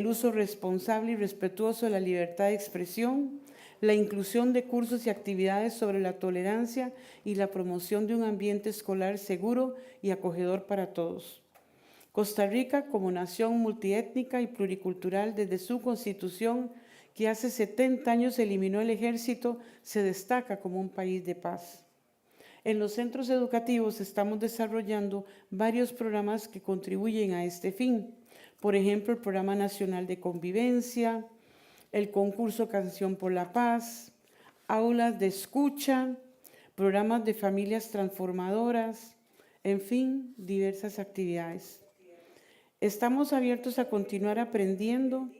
el uso responsable y respetuoso de la libertad de expresión, la inclusión de cursos y actividades sobre la tolerancia y la promoción de un ambiente escolar seguro y acogedor para todos. Costa Rica, como nación multiétnica y pluricultural desde su constitución, que hace 70 años eliminó el ejército, se destaca como un país de paz. En los centros educativos estamos desarrollando varios programas que contribuyen a este fin. Por ejemplo, el Programa Nacional de Convivencia, el concurso Canción por la Paz, aulas de escucha, programas de familias transformadoras, en fin, diversas actividades. Estamos abiertos a continuar aprendiendo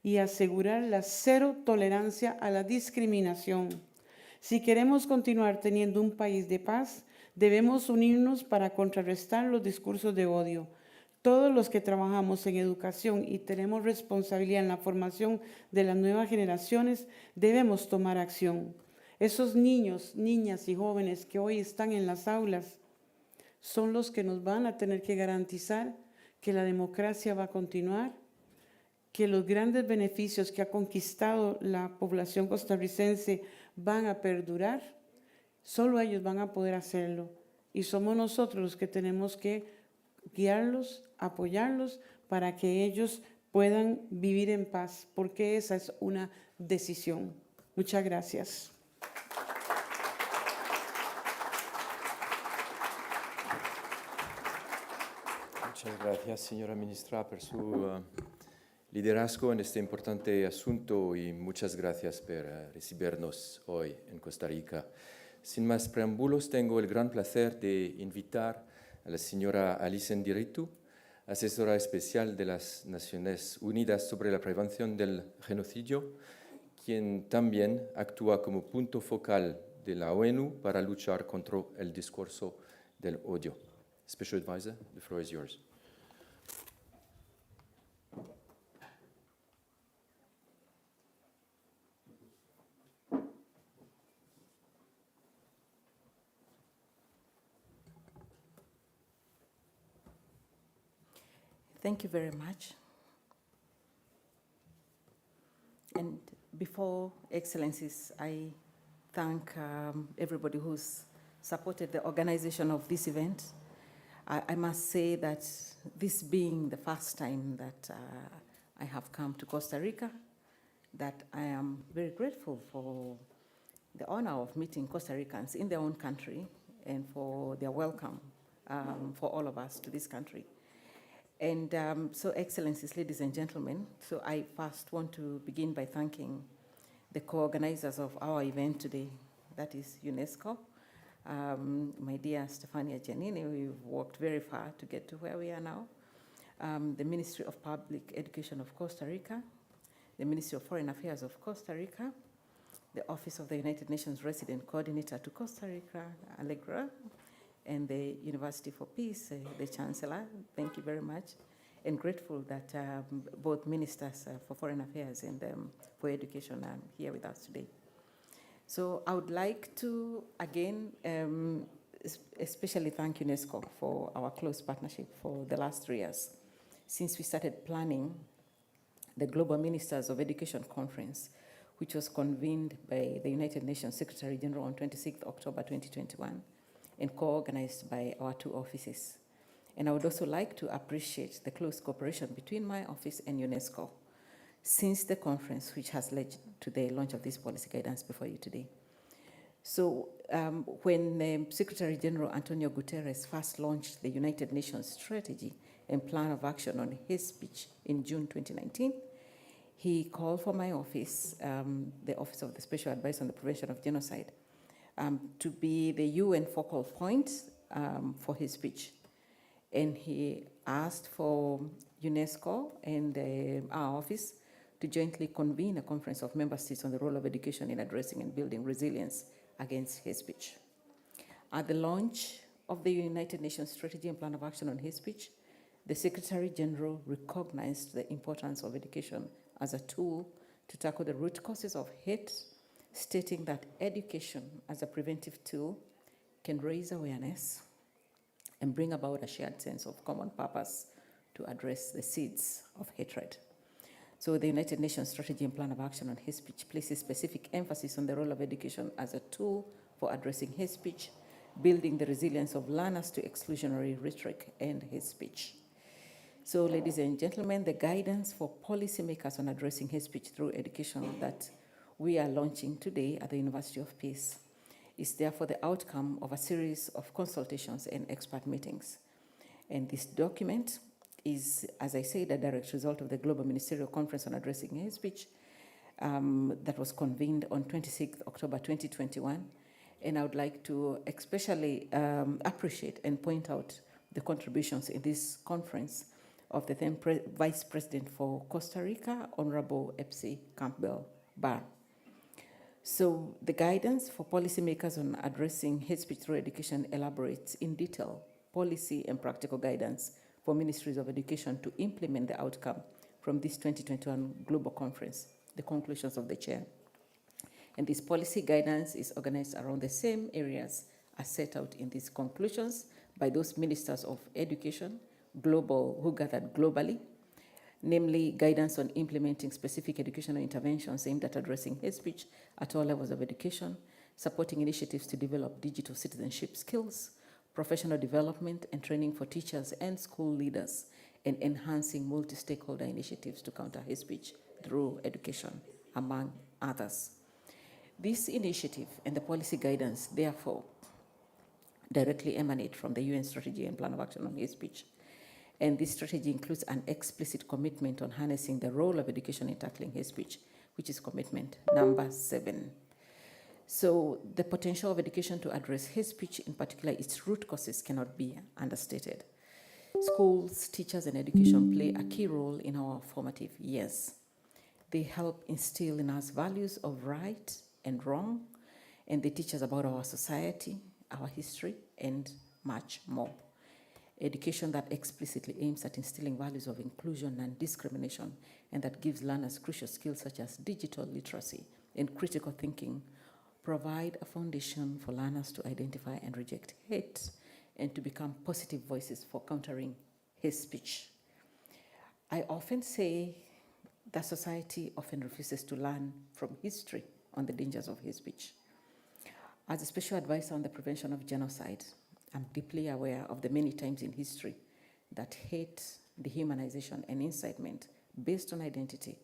y asegurar la cero tolerancia a la discriminación. Si queremos continuar teniendo un país de paz, debemos unirnos para contrarrestar los discursos de odio. Todos los que trabajamos en educación y tenemos responsabilidad en la formación de las nuevas generaciones, debemos tomar acción. Esos niños, niñas y jóvenes que hoy están en las aulas son los que nos van a tener que garantizar que la democracia va a continuar, que los grandes beneficios que ha conquistado la población costarricense van a perdurar. Solo ellos van a poder hacerlo. Y somos nosotros los que tenemos que guiarlos, apoyarlos para que ellos puedan vivir en paz, porque esa es una decisión. Muchas gracias. Muchas gracias, señora ministra, por su liderazgo en este importante asunto y muchas gracias por recibirnos hoy en Costa Rica. Sin más preámbulos, tengo el gran placer de invitar a la señora Alison Diritu, asesora especial de las Naciones Unidas sobre la prevención del genocidio, quien también actúa como punto focal de la ONU para luchar contra el discurso del odio. Special Advisor, the floor is yours. Thank you very much. And before Excellencies, I thank everybody who's supported the organization of this event. I must say that this being the first time that I have come to Costa Rica, that I am very grateful for the honor of meeting Costa Ricans in their own country and for their welcome for all of us to this country. And so, Excellencies, ladies and gentlemen, so I first want to begin by thanking the co-organizers of our event today, that is UNESCO. My dear Stefania Giannini, we've worked very far to get to where we are now. The Ministry of Public Education of Costa Rica, the Ministry of Foreign Affairs of Costa Rica, the Office of the United Nations Resident Coordinator to Costa Rica, Allegra, and the University for Peace, the Chancellor. Thank you very much. And grateful that both Ministers for Foreign Affairs and for Education are here with us today. So I would like to, again, especially thank UNESCO for our close partnership for the last 3 years, since we started planning the Global Ministers of Education Conference, which was convened by the United Nations Secretary General on 26th October 2021 and co-organized by our 2 offices. And I would also like to appreciate the close cooperation between my office and UNESCO since the conference, which has led to the launch of this policy guidance before you today. So when Secretary General Antonio Guterres first launched the United Nations Strategy and Plan of Action on hate speech in June 2019, he called for my office, the Office of the Special Advisor on the Prevention of Genocide, to be the UN focal point for his speech. And he asked for UNESCO and our office to jointly convene a conference of member states on the role of education in addressing and building resilience against hate speech. At the launch of the United Nations Strategy and Plan of Action on Hate Speech, the Secretary General recognized the importance of education as a tool to tackle the root causes of hate, stating that education as a preventive tool can raise awareness and bring about a shared sense of common purpose to address the seeds of hatred. So the United Nations Strategy and Plan of Action on Hate Speech places specific emphasis on the role of education as a tool for addressing hate speech, building the resilience of learners to exclusionary rhetoric and hate speech. So, ladies and gentlemen, the guidance for policymakers on addressing hate speech through education that we are launching today at the University of Peace is therefore the outcome of a series of consultations and expert meetings. And this document is, as I said, a direct result of the Global Ministerial Conference on Addressing Hate Speech that was convened on 26th October 2021. And I would like to especially appreciate and point out the contributions in this conference of the then Vice President for Costa Rica, Honorable Epsi Campbell Barr. So the guidance for policymakers on addressing hate speech through education elaborates in detail policy and practical guidance for ministries of education to implement the outcome from this 2021 global conference, the conclusions of the chair. And this policy guidance is organized around the same areas as set out in these conclusions by those ministers of education, who gathered globally, namely guidance on implementing specific educational interventions aimed at addressing hate speech at all levels of education, supporting initiatives to develop digital citizenship skills, professional development and training for teachers and school leaders, and enhancing multi-stakeholder initiatives to counter hate speech through education, among others. This initiative and the policy guidance, therefore, directly emanate from the UN Strategy and Plan of Action on Hate Speech. And this strategy includes an explicit commitment on harnessing the role of education in tackling hate speech, which is commitment number 7. So the potential of education to address hate speech, in particular its root causes, cannot be understated. Schools, teachers, and education play a key role in our formative years. They help instill in us values of right and wrong, and they teach us about our society, our history, and much more. Education that explicitly aims at instilling values of inclusion and discrimination, and that gives learners crucial skills such as digital literacy and critical thinking, provide a foundation for learners to identify and reject hate and to become positive voices for countering hate speech. I often say that society often refuses to learn from history on the dangers of hate speech. As a special advisor on the prevention of genocide, I'm deeply aware of the many times in history that hate, dehumanization, and incitement based on identity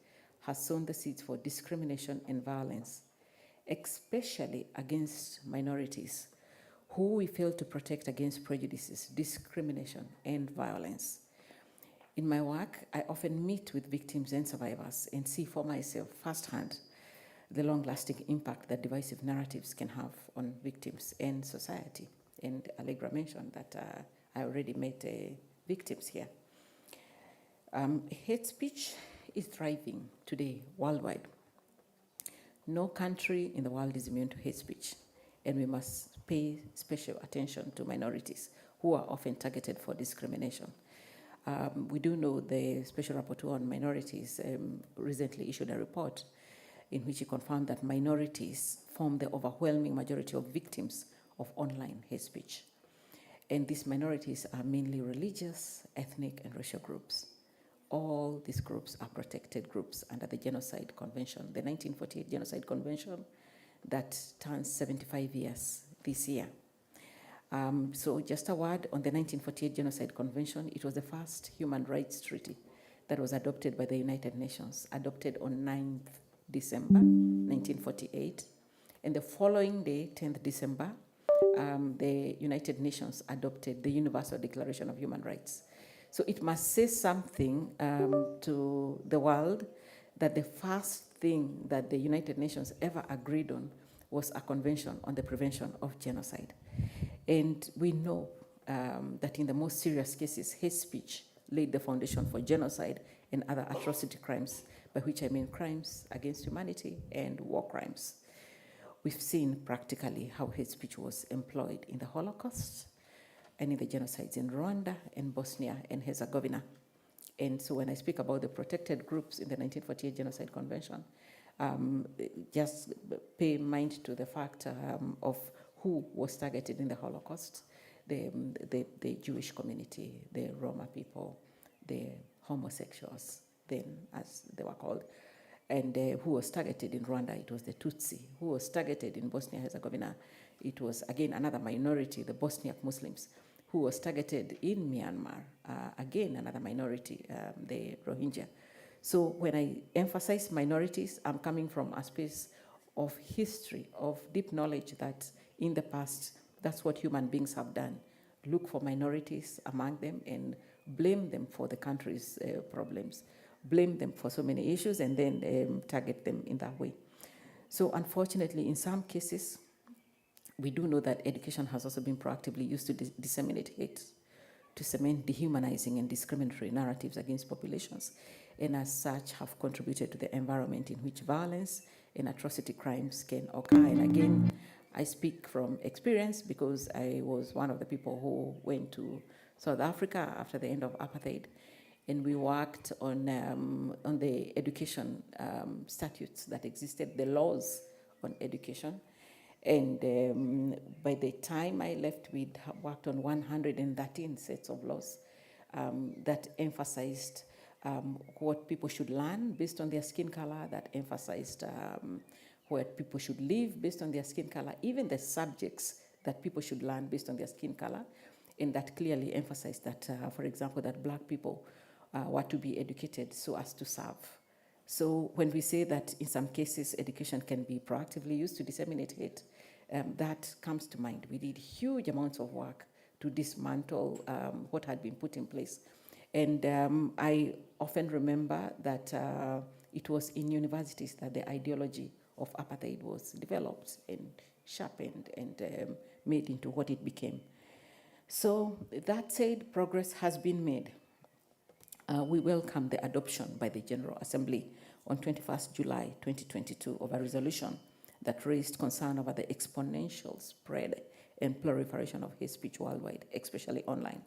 has sown the seeds for discrimination and violence, especially against minorities, who we fail to protect against prejudices, discrimination, and violence. In my work, I often meet with victims and survivors and see for myself firsthand the long-lasting impact that divisive narratives can have on victims and society. And Allegra mentioned that I already met victims here. Hate speech is thriving today worldwide. No country in the world is immune to hate speech, and we must pay special attention to minorities who are often targeted for discrimination. We do know the Special Rapporteur on Minorities recently issued a report in which he confirmed that minorities form the overwhelming majority of victims of online hate speech. And these minorities are mainly religious, ethnic, and racial groups. All these groups are protected groups under the Genocide Convention, the 1948 Genocide Convention that turns 75 years this year. So just a word on the 1948 Genocide Convention. It was the first human rights treaty that was adopted by the United Nations, adopted on 9th December 1948. And the following day, 10th December, the United Nations adopted the Universal Declaration of Human Rights. So it must say something to the world that the first thing that the United Nations ever agreed on was a convention on the prevention of genocide. And we know that in the most serious cases, hate speech laid the foundation for genocide and other atrocity crimes, by which I mean crimes against humanity and war crimes. We've seen practically how hate speech was employed in the Holocaust and in the genocides in Rwanda and Bosnia and Herzegovina. And so when I speak about the protected groups in the 1948 Genocide Convention, just pay mind to the fact of who was targeted in the Holocaust: the Jewish community, the Roma people, the homosexuals, then, as they were called, and who was targeted in Rwanda, it was the Tutsi. Who was targeted in Bosnia-Herzegovina, it was, again, another minority, the Bosniak Muslims. Who was targeted in Myanmar, again, another minority, the Rohingya. So when I emphasize minorities, I'm coming from a space of history, of deep knowledge that in the past, that's what human beings have done. Look for minorities among them and blame them for the country's problems, blame them for so many issues, and then target them in that way. So unfortunately, in some cases, we do know that education has also been proactively used to disseminate hate, to cement dehumanizing and discriminatory narratives against populations, and as such have contributed to the environment in which violence and atrocity crimes can occur. And again, I speak from experience because I was one of the people who went to South Africa after the end of apartheid, and we worked on the education statutes that existed, the laws on education. And by the time I left, we'd worked on 113 sets of laws that emphasized what people should learn based on their skin color, that emphasized where people should live based on their skin color, even the subjects that people should learn based on their skin color, and that clearly emphasized that, for example, that Black people were to be educated so as to serve. So when we say that in some cases education can be proactively used to disseminate hate, that comes to mind. We did huge amounts of work to dismantle what had been put in place. And I often remember that it was in universities that the ideology of apartheid was developed and sharpened and made into what it became. So that said, progress has been made. We welcome the adoption by the General Assembly on 21st July 2022 of a resolution that raised concern over the exponential spread and proliferation of hate speech worldwide, especially online,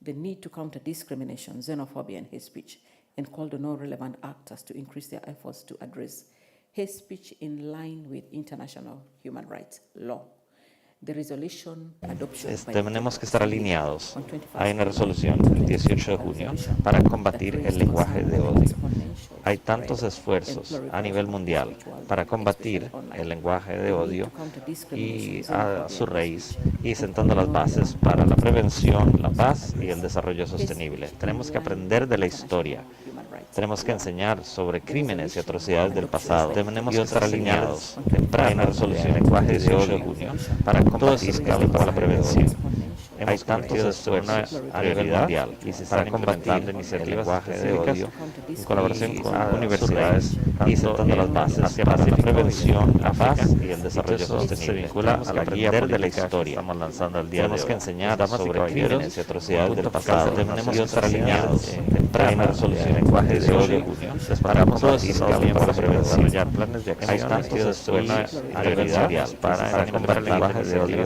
the need to counter discrimination, xenophobia, and hate speech, and called on all relevant actors to increase their efforts to address hate speech in line with international human rights law. The resolution adoption by the Tenemos que estar General alineados. Assembly on 21st Hay una July resolución el 18 de junio para combatir el lenguaje de odio. Hay tantos esfuerzos a nivel mundial para combatir el lenguaje de odio y a su raíz y sentando las bases para la prevención, la paz y el desarrollo sostenible. Tenemos que aprender de la historia. Tenemos que enseñar sobre crímenes y atrocidades del pasado. Tenemos que estar alineados. Hay una resolución del lenguaje de odio para combatir para la prevención. Hay tantos esfuerzos a nivel mundial y se están implementando iniciativas de odio en colaboración con universidades y sentando las bases para la prevención, la paz y el desarrollo sostenible. Se vincula a la guía de la historia. Estamos lanzando el día de hoy. Tenemos que enseñar sobre crímenes y atrocidades del pasado. Tenemos que estar alineados. Hay una resolución del lenguaje de odio para combatir para desarrollar planes de acción. Hay tantos esfuerzos a nivel mundial para combatir el lenguaje de odio de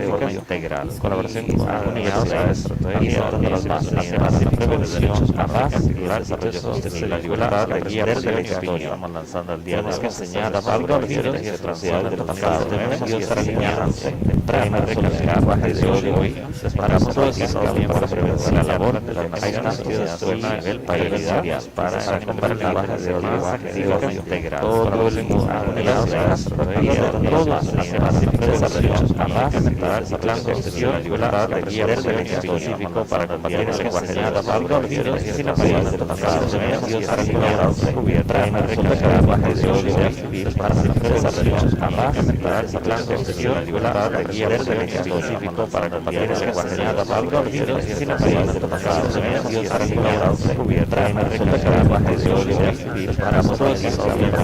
forma integral. Colaboración con universidades y sentando las bases para la prevención, la paz y el desarrollo sostenible. La libertad de guía de la historia. Estamos lanzando el día de hoy. Tenemos que enseñar sobre crímenes y atrocidades del pasado. Tenemos que estar alineados. Hay una resolución del lenguaje de odio hoy para combatir para prevención la labor de las naciones unidas a nivel país para combatir el lenguaje de odio de forma integral. Todo el lenguaje universidades y sentando las bases para la prevención, la paz y el desarrollo sostenible. La libertad de guía específico para combatir el lenguaje de odio y la país del pasado. Tenemos que estar alineados cubierta en una resolución del lenguaje de odio civil para la prevención, la paz y el desarrollo sostenible. La libertad de guía específico para combatir el lenguaje de odio y la país del pasado. Tenemos que estar alineados cubierta en una resolución del lenguaje de odio civil para la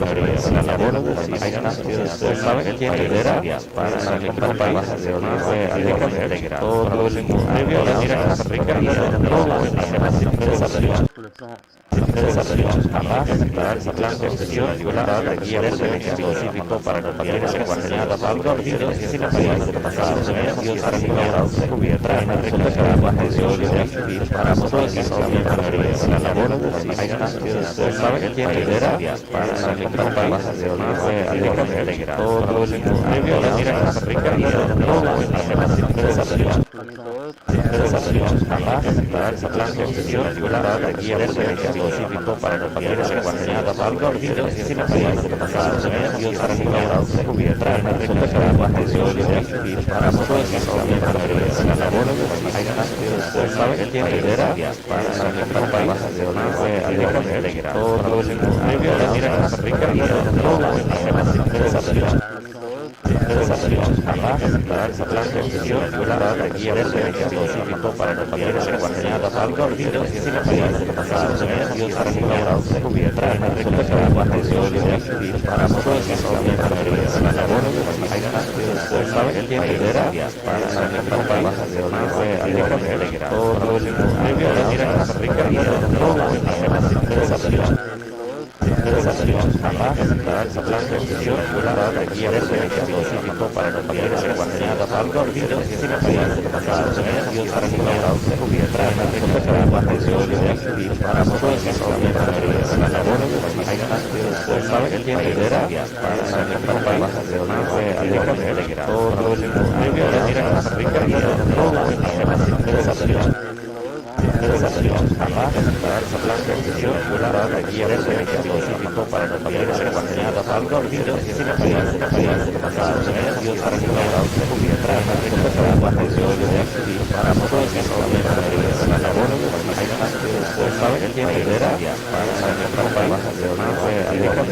prevención, la labor de las naciones saben quién lidera para el país de odio integral. Todo el previo a la mira en Costa Rica y todo la paz, la sostenible, la libertad de guía específico para combatir el lenguaje de odio y la país del pasado. Tenemos que estar alineados cubierta en una resolución del lenguaje de odio civil para la prevención, la labor de las naciones saben quién lidera para el país de odio integral. Todo el previo a la mira en Costa Rica y todo Desafíos a paz, plan de gestión regular de guía específico para combatir el lenguaje algoritmos y países pasados medios para cubierta en la regulación de actividad para procesos de la labor pues sabe que tiene ideas para países de origen alegrar todo el mundo mira Costa Rica y desafíos a paz, plan de gestión regular de guía específico para combatir el lenguaje algoritmos y países pasados medios para cubierta en la regulación de actividad para procesos de la labor pues sabe que tiene ideas para países de origen alegrar todo el mundo mira Costa Rica y desafíos a paz, plan de gestión regular de guía específico para combatir el lenguaje algoritmos y países pasados medios para cubierta en la regulación de actividad para procesos de la labor pues sabe que tiene ideas para países de origen alegrar todo el mundo mira Costa Rica y desafíos a paz, plan de gestión regular de guía específico para combatir el lenguaje algoritmos y países pasados medios para cubierta en la regulación de actividad para procesos de la labor pues sabe que tiene ideas para países de origen alegrar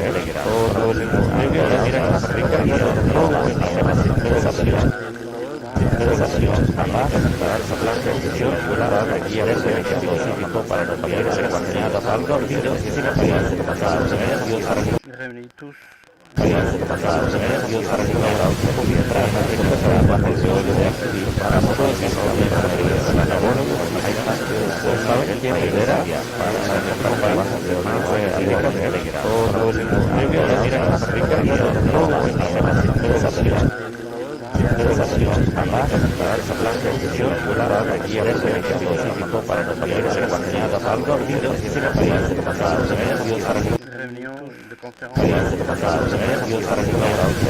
todo el mundo mira Costa Rica y desafíos a paz, plan de gestión regular de guía específico para combatir el lenguaje algoritmos y países pasados medios para medios para cubierta en la regulación de actividad para procesos de la labor pues sabe que tiene ideas para países de origen alegrar todo el mundo mira Costa Rica y desafíos a paz, plan de gestión regular de guía específico para combatir el lenguaje algoritmos y países pasados medios para medios para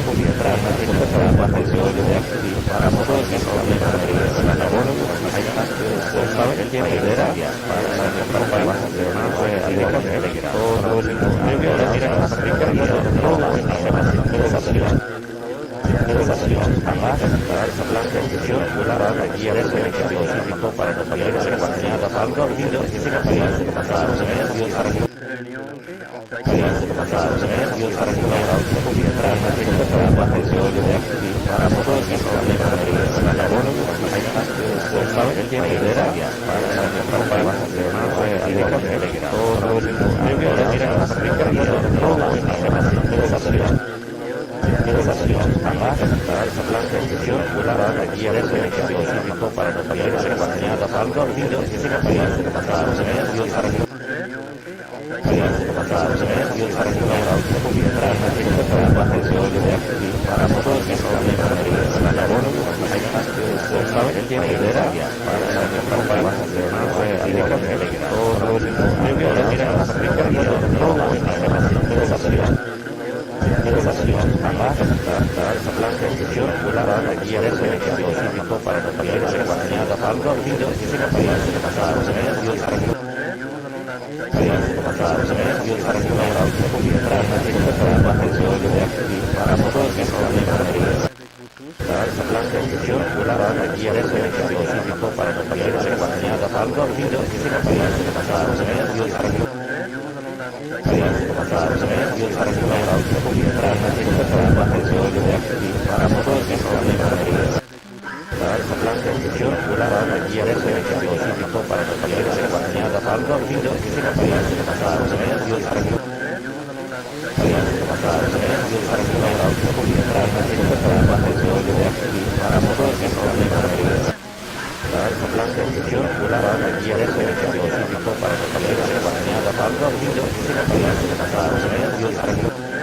cubierta en la regulación de actividad para procesos de la labor pues sabe que tiene ideas para países de origen alegrar todo el mundo mira Costa Rica y desafíos a paz, plan de gestión regular de guía específico para combatir el lenguaje algoritmos y países pasados medios para cubierta en la regulación de actividad para procesos de la labor pues sabe que tiene ideas para países de origen alegrar todo el mundo mira Costa Rica y desafíos a paz, plan de gestión regular de guía específico para combatir el lenguaje algoritmos y países pasados medios para cubierta en la regulación de actividad para procesos de la labor pues sabe que tiene ideas para países de origen alegrar todo el mundo mira Costa Rica y desafíos a paz, plan de gestión regular de guía específico para combatir el lenguaje algoritmos y países pasados medios para cubierta en la regulación de actividad para procesos plan de gestión regular de guía específico para combatir el lenguaje algoritmos y países pasados medios para cubierta en la regulación de actividad para procesos plan de gestión regular de guía específico para combatir el lenguaje algoritmos y países pasados medios para cubierta en la regulación de actividad para procesos plan de gestión regular de guía específico para combatir el lenguaje algoritmos y países pasados medios para cubierta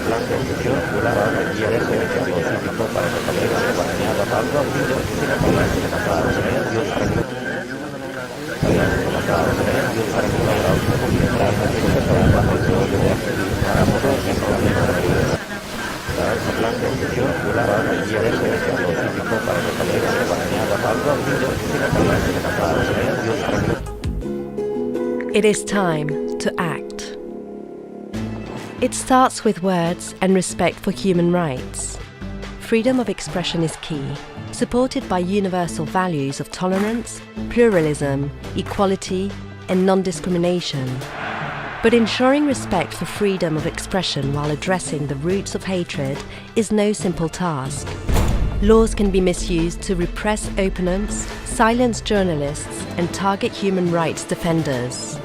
plan de gestión regular de guía específico para combatir el lenguaje algoritmos y países pasados medios para It is time to act. It starts with words and respect for human rights. Freedom of expression is key, supported by universal values of tolerance, pluralism, equality, and non-discrimination. But ensuring respect for freedom of expression while addressing the roots of hatred is no simple task. Laws can be misused to repress opponents, silence journalists, and target human rights defenders.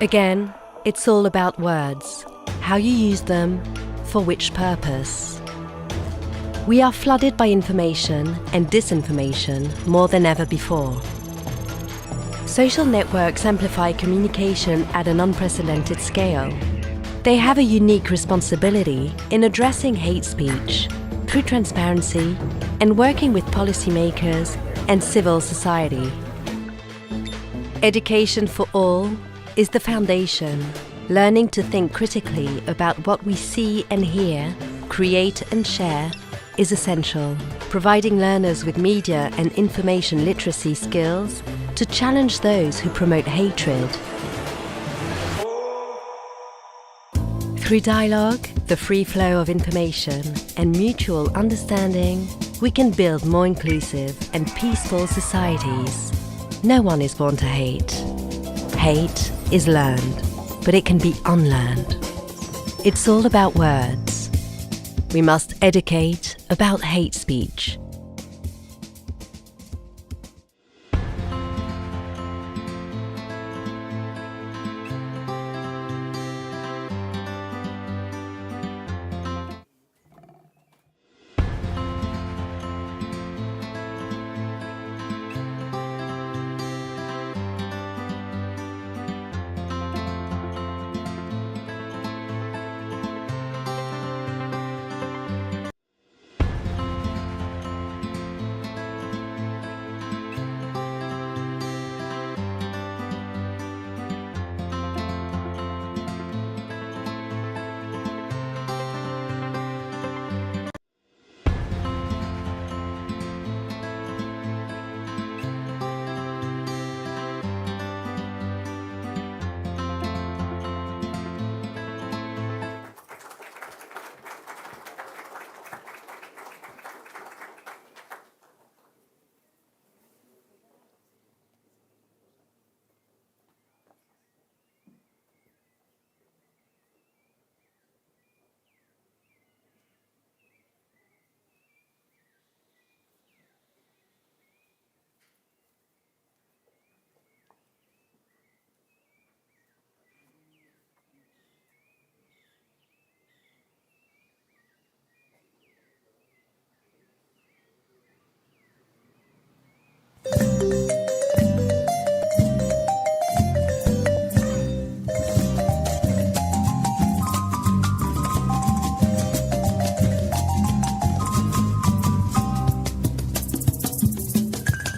Again, it's all about words, how you use them, for which purpose. We are flooded by information and disinformation more than ever before. Social networks amplify communication at an unprecedented scale. They have a unique responsibility in addressing hate speech through transparency and working with policymakers and civil society. Education for all is the foundation. Learning to think critically about what we see and hear, create and share is essential, providing learners with media and information literacy skills to challenge those who promote hatred. Through dialogue, the free flow of information, and mutual understanding, we can build more inclusive and peaceful societies. No one is born to hate. Hate is learned, but it can be unlearned. It's all about words. We must educate about hate speech.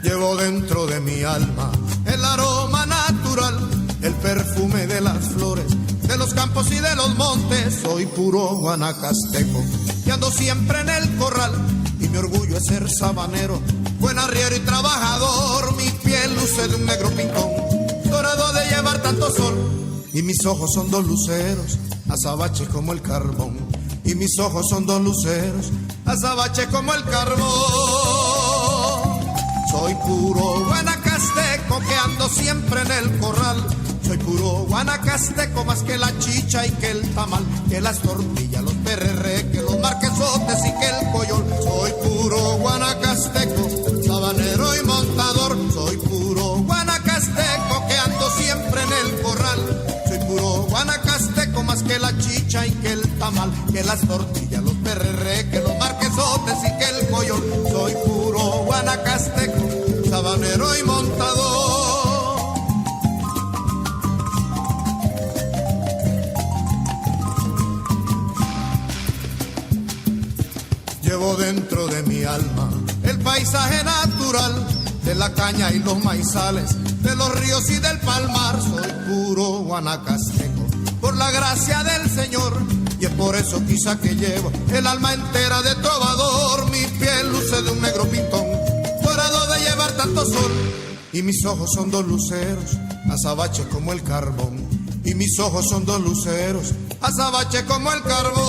Llevo dentro de mi alma el aroma natural, el perfume de las flores, de los campos y de los montes. Soy puro guanacasteco y ando siempre en el corral, y mi orgullo es ser sabanero, buen arriero y trabajador. Mi piel luce de un negro pintón, dorado de llevar tanto sol, y mis ojos son dos luceros, azabache como el carbón. Y mis ojos son dos luceros, azabache como el carbón. Soy puro guanacasteco que ando siempre en el corral. Soy puro guanacasteco, más que la chicha y que el tamal, que las tortillas, los perreré, que los marquesotes y que el coyol. Soy puro guanacasteco, sabanero y montador. Soy puro guanacasteco que ando siempre en el corral. Soy puro guanacasteco, más que la chicha y que el tamal, que las tortillas, los perreré, que los marquesotes y que el coyol. Soy puro guanacasteco, sabanero y montador. Llevo dentro de mi alma el paisaje natural de la caña y los maizales, de los ríos y del palmar. Soy puro guanacasteco, por la gracia del Señor, y es por eso quizá que llevo el alma entera de trovador. Mi piel luce de un negro pintón, dorado de llevar tanto sol, y mis ojos son dos luceros, azabache como el carbón. Y mis ojos son dos luceros, azabache como el carbón.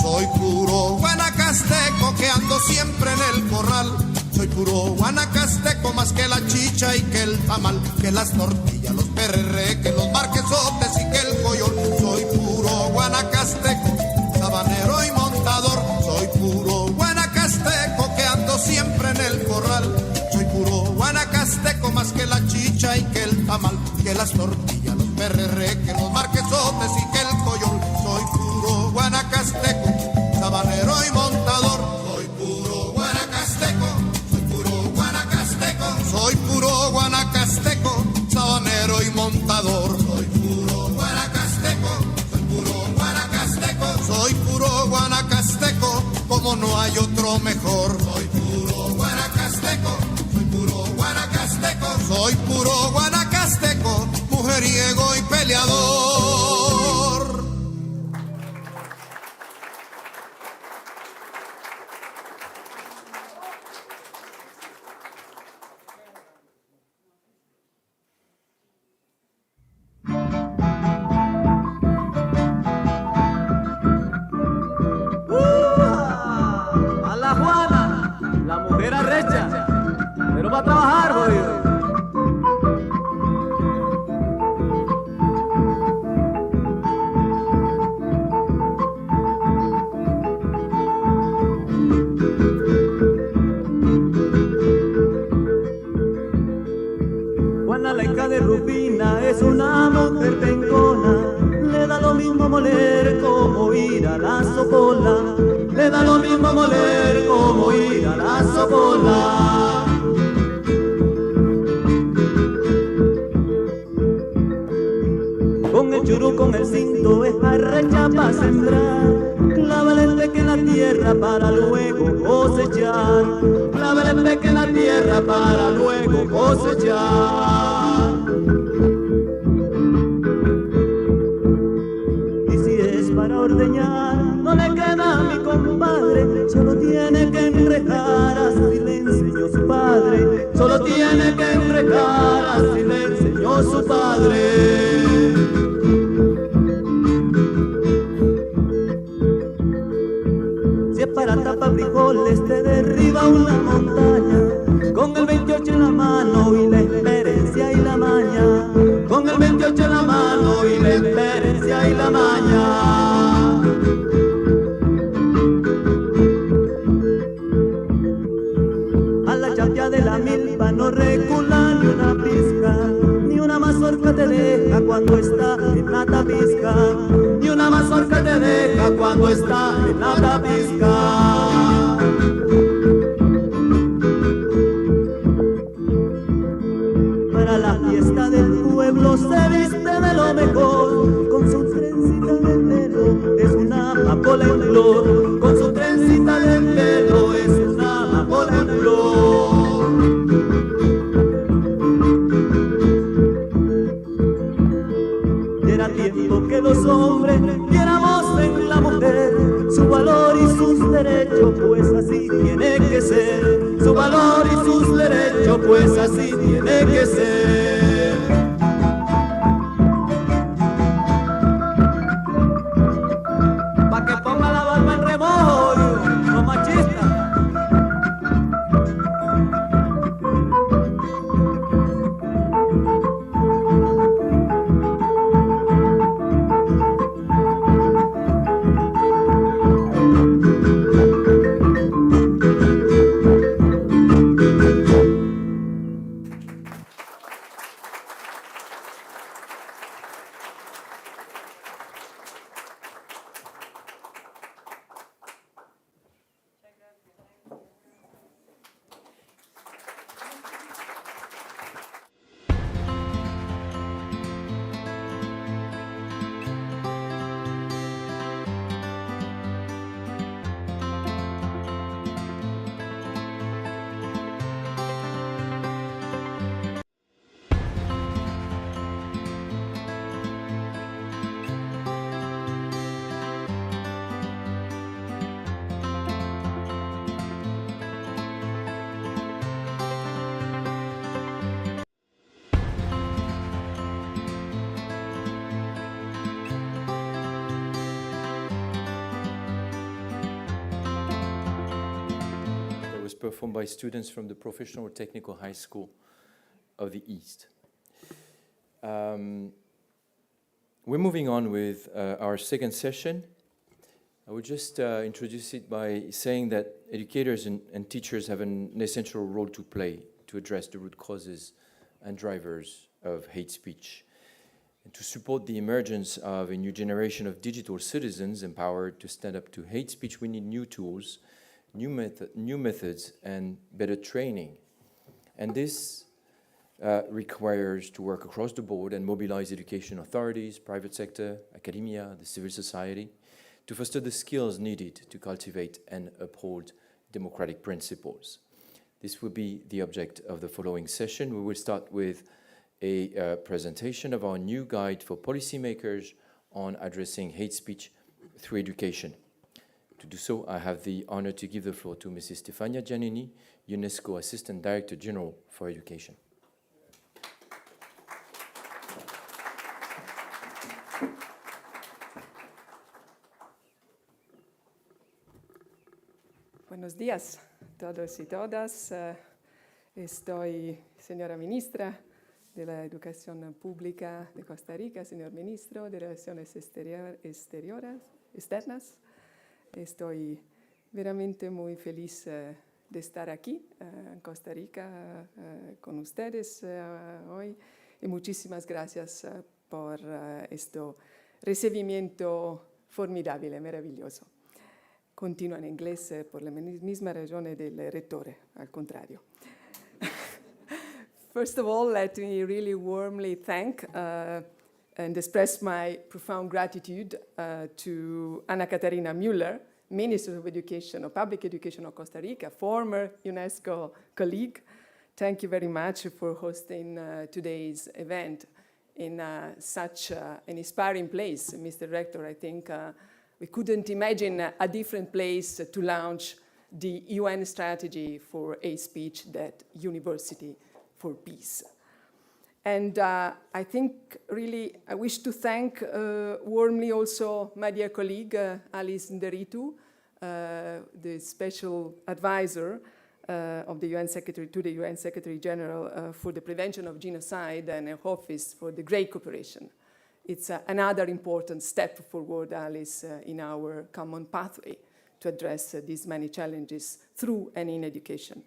Soy puro guanacasteco que ando siempre en el corral. Soy puro guanacasteco, más que la chicha y que el tamal, que las tortillas, los perreques, los marquesotes y que el coyol. Soy puro guanacasteco, sabanero y montador. Soy puro guanacasteco que ando siempre en el corral. Soy puro guanacasteco, más que la chicha y que el tamal, que las tortillas, los perreques, los marquesotes y que el coyol. Soy puro guanacasteco, sabanero y montador. Soy puro guanacasteco, soy puro guanacasteco. Soy puro guanacasteco, sabanero y montador. Soy puro guanacasteco, soy puro guanacasteco. Soy puro guanacasteco, como no hay otro mejor. Soy puro guanacasteco, soy puro guanacasteco. Soy puro guanacasteco, mujeriego y peleador. A la Juana, la mujer arrecha, pero va a trabajar, jodido. Juana, la hija de Rufina, es una mujer pencona. Le da lo mismo moler como ir a la socola. Le da lo mismo moler como ir a la socola. Con el churú, con el cinto, es arrecha para sembrar. Clávale el peque en la tierra para luego cosechar. Clávale el peque en la tierra para luego cosechar. Y si es para ordeñar, no le queda a mi compadre, solo tiene que enrejar, así le enseñó su padre. Solo tiene que enrejar, así le enseñó su padre. Si es para tapar frijoles, te derriba una montaña, con el 28 en la mano y la experiencia y la maña. Con el 28 en la mano y la experiencia y la maña. A la chapia de la milpa no recula ni una pizca, ni una mazorca te deja cuando está en la tapisca. Ni una mazorca te deja cuando está en la tapisca. Para la fiesta del pueblo se viste de lo mejor, con su trencita de pelo es una amapola en flor. Con su trencita de pelo es una amapola en flor. Y era tiempo que los hombres viéramos en la mujer su valor y sus derechos, pues así tiene que ser. Su valor y sus derechos, pues así tiene que ser. Pa' que ponga la barba en remojo, no machista. performed by students from the Professional Technical High School of the East. We're moving on with our second session. I would just introduce it by saying that educators and teachers have an essential role to play to address the root causes and drivers of hate speech. And to support the emergence of a new generation of digital citizens empowered to stand up to hate speech, we need new tools, new methods, and better training. And this requires to work across the board and mobilize education authorities, private sector, academia, the civil society, to foster the skills needed to cultivate and uphold democratic principles. This will be the object of the following session. We will start with a presentation of our new guide for policymakers on addressing hate speech through education. To do so, I have the honor to give the floor to Mrs. Stefania Giannini, UNESCO Assistant Director General for Education. Buenos días, todos y todas. Estoy, señora ministra de la Educación Pública de Costa Rica, señor ministro de Relaciones Externas. Estoy veramente muy feliz de estar aquí en Costa Rica con ustedes hoy y muchísimas gracias por este recibimiento formidable, maravilloso. Continúo en inglés por la misma razón del rettore, al contrario. First of all, let me really warmly thank and express my profound gratitude to Anna Catarina Müller, Minister of Education, of Public Education of Costa Rica, former UNESCO colleague. Thank you very much for hosting today's event in such an inspiring place. Mr. Rector, I think we couldn't imagine a different place to launch the UN strategy for hate speech than University for Peace. And I think really I wish to thank warmly also my dear colleague Alice Nderitu, the special advisor of the UN Secretary to the UN Secretary General for the Prevention of Genocide and her office for the great cooperation. It's another important step forward, Alice, in our common pathway to address these many challenges through and in education.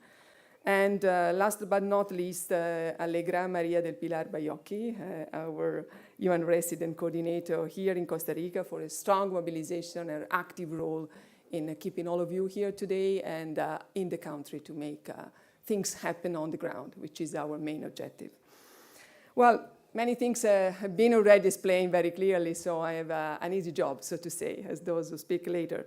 And last but not least, Allegra Maria del Pilar Baiocchi, our UN resident coordinator here in Costa Rica, for a strong mobilization and active role in keeping all of you here today and in the country to make things happen on the ground, which is our main objective. Well, many things have been already explained very clearly, so I have an easy job, so to say, as those who speak later.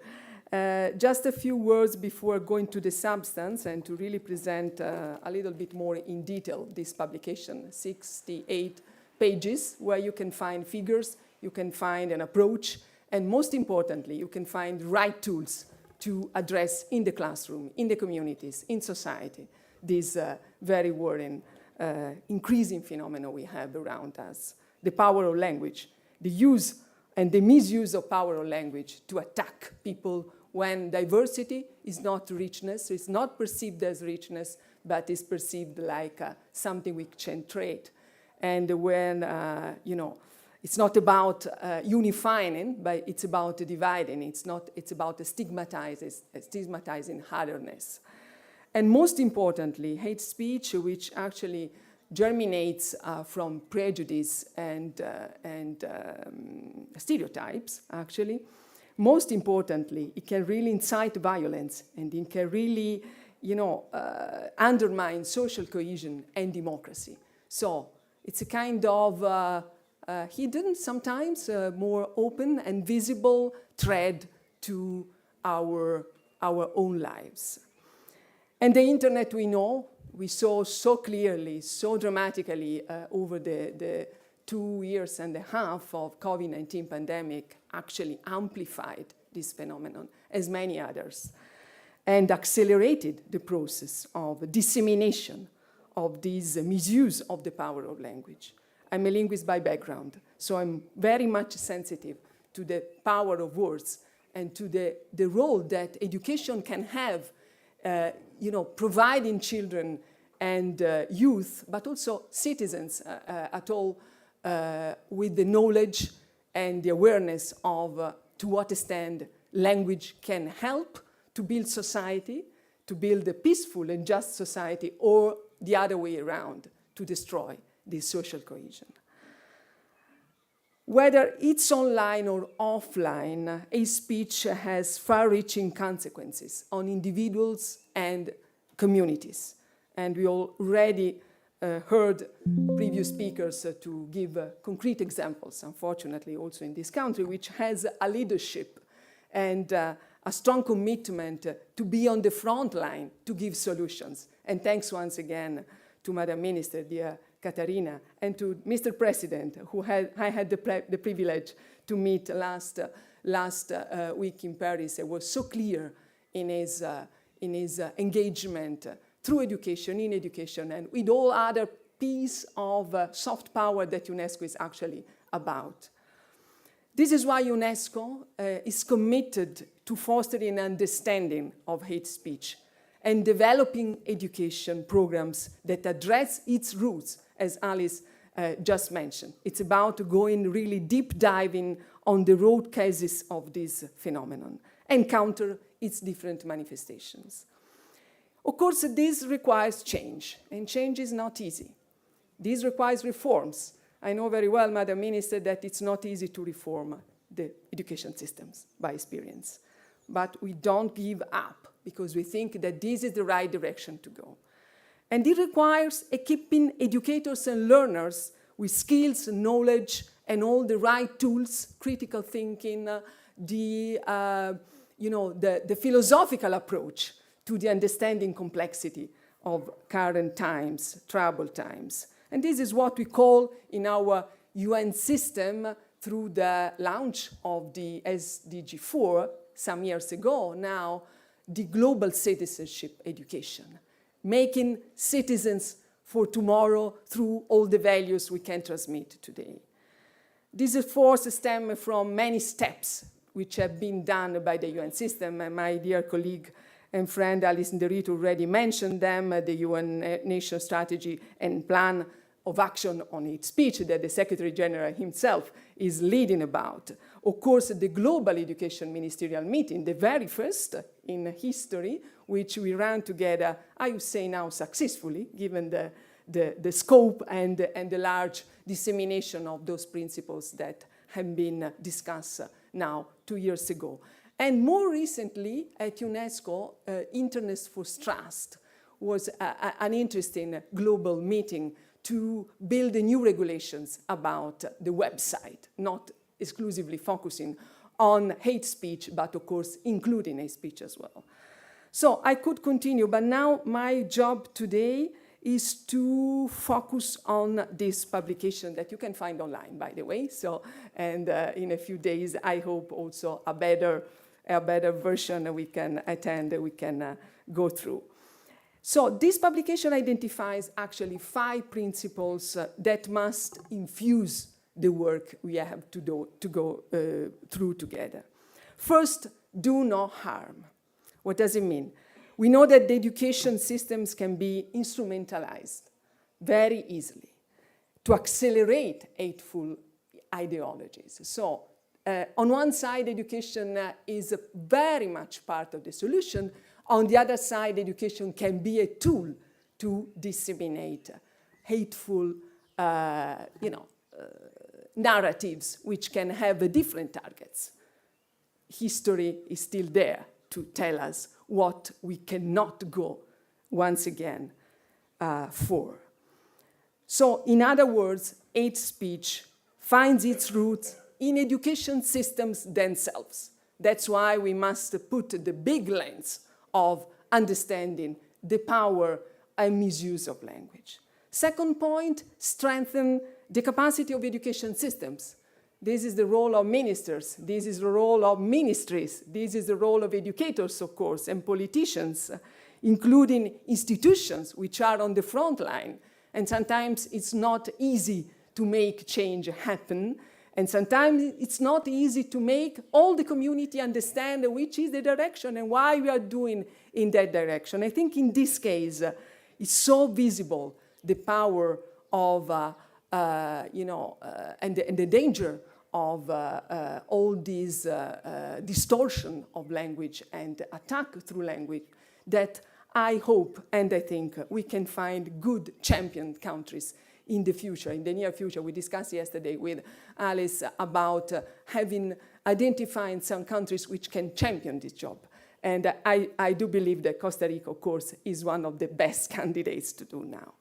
Just a few words before going to the substance and to really present a little bit more in detail this publication, 68 pages, where you can find figures, you can find an approach, and most importantly, you can find right tools to address in the classroom, in the communities, in society, this very worrying, increasing phenomenon we have around us. The power of language, the use and the misuse of power of language to attack people when diversity is not richness, it's not perceived as richness, but is perceived like something we can trade. And when, it's not about unifying, but it's about dividing. It's about stigmatizing otherness. And most importantly, hate speech, which actually germinates from prejudice and stereotypes, actually. Most importantly, it can really incite violence, and it can really, undermine social cohesion and democracy. So it's a kind of hidden, sometimes more open and visible thread to our own lives. And the internet, we saw so clearly, so dramatically over the 2 years and a half of COVID-19 pandemic actually amplified this phenomenon, as many others, and accelerated the process of dissemination of this misuse of the power of language. I'm a linguist by background, so I'm very much sensitive to the power of words and to the role that education can have providing children and youth, but also citizens at all, with the knowledge and the awareness of to what extent language can help to build society, to build a peaceful and just society, or the other way around, to destroy this social cohesion. Whether it's online or offline, hate speech has far-reaching consequences on individuals and communities. And we already heard previous speakers to give concrete examples, unfortunately, also in this country, which has a leadership and a strong commitment to be on the front line to give solutions. And thanks once again to Madam Minister, dear Caterina, and to Mr. President, who I had the privilege to meet last week in Paris. It was so clear in his engagement through education, in education, and with all other piece of soft power that UNESCO is actually about. This is why UNESCO is committed to fostering understanding of hate speech and developing education programs that address its roots, as Alice just mentioned. It's about going really deep diving on the root causes of this phenomenon and counter its different manifestations. Of course, this requires change, and change is not easy. This requires reforms. I know very well, Madam Minister, that it's not easy to reform the education systems by experience. But we don't give up, because we think that this is the right direction to go. And it requires equipping educators and learners with skills, knowledge, and all the right tools, critical thinking, the philosophical approach to the understanding complexity of current times, troubled times. And this is what we call in our UN system, through the launch of the SDG 4 some years ago now, the global citizenship education, making citizens for tomorrow through all the values we can transmit today. These efforts stem from many steps which have been done by the UN system, and my dear colleague and friend Alice Nderit already mentioned them, the UN Nation Strategy and Plan of Action on Hate Speech that the Secretary General himself is leading about. Of course, the Global Education Ministerial Meeting, the very first in history, which we ran together, I would say now successfully, given the scope and the large dissemination of those principles that have been discussed now 2 years ago. And more recently, at UNESCO, Internet for Trust was an interesting global meeting to build new regulations about the website, not exclusively focusing on hate speech, but of course including hate speech as well. So I could continue, but now my job today is to focus on this publication that you can find online, by the way. So, and in a few days, I hope also a better version we can attend, we can go through. So this publication identifies actually 5 principles that must infuse the work we have to go through together. First, do no harm. What does it mean? We know that the education systems can be instrumentalized very easily to accelerate hateful ideologies. So on one side, education is very much part of the solution. On the other side, education can be a tool to disseminate hateful, narratives which can have different targets. History is still there to tell us what we cannot go, once again, for. So, in other words, hate speech finds its roots in education systems themselves. That's why we must put the big lens of understanding the power and misuse of language. Second point, strengthen the capacity of education systems. This is the role of ministers. This is the role of ministries. This is the role of educators, of course, and politicians, including institutions which are on the front line. And sometimes it's not easy to make change happen. And sometimes it's not easy to make all the community understand which is the direction and why we are doing in that direction. I think in this case, it's so visible, the power of, and the danger of all this distortion of language and attack through language, that I hope and I think we can find good champion countries in the future, in the near future. We discussed yesterday with Alice about identifying some countries which can champion this job. And I do believe that Costa Rica, of course, is one of the best candidates to do now.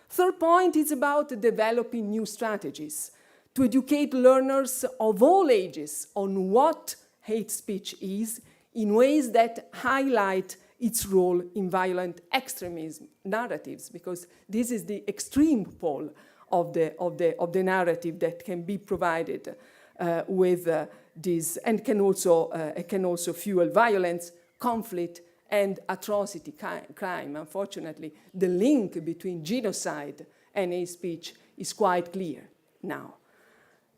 Third point is about developing new strategies to educate learners of all ages on what hate speech is in ways that highlight its role in violent extremism narratives, because this is the extreme pole of the narrative that can be provided with this, and can also fuel violence, conflict, and atrocity crime. Unfortunately, the link between genocide and hate speech is quite clear now.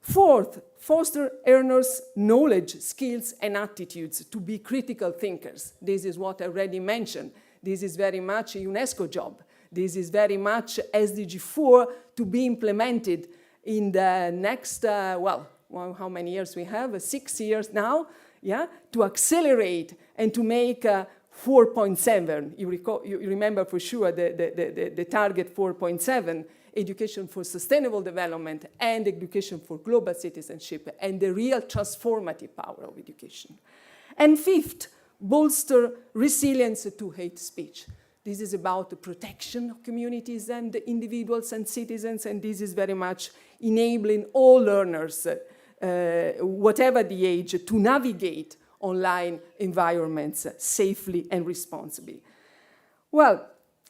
Fourth, foster learners' knowledge, skills, and attitudes to be critical thinkers. This is what I already mentioned. This is very much a UNESCO job. This is very much SDG 4 to be implemented in the next, how many years we have? 6 years now, yeah? To accelerate and to make 4.7. You remember for sure the target 4.7, education for sustainable development and education for global citizenship, and the real transformative power of education. And fifth, bolster resilience to hate speech. This is about the protection of communities and individuals and citizens, and this is very much enabling all learners, whatever the age, to navigate online environments safely and responsibly. Well,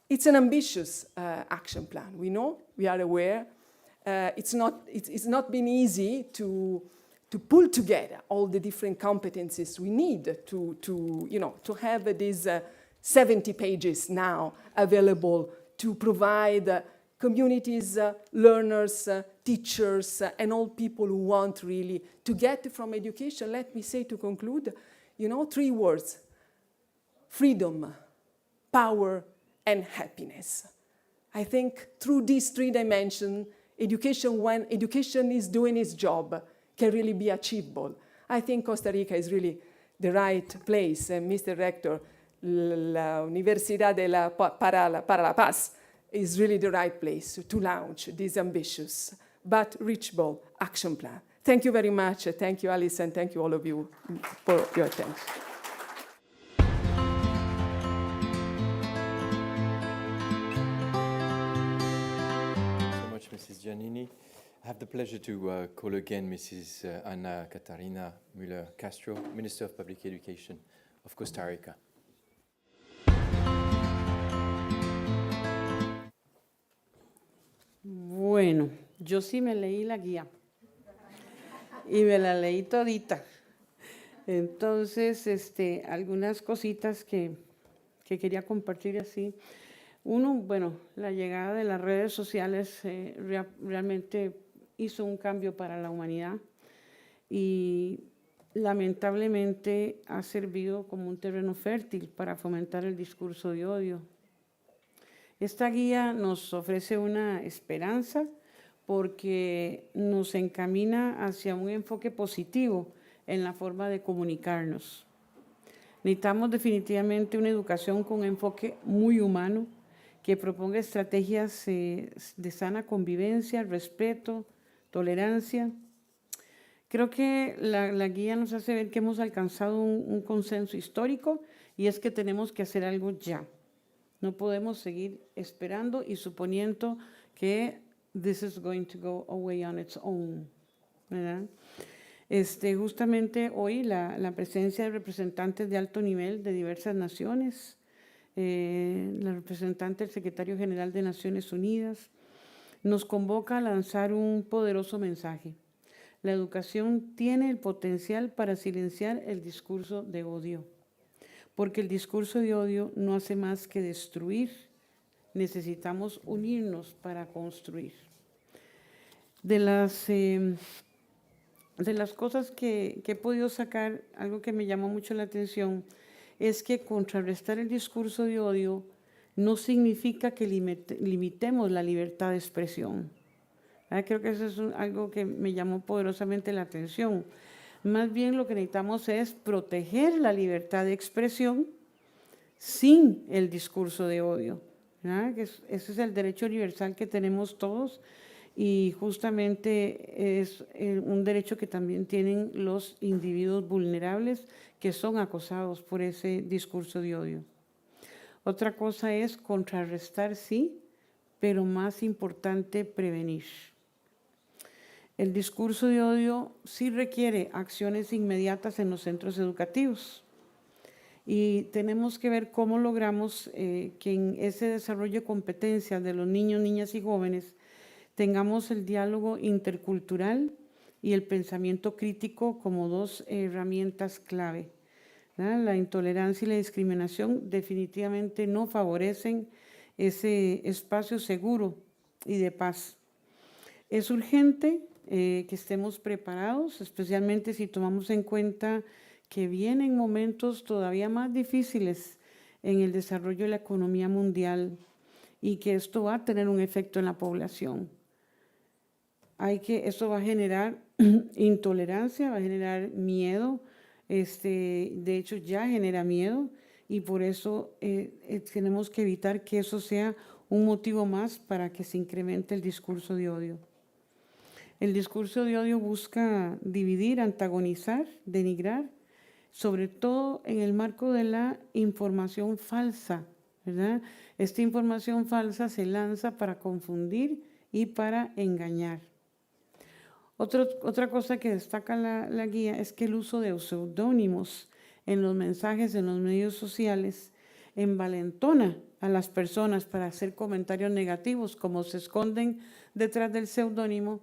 it's an ambitious action plan. We know, we are aware. It's not been easy to pull together all the different competencies we need to have these 70 pages now available to provide communities, learners, teachers, and all people who want really to get from education. Let me say to conclude, 3 words: freedom, power, and happiness. I think through these 3 dimensions, education, when education is doing its job, can really be achievable. I think Costa Rica is really the right place, and Mr. Rector, la Universidad para la Paz is really the right place to launch this ambitious but reachable action plan. Thank you very much. Thank you, Alice, and thank you all of you for your attention. Mrs. Giannini. I have the pleasure to call again Mrs. Ana Catarina Müller Castro, Minister of Public Education of Costa Rica. Bueno, yo sí me leí la guía y me la leí todita. Entonces, algunas cositas que quería compartir así. Uno, bueno, la llegada de las redes sociales realmente hizo un cambio para la humanidad y lamentablemente ha servido como un terreno fértil para fomentar el discurso de odio. Esta guía nos ofrece una esperanza porque nos encamina hacia un enfoque positivo en la forma de comunicarnos. Necesitamos definitivamente una educación con un enfoque muy humano, que proponga estrategias de sana convivencia, respeto, tolerancia. Creo que la guía nos hace ver que hemos alcanzado un consenso histórico y es que tenemos que hacer algo ya. No podemos seguir esperando y suponiendo que this is going to go away on its own, ¿verdad? Justamente hoy la presencia de representantes de alto nivel de diversas naciones, la representante del Secretario General de Naciones Unidas, nos convoca a lanzar un poderoso mensaje. La educación tiene el potencial para silenciar el discurso de odio, porque el discurso de odio no hace más que destruir. Necesitamos unirnos para construir. De las de las cosas que he podido sacar, algo que me llamó mucho la atención, es que contrarrestar el discurso de odio no significa que limitemos la libertad de expresión. Creo que eso es algo que me llamó poderosamente la atención. Más bien lo que necesitamos es proteger la libertad de expresión sin el discurso de odio. Ese es el derecho universal que tenemos todos y justamente es un derecho que también tienen los individuos vulnerables que son acosados por ese discurso de odio. Otra cosa es contrarrestar, sí, pero más importante, prevenir. El discurso de odio sí requiere acciones inmediatas en los centros educativos y tenemos que ver cómo logramos que en ese desarrollo de competencias de los niños, niñas y jóvenes tengamos el diálogo intercultural y el pensamiento crítico como dos herramientas clave. La intolerancia y la discriminación definitivamente no favorecen ese espacio seguro y de paz. Es urgente que estemos preparados, especialmente si tomamos en cuenta que vienen momentos todavía más difíciles en el desarrollo de la economía mundial y que esto va a tener un efecto en la población. Esto va a generar intolerancia, va a generar miedo, de hecho ya genera miedo y por eso tenemos que evitar que eso sea un motivo más para que se incremente el discurso de odio. El discurso de odio busca dividir, antagonizar, denigrar, sobre todo en el marco de la información falsa, ¿verdad? Esta información falsa se lanza para confundir y para engañar. Otra cosa que destaca la guía es que el uso de seudónimos en los mensajes en los medios sociales envalentona a las personas para hacer comentarios negativos, como se esconden detrás del seudónimo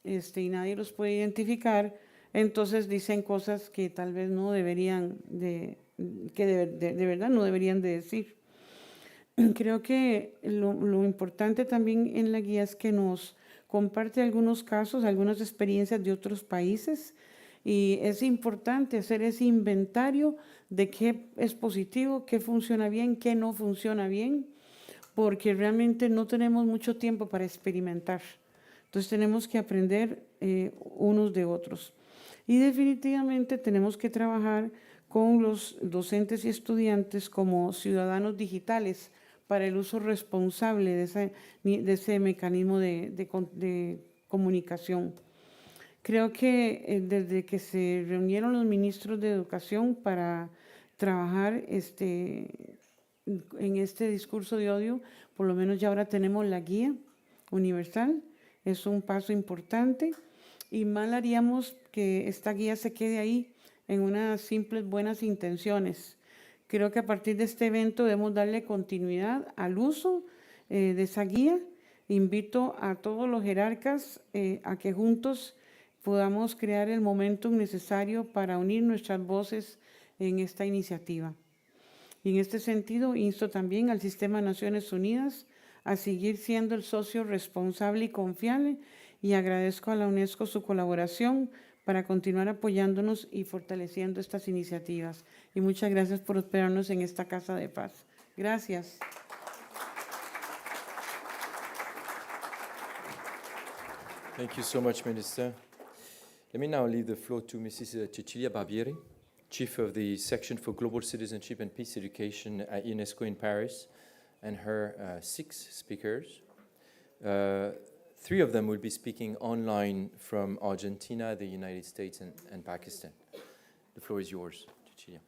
y nadie los puede identificar, entonces dicen cosas que tal vez no deberían de verdad no deberían de decir. Creo que lo importante también en la guía es que nos comparte algunos casos, algunas experiencias de otros países y es importante hacer ese inventario de qué es positivo, qué funciona bien, qué no funciona bien, porque realmente no tenemos mucho tiempo para experimentar. Entonces tenemos que aprender unos de otros. Y definitivamente tenemos que trabajar con los docentes y estudiantes como ciudadanos digitales para el uso responsable de ese mecanismo de comunicación. Creo que desde que se reunieron los ministros de Educación para trabajar en este discurso de odio, por lo menos ya ahora tenemos la guía universal, es un paso importante y mal haríamos que esta guía se quede ahí en unas simples buenas intenciones. Creo que a partir de este evento debemos darle continuidad al uso de esa guía. Invito a todos los jerarcas a que juntos podamos crear el momentum necesario para unir nuestras voces en esta iniciativa. Y en este sentido, insto también al Sistema de Naciones Unidas a seguir siendo el socio responsable y confiable y agradezco a la UNESCO su colaboración para continuar apoyándonos y fortaleciendo estas iniciativas. Y muchas gracias por esperarnos en esta Casa de Paz. Gracias. Thank you so much, Minister. Let me now leave the floor to Mrs. Cecilia Barbieri, Chief of the Section for Global Citizenship and Peace Education at UNESCO in Paris, and her 6 speakers. 3 of them will be speaking online from Argentina, the United States, and Pakistan. The floor is yours, Cecilia.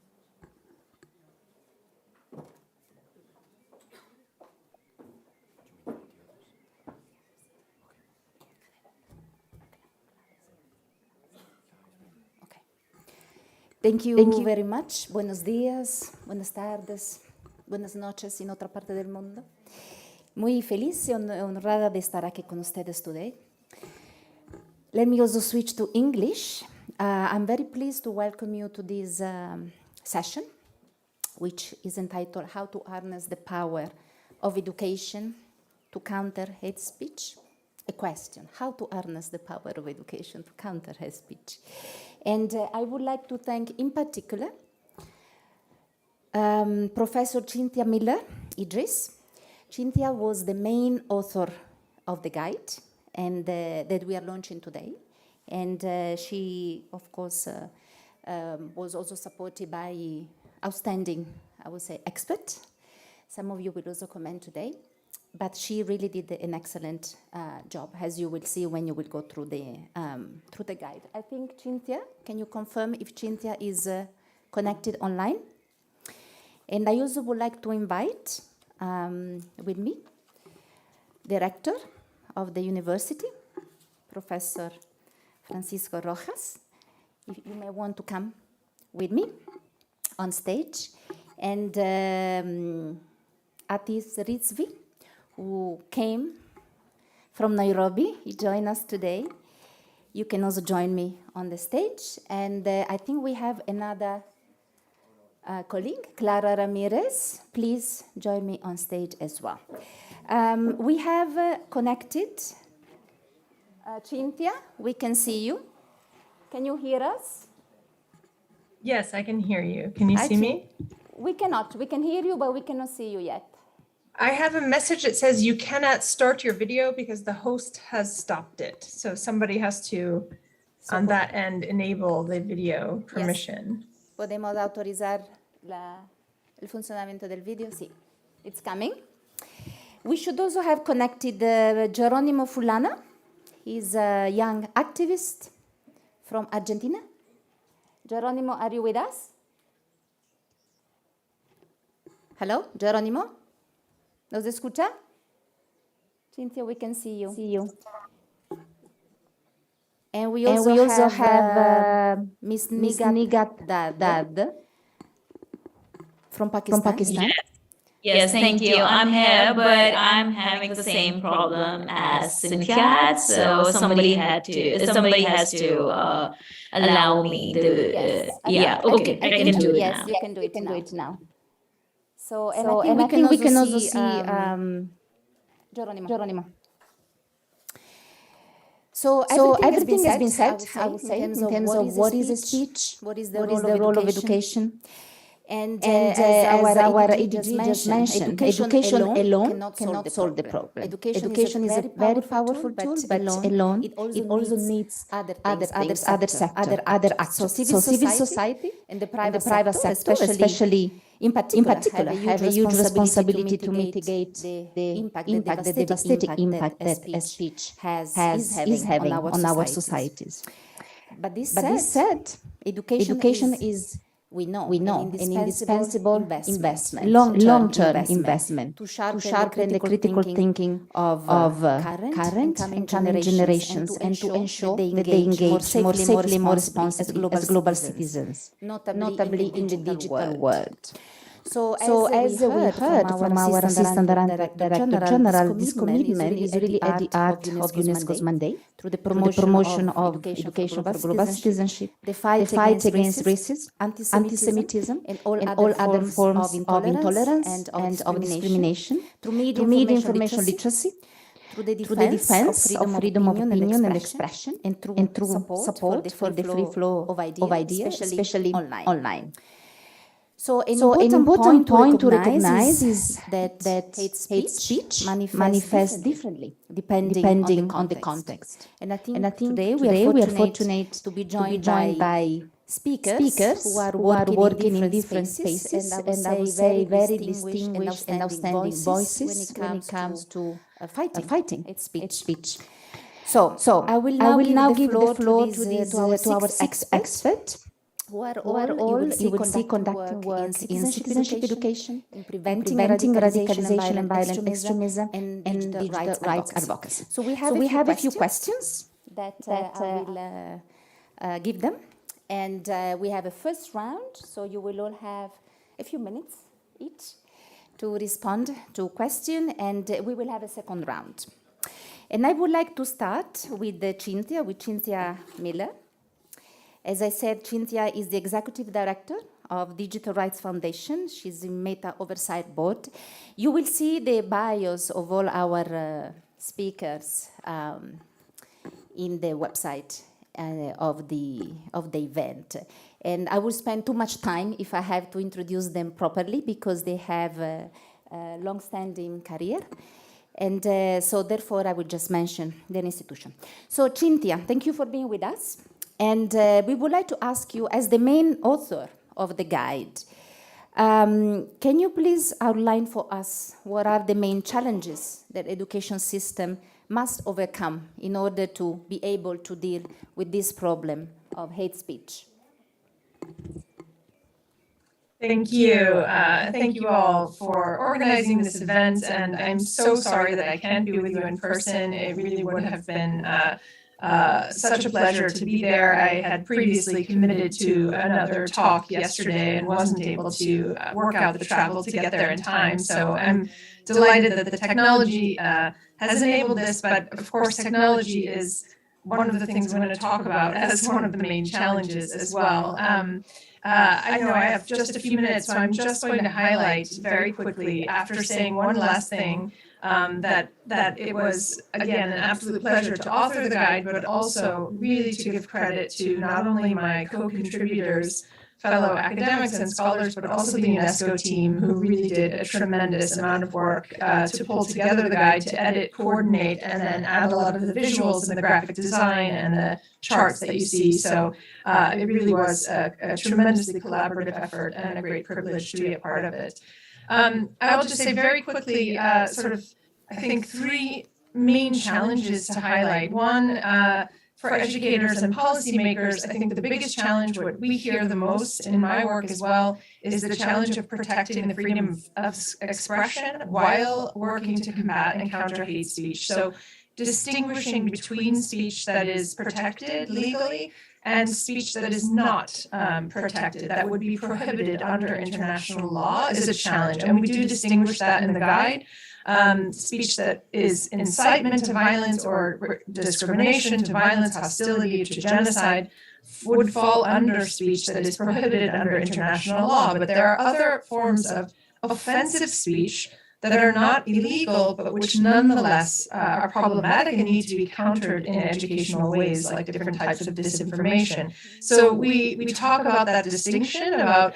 Thank you very much. Buenos días, buenas tardes, buenas noches en otra parte del mundo. Muy feliz y honrada de estar aquí con ustedes today. Let me also switch to English. I'm very pleased to welcome you to this session, which is entitled How to Harness the Power of Education to Counter Hate Speech. a question, how to harness the power of education to counter hate speech. And I would like to thank in particular Professor Cynthia Miller Idris. Cynthia was the main author of the guide and that we are launching today. And she, of course, was also supported by outstanding, I would say, experts. Some of you will also comment today. But she really did an excellent job, as you will see when you will go through the guide. I think Cynthia, can you confirm if Cynthia is connected online? And I also would like to invite with me the rector of the university, Professor Francisco Rojas. If you may want to come with me on stage. And Atis Rizvi, who came from Nairobi. He joined us today. You can also join me on the stage. And I think we have another colleague, Clara Ramirez. Please join me on stage as well. We have connected Cynthia. We can see you. Can you hear us? Yes, I can hear you. Can you see me? We cannot. We can hear you, but we cannot see you yet. I have a message that says you cannot start your video because the host has stopped it. So somebody has to, on that end, enable the video permission. Yes. ¿Podemos autorizar el funcionamiento del video? Sí. It's coming. We should also have connected Geronimo Fulana. He's a young activist from Argentina. Geronimo, are you with us? Hello, Geronimo? ¿Nos escucha? Cynthia, we can see you. And we also have Miss Nigat Dad from Pakistan. Yes, thank you. I'm here, but I'm having the same problem as Cynthia. So somebody has to allow me to. Okay, I can do it now. Yes, you can do it now. So, I think we can also see Geronimo. So everything has been said, I would say, in terms of what is a speech, what is the role of education. And as our EDG just mentioned, education alone cannot solve the problem. Education is a very powerful tool, but alone it also needs other actors. So civil society and the private sector, especially in particular, have a huge responsibility to mitigate the devastating impact that speech is having on our societies. But this said, education is, we know, an indispensable investment, long-term investment to sharpen the critical thinking of current and coming generations and to ensure that they engage more safely, more responsibly as global citizens, notably in the digital world. So as we heard from our Assistant Director General, this commitment is really at the heart of UNESCO's mandate through the promotion of education for global citizenship, the fight against racism, anti-Semitism, and all other forms of intolerance and of discrimination, through media information literacy, through the defense of freedom of opinion and expression, and through support for the free flow of ideas, especially online. So an important point to recognize is that hate speech manifests differently depending on the context. And I think today we are fortunate to be joined by speakers who are working in different spaces and I would say very distinguished and outstanding voices when it comes to fighting hate speech. So I will now give the floor to our expert, who are all you will see conducting work in citizenship education, in preventing radicalization and violent extremism, and digital rights advocacy. So we have a few questions that I will give them. And we have a first round, so you will all have a few minutes each to respond to a question, and we will have a second round. And I would like to start with Cynthia Miller. As I said, Cynthia is the Executive Director of Digital Rights Foundation. She's in Meta Oversight Board. You will see the bios of all our speakers in the website of the event. And I will spend too much time if I have to introduce them properly because they have a long-standing career. And so therefore I will just mention their institution. So Cynthia, thank you for being with us. And we would like to ask you, as the main author of the guide, can you please outline for us what are the main challenges that education system must overcome in order to be able to deal with this problem of hate speech? Thank you. Thank you all for organizing this event, and I'm so sorry that I can't be with you in person. It really would have been such a pleasure to be there. I had previously committed to another talk yesterday and wasn't able to work out the travel to get there in time. So I'm delighted that the technology has enabled this, but of course technology is one of the things I'm going to talk about as one of the main challenges as well. I know I have just a few minutes, so I'm just going to highlight very quickly, after saying one last thing, that it was, again, an absolute pleasure to author the guide, but also really to give credit to not only my co-contributors, fellow academics and scholars, but also the UNESCO team, who really did a tremendous amount of work to pull together the guide, to edit, coordinate, and then add a lot of the visuals and the graphic design and the charts that you see. So it really was a tremendously collaborative effort and a great privilege to be a part of it. I will just say very quickly, I think three main challenges to highlight. One, for educators and policymakers, I think the biggest challenge, what we hear the most in my work as well, is the challenge of protecting the freedom of expression while working to combat and counter hate speech. So distinguishing between speech that is protected legally and speech that is not protected, that would be prohibited under international law, is a challenge. And we do distinguish that in the guide. Speech that is incitement to violence or discrimination to violence, hostility to genocide would fall under speech that is prohibited under international law. But there are other forms of offensive speech that are not illegal, but which nonetheless are problematic and need to be countered in educational ways, like different types of disinformation. So we talk about that distinction, about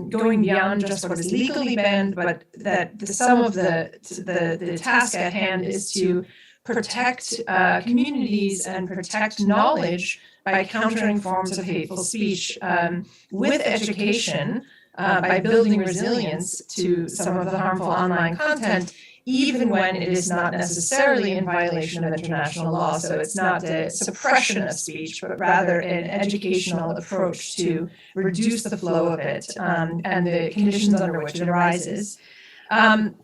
going beyond just what is legally banned, but that the sum of the task at hand is to protect communities and protect knowledge by countering forms of hateful speech with education, by building resilience to some of the harmful online content, even when it is not necessarily in violation of international law. So it's not a suppression of speech, but rather an educational approach to reduce the flow of it and the conditions under which it arises. The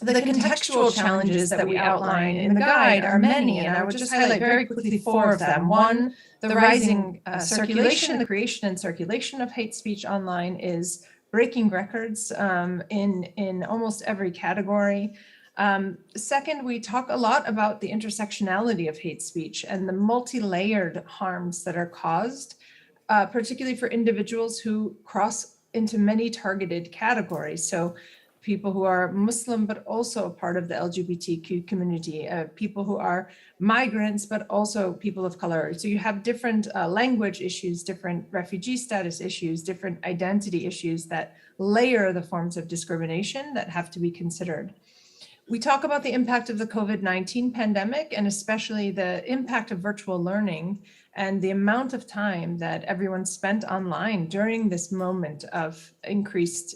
contextual challenges that we outline in the guide are many, and I would just highlight very quickly four of them. One, the rising circulation, the creation and circulation of hate speech online is breaking records in almost every category. Second, we talk a lot about the intersectionality of hate speech and the multi-layered harms that are caused, particularly for individuals who cross into many targeted categories. So people who are Muslim, but also a part of the LGBTQ community, people who are migrants, but also people of color. So you have different language issues, different refugee status issues, different identity issues that layer the forms of discrimination that have to be considered. We talk about the impact of the COVID-19 pandemic, and especially the impact of virtual learning and the amount of time that everyone spent online during this moment of increased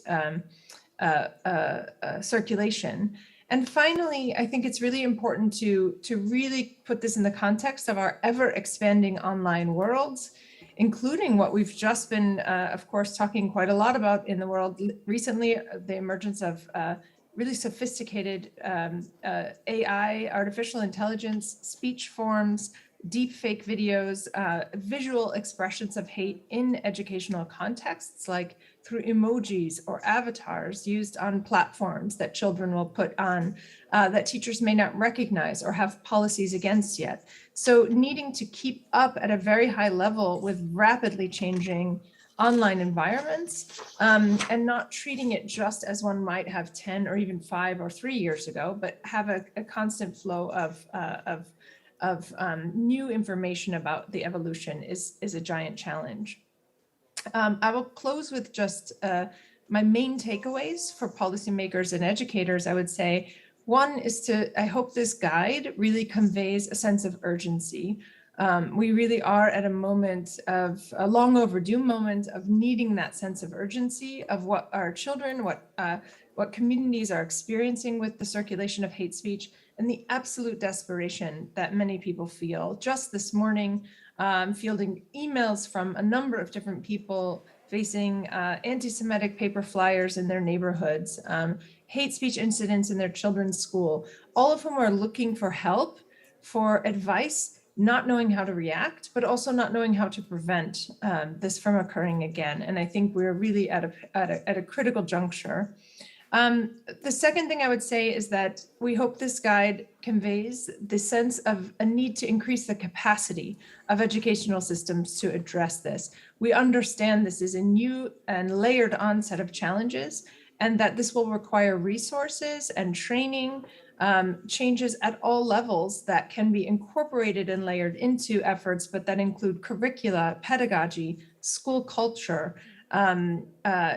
circulation. And finally, I think it's really important to really put this in the context of our ever-expanding online worlds, including what we've just been, of course, talking quite a lot about in the world recently, the emergence of really sophisticated AI, artificial intelligence, speech forms, deep fake videos, visual expressions of hate in educational contexts, like through emojis or avatars used on platforms that children will put on that teachers may not recognize or have policies against yet. So needing to keep up at a very high level with rapidly changing online environments, and not treating it just as one might have 10 or even 5 or 3 years ago, but have a constant flow of new information about the evolution is a giant challenge. I will close with just my main takeaways for policymakers and educators. I would say one is I hope this guide really conveys a sense of urgency. We really are at a moment of a long overdue moment of needing that sense of urgency of what our children, what communities are experiencing with the circulation of hate speech, and the absolute desperation that many people feel. Just this morning, fielding emails from a number of different people facing anti-Semitic paper flyers in their neighborhoods, hate speech incidents in their children's school, all of whom are looking for help, for advice, not knowing how to react, but also not knowing how to prevent this from occurring again. And I think we're really at a critical juncture. The second thing I would say is that we hope this guide conveys the sense of a need to increase the capacity of educational systems to address this. We understand this is a new and layered onset of challenges, and that this will require resources and training, changes at all levels that can be incorporated and layered into efforts, but that include curricula, pedagogy, school culture,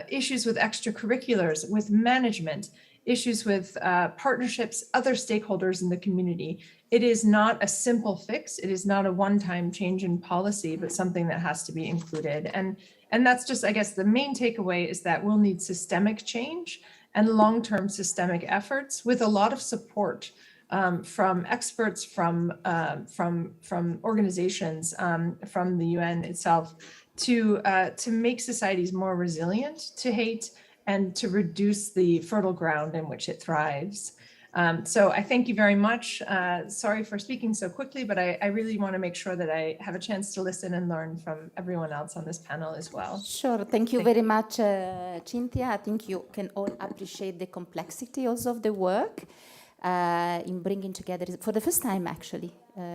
issues with extracurriculars, with management, issues with partnerships, other stakeholders in the community. It is not a simple fix. It is not a one-time change in policy, but something that has to be included. And that's just, I guess, the main takeaway is that we'll need systemic change and long-term systemic efforts with a lot of support from experts, from organizations, from the UN itself, to make societies more resilient to hate and to reduce the fertile ground in which it thrives. So I thank you very much. Sorry for speaking so quickly, but I really want to make sure that I have a chance to listen and learn from everyone else on this panel as well. Sure, thank you very much, Cynthia. I think you can all appreciate the complexity also of the work in bringing together, for the first time actually,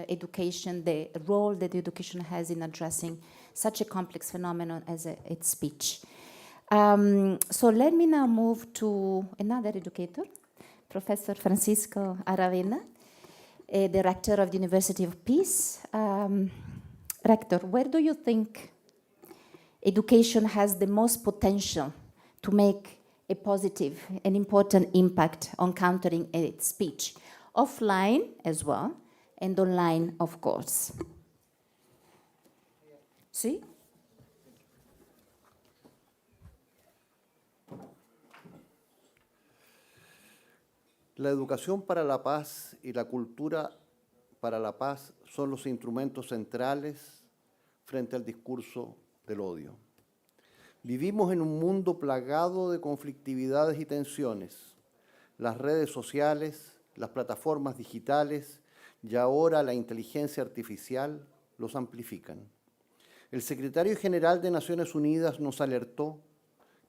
education, the role that education has in addressing such a complex phenomenon as it's speech. So let me now move to another educator, Professor Francisco Aravena, the rector of the University of Peace. Rector, where do you think education has the most potential to make a positive and important impact on countering hate speech, offline as well, and online, of course? ¿Sí? La educación para la paz y la cultura para la paz son los instrumentos centrales frente al discurso del odio. Vivimos en un mundo plagado de conflictividades y tensiones. Las redes sociales, las plataformas digitales y ahora la inteligencia artificial los amplifican. El secretario general de Naciones Unidas nos alertó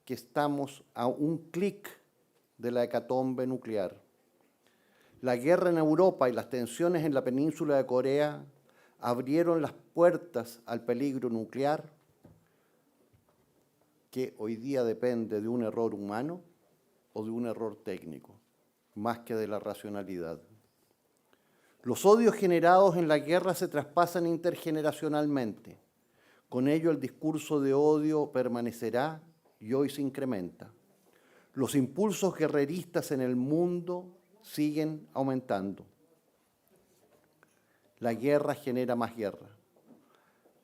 que estamos a un clic de la hecatombe nuclear. La guerra en Europa y las tensiones en la península de Corea abrieron las puertas al peligro nuclear, que hoy día depende de un error humano o de un error técnico, más que de la racionalidad. Los odios generados en la guerra se traspasan intergeneracionalmente. Con ello el discurso de odio permanecerá y hoy se incrementa. Los impulsos guerreristas en el mundo siguen aumentando. La guerra genera más guerra.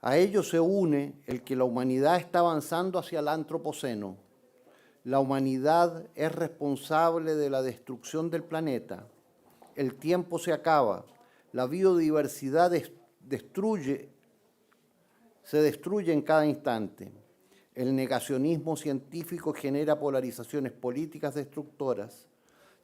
A ello se une el que la humanidad está avanzando hacia el antropoceno. La humanidad es responsable de la destrucción del planeta. El tiempo se acaba. La biodiversidad se destruye en cada instante. El negacionismo científico genera polarizaciones políticas destructoras.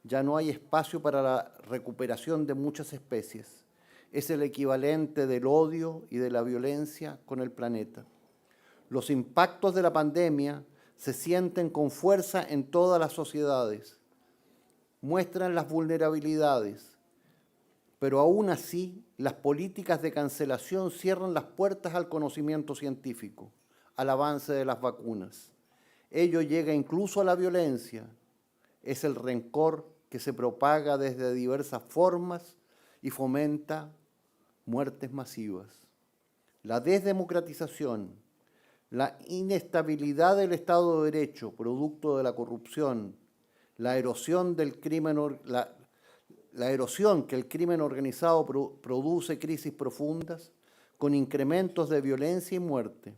Ya no hay espacio para la recuperación de muchas especies. Es el equivalente del odio y de la violencia con el planeta. Los impactos de la pandemia se sienten con fuerza en todas las sociedades. Muestran las vulnerabilidades, pero aún así las políticas de cancelación cierran las puertas al conocimiento científico. al avance de las vacunas. Ello llega incluso a la violencia. Es el rencor que se propaga desde diversas formas y fomenta muertes masivas. La desdemocratización, la inestabilidad del Estado de Derecho, producto de la corrupción, la erosión del crimen, la erosión que el crimen organizado produce crisis profundas con incrementos de violencia y muerte.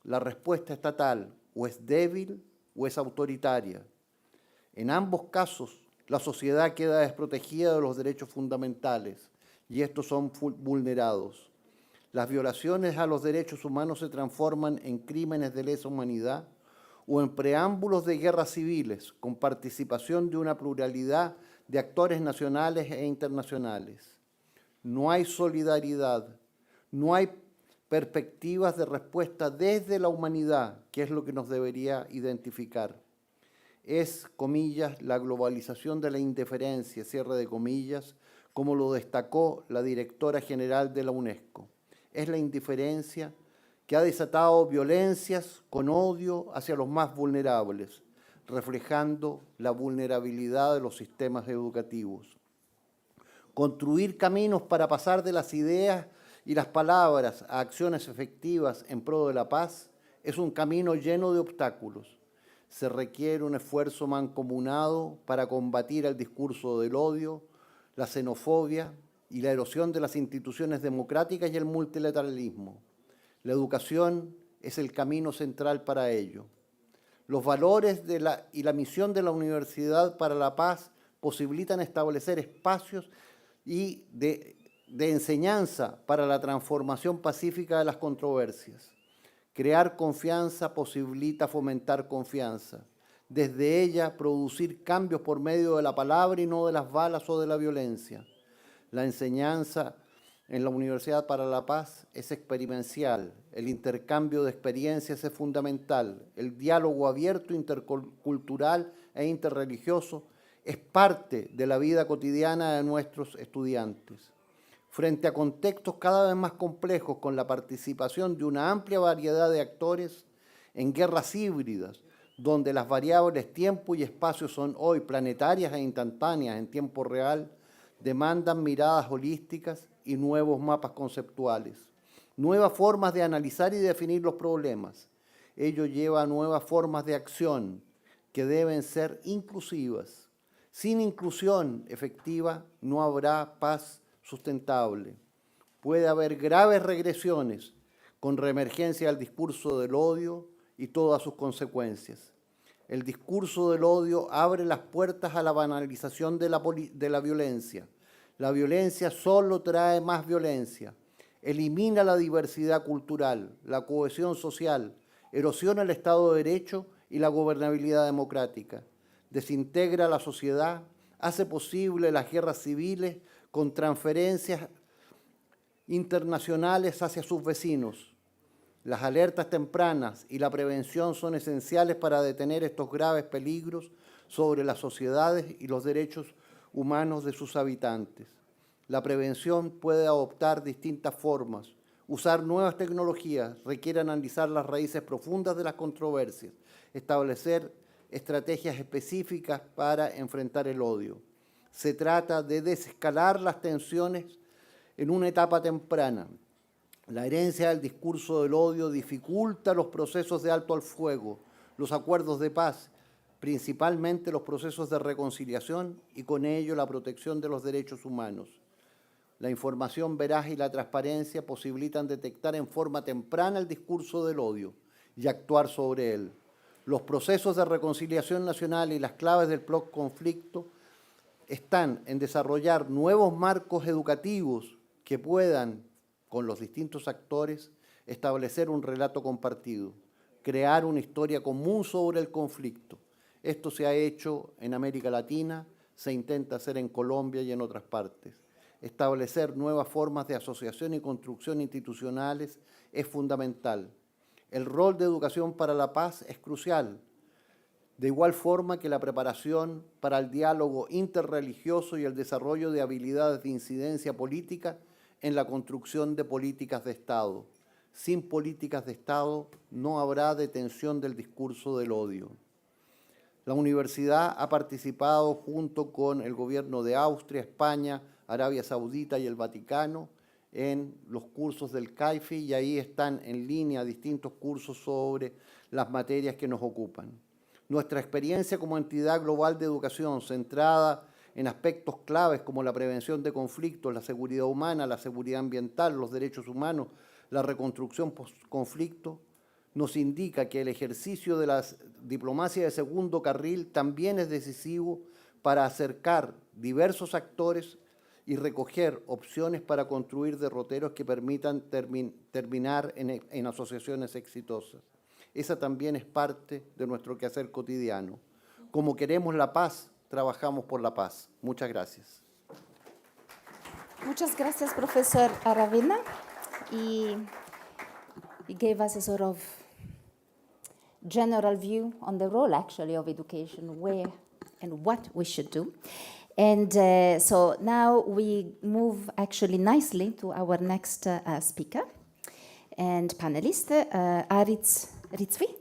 La respuesta estatal o es débil o es autoritaria. En ambos casos, la sociedad queda desprotegida de los derechos fundamentales y estos son vulnerados. Las violaciones a los derechos humanos se transforman en crímenes de lesa humanidad o en preámbulos de guerras civiles con participación de una pluralidad de actores nacionales e internacionales. No hay solidaridad, no hay perspectivas de respuesta desde la humanidad, que es lo que nos debería identificar. Es, comillas, la globalización de la indiferencia, cierre de comillas, como lo destacó la directora general de la UNESCO. Es la indiferencia que ha desatado violencias con odio hacia los más vulnerables, reflejando la vulnerabilidad de los sistemas educativos. Construir caminos para pasar de las ideas y las palabras a acciones efectivas en pro de la paz es un camino lleno de obstáculos. Se requiere un esfuerzo mancomunado para combatir el discurso del odio, la xenofobia y la erosión de las instituciones democráticas y el multilateralismo. La educación es el camino central para ello. Los valores y la misión de la Universidad para la Paz posibilitan establecer espacios de enseñanza para la transformación pacífica de las controversias. Crear confianza posibilita fomentar confianza. Desde ella, producir cambios por medio de la palabra y no de las balas o de la violencia. La enseñanza en la Universidad para la Paz es experiencial, el intercambio de experiencias es fundamental, el diálogo abierto, intercultural e interreligioso es parte de la vida cotidiana de nuestros estudiantes. Frente a contextos cada vez más complejos con la participación de una amplia variedad de actores en guerras híbridas, donde las variables tiempo y espacio son hoy planetarias e instantáneas en tiempo real, demandan miradas holísticas y nuevos mapas conceptuales, nuevas formas de analizar y definir los problemas. Ello lleva a nuevas formas de acción que deben ser inclusivas. Sin inclusión efectiva no habrá paz sustentable. Puede haber graves regresiones con reemergencia del discurso del odio y todas sus consecuencias. El discurso del odio abre las puertas a la banalización de la violencia. La violencia solo trae más violencia, elimina la diversidad cultural, la cohesión social, erosiona el Estado de Derecho y la gobernabilidad democrática, desintegra la sociedad, hace posible las guerras civiles con transferencias internacionales hacia sus vecinos. Las alertas tempranas y la prevención son esenciales para detener estos graves peligros sobre las sociedades y los derechos humanos de sus habitantes. La prevención puede adoptar distintas formas. Usar nuevas tecnologías requiere analizar las raíces profundas de las controversias, establecer estrategias específicas para enfrentar el odio. Se trata de desescalar las tensiones en una etapa temprana. La herencia del discurso del odio dificulta los procesos de alto al fuego, los acuerdos de paz, principalmente los procesos de reconciliación y con ello la protección de los derechos humanos. La información veraz y la transparencia posibilitan detectar en forma temprana el discurso del odio y actuar sobre él. Los procesos de reconciliación nacional y las claves del conflicto están en desarrollar nuevos marcos educativos que puedan, con los distintos actores, establecer un relato compartido, crear una historia común sobre el conflicto. Esto se ha hecho en América Latina, se intenta hacer en Colombia y en otras partes. Establecer nuevas formas de asociación y construcción institucionales es fundamental. El rol de educación para la paz es crucial, de igual forma que la preparación para el diálogo interreligioso y el desarrollo de habilidades de incidencia política en la construcción de políticas de Estado. Sin políticas de Estado no habrá detención del discurso del odio. La universidad ha participado junto con el gobierno de Austria, España, Arabia Saudita y el Vaticano en los cursos del CAIFI, y ahí están en línea distintos cursos sobre las materias que nos ocupan. Nuestra experiencia como entidad global de educación centrada en aspectos claves como la prevención de conflictos, la seguridad humana, la seguridad ambiental, los derechos humanos, la reconstrucción post-conflicto, nos indica que el ejercicio de la diplomacia de segundo carril también es decisivo para acercar diversos actores y recoger opciones para construir derroteros que permitan terminar en asociaciones exitosas. Esa también es parte de nuestro quehacer cotidiano. Como queremos la paz, trabajamos por la paz. Muchas gracias. Muchas gracias, Professor Aravena. He gave us a sort of general view on the role, actually, of education, where and what we should do. And so now we move actually nicely to our next speaker and panelist, Aritz Ritzvi.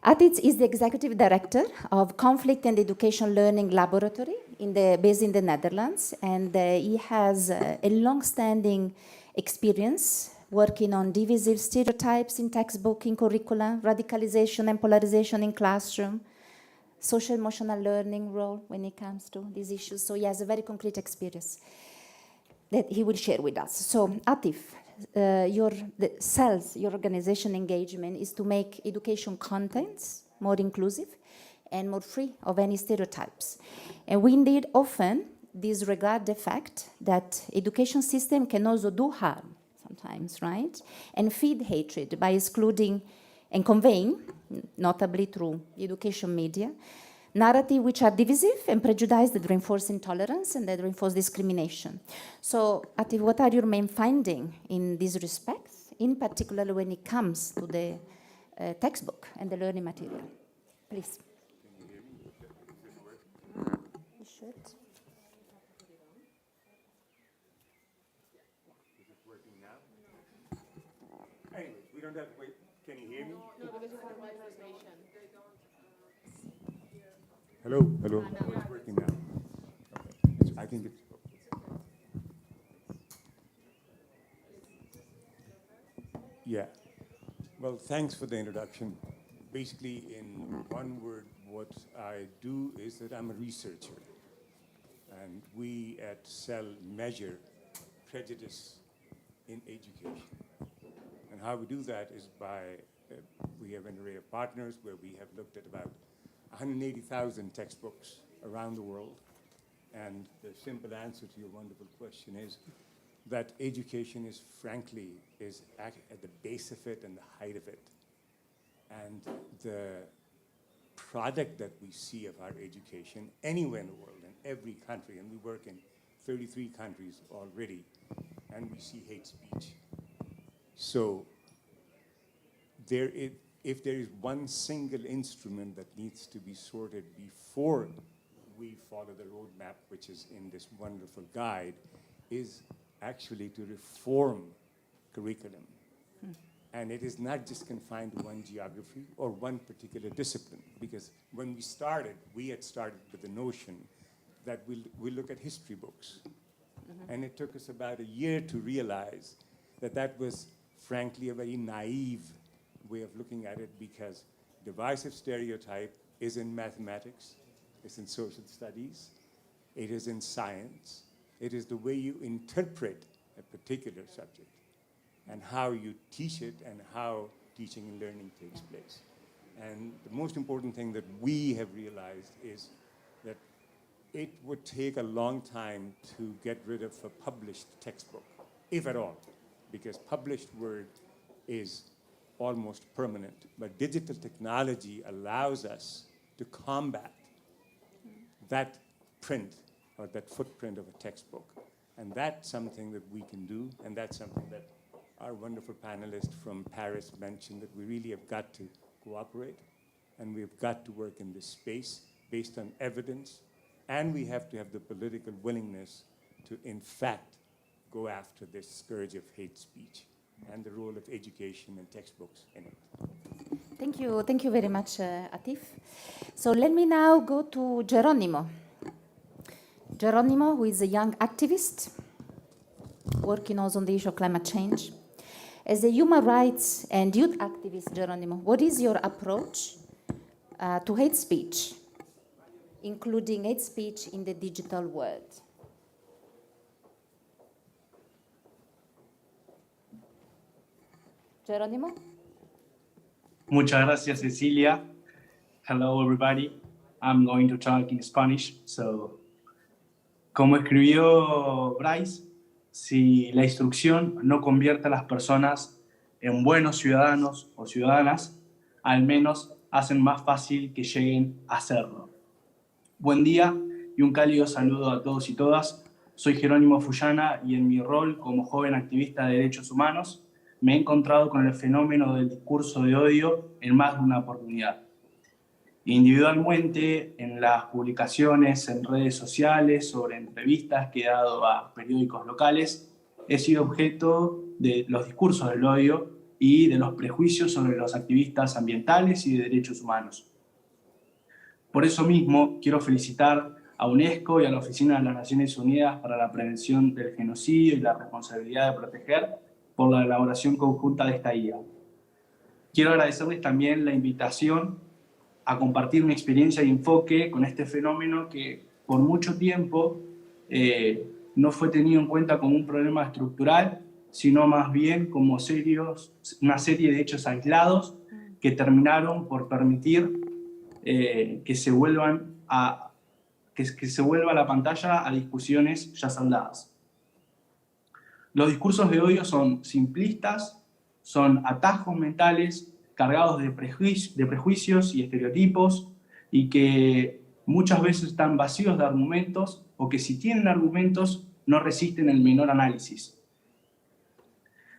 Aritz is the Executive Director of Conflict and Education Learning Laboratory based in the Netherlands, and he has a long-standing experience working on divisive stereotypes in textbook, in curricula, radicalization and polarization in classroom, social emotional learning role when it comes to these issues. So he has a very concrete experience that he will share with us. So Atif, your organization engagement is to make education contents more inclusive and more free of any stereotypes. And we indeed often disregard the fact that education system can also do harm sometimes, right? And feed hatred by excluding and conveying, notably through education media, narratives which are divisive and prejudiced that reinforce intolerance and that reinforce discrimination. So, Atif, what are your main findings in these respects, in particular when it comes to the textbook and the learning material? Please. You should. Anyway, we don't have to wait. Can you hear me? No, because it's a wide translation. Hello, hello. It's working now. Okay. I think it's. Yeah. Well, thanks for the introduction. Basically, in one word, what I do is that I'm a researcher. And we at CEL measure prejudice in education. And how we do that is by, we have an array of partners where we have looked at about 180,000 textbooks around the world. And the simple answer to your wonderful question is that education is, frankly, is at the base of it and the height of it. And the product that we see of our education anywhere in the world, in every country, and we work in 33 countries already, and we see hate speech. So if there is one single instrument that needs to be sorted before we follow the roadmap, which is in this wonderful guide, is actually to reform curriculum. And it is not just confined to one geography or one particular discipline, because when we started, we had started with the notion that we look at history books. And it took us about a year to realize that that was, frankly, a very naive way of looking at it, because divisive stereotype is in mathematics, it's in social studies, it is in science, it is the way you interpret a particular subject and how you teach it and how teaching and learning takes place. And the most important thing that we have realized is that it would take a long time to get rid of a published textbook, if at all, because published word is almost permanent. But digital technology allows us to combat that print or that footprint of a textbook. And that's something that we can do, and that's something that our wonderful panelist from Paris mentioned, that we really have got to cooperate, and we've got to work in this space based on evidence, and we have to have the political willingness to, in fact, go after this scourge of hate speech and the role of education and textbooks in it. Thank you very much, Atif. So let me now go to Geronimo. Geronimo, who is a young activist working also on the issue of climate change. As a human rights and youth activist, Geronimo, what is your approach to hate speech, including hate speech in the digital world? Geronimo? Muchas gracias, Cecilia. Hello, everybody. I'm going to talk in Spanish. So, como escribió Bryce, si la instrucción no convierte a las personas en buenos ciudadanos o ciudadanas, al menos hacen más fácil que lleguen a serlo. Buen día y un cálido saludo a todos y todas. Soy Jerónimo Fullana y en mi rol como joven activista de derechos humanos me he encontrado con el fenómeno del discurso de odio en más de una oportunidad. Individualmente, en las publicaciones en redes sociales sobre entrevistas que he dado a periódicos locales, he sido objeto de los discursos del odio y de los prejuicios sobre los activistas ambientales y de derechos humanos. Por eso mismo, quiero felicitar a UNESCO y a la Oficina de las Naciones Unidas para la Prevención del Genocidio y la Responsabilidad de Proteger por la elaboración conjunta de esta guía. Quiero agradecerles también la invitación a compartir mi experiencia y enfoque con este fenómeno que por mucho tiempo no fue tenido en cuenta como un problema estructural, sino más bien como una serie de hechos aislados que terminaron por permitir que se vuelva la pantalla a discusiones ya saldadas. Los discursos de odio son simplistas, son atajos mentales cargados de prejuicios y estereotipos y que muchas veces están vacíos de argumentos o que si tienen argumentos no resisten el menor análisis.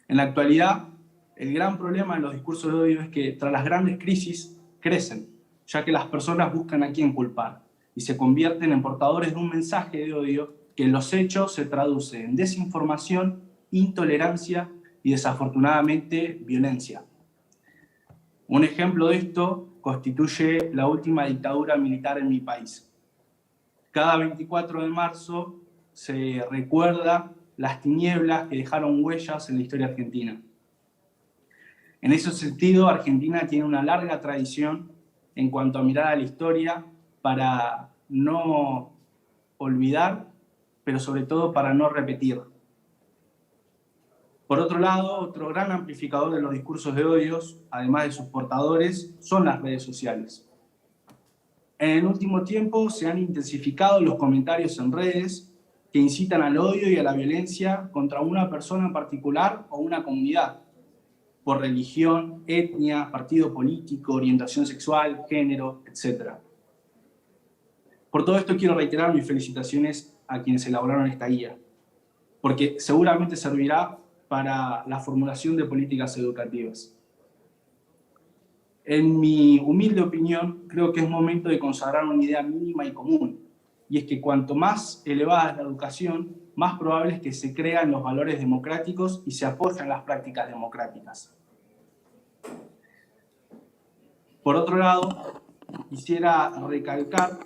En la actualidad, el gran problema de los discursos de odio es que tras las grandes crisis crecen, ya que las personas buscan a quién culpar y se convierten en portadores de un mensaje de odio que en los hechos se traduce en desinformación, intolerancia y desafortunadamente violencia. Un ejemplo de esto constituye la última dictadura militar en mi país. Cada 24 de marzo se recuerda las tinieblas que dejaron huellas en la historia argentina. En ese sentido, Argentina tiene una larga tradición en cuanto a mirar a la historia para no olvidar, pero sobre todo para no repetir. Por otro lado, otro gran amplificador de los discursos de odios, además de sus portadores, son las redes sociales. En el último tiempo se han intensificado los comentarios en redes que incitan al odio y a la violencia contra una persona en particular o una comunidad, por religión, etnia, partido político, orientación sexual, género, etc. Por todo esto quiero reiterar mis felicitaciones a quienes elaboraron esta guía, porque seguramente servirá para la formulación de políticas educativas. En mi humilde opinión, creo que es momento de consagrar una idea mínima y común, y es que cuanto más elevada es la educación, más probable es que se crean los valores democráticos y se apoyen las prácticas democráticas. Por otro lado, quisiera recalcar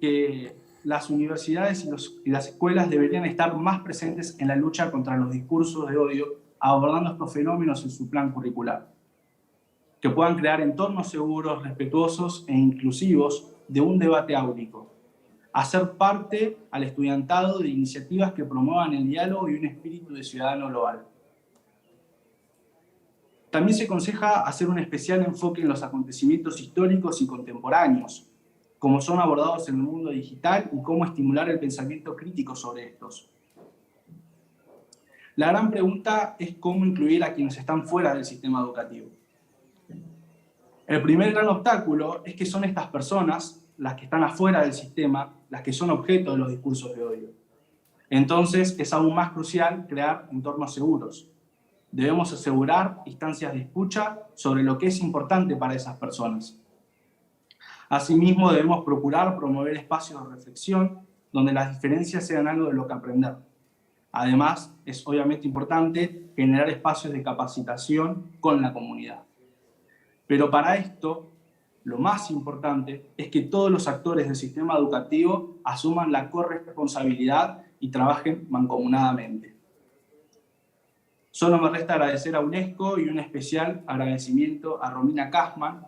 que las universidades y las escuelas deberían estar más presentes en la lucha contra los discursos de odio, abordando estos fenómenos en su plan curricular, que puedan crear entornos seguros, respetuosos e inclusivos de un debate áulico, hacer parte al estudiantado de iniciativas que promuevan el diálogo y un espíritu de ciudadano global. También se aconseja hacer un especial enfoque en los acontecimientos históricos y contemporáneos, cómo son abordados en el mundo digital y cómo estimular el pensamiento crítico sobre estos. La gran pregunta es cómo incluir a quienes están fuera del sistema educativo. El primer gran obstáculo es que son estas personas, las que están afuera del sistema, las que son objeto de los discursos de odio. Entonces es aún más crucial crear entornos seguros. Debemos asegurar instancias de escucha sobre lo que es importante para esas personas. Asimismo, debemos procurar promover espacios de reflexión donde las diferencias sean algo de lo que aprender. Además, es obviamente importante generar espacios de capacitación con la comunidad. Pero para esto, lo más importante es que todos los actores del sistema educativo asuman la corresponsabilidad y trabajen mancomunadamente. Solo me resta agradecer a UNESCO y un especial agradecimiento a Romina Kazman.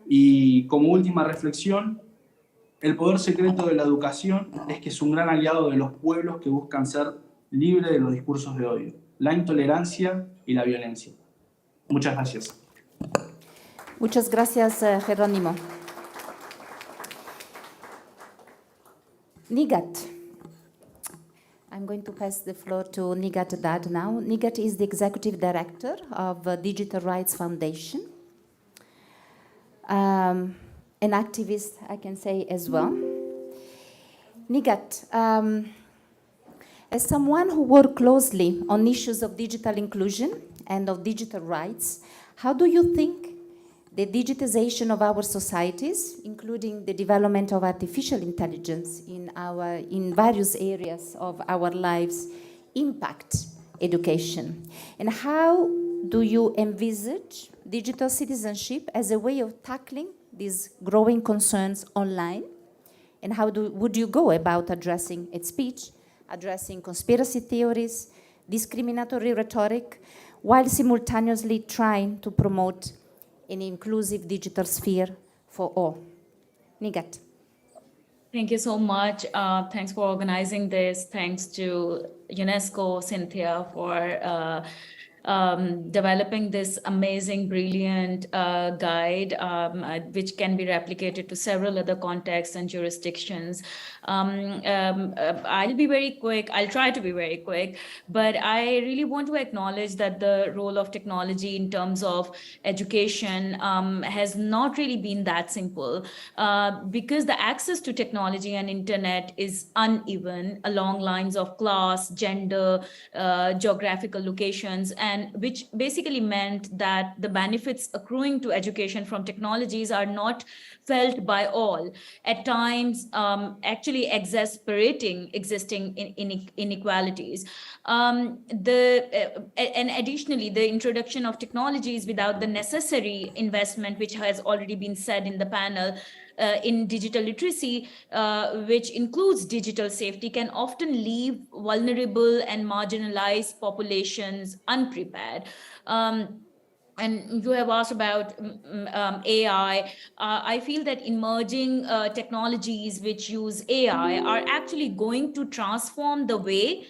Y como última reflexión, el poder secreto de la educación es que es un gran aliado de los pueblos que buscan ser libres de los discursos de odio, la intolerancia y la violencia. Muchas gracias. Muchas gracias, Jerónimo. Nigat. I'm going to pass the floor to Nigat Dad now. Nigat is the Executive Director of Digital Rights Foundation. An activist, I can say, as well. Nigat, as someone who worked closely on issues of digital inclusion and of digital rights, how do you think the digitization of our societies, including the development of artificial intelligence in various areas of our lives, impact education? And how do you envisage digital citizenship as a way of tackling these growing concerns online? And how would you go about addressing hate speech, addressing conspiracy theories, discriminatory rhetoric, while simultaneously trying to promote an inclusive digital sphere for all? Nigat. Thank you so much. Thanks for organizing this. Thanks to UNESCO, Cynthia, for developing this amazing, brilliant guide, which can be replicated to several other contexts and jurisdictions. I'll be very quick. I'll try to be very quick, but I really want to acknowledge that the role of technology in terms of education has not really been that simple because the access to technology and internet is uneven along lines of class, gender, geographical locations, and which basically meant that the benefits accruing to education from technologies are not felt by all, at times actually exasperating existing inequalities. And additionally, the introduction of technologies without the necessary investment, which has already been said in the panel, in digital literacy, which includes digital safety, can often leave vulnerable and marginalized populations unprepared. And you have asked about AI. I feel that emerging technologies which use AI are actually going to transform the way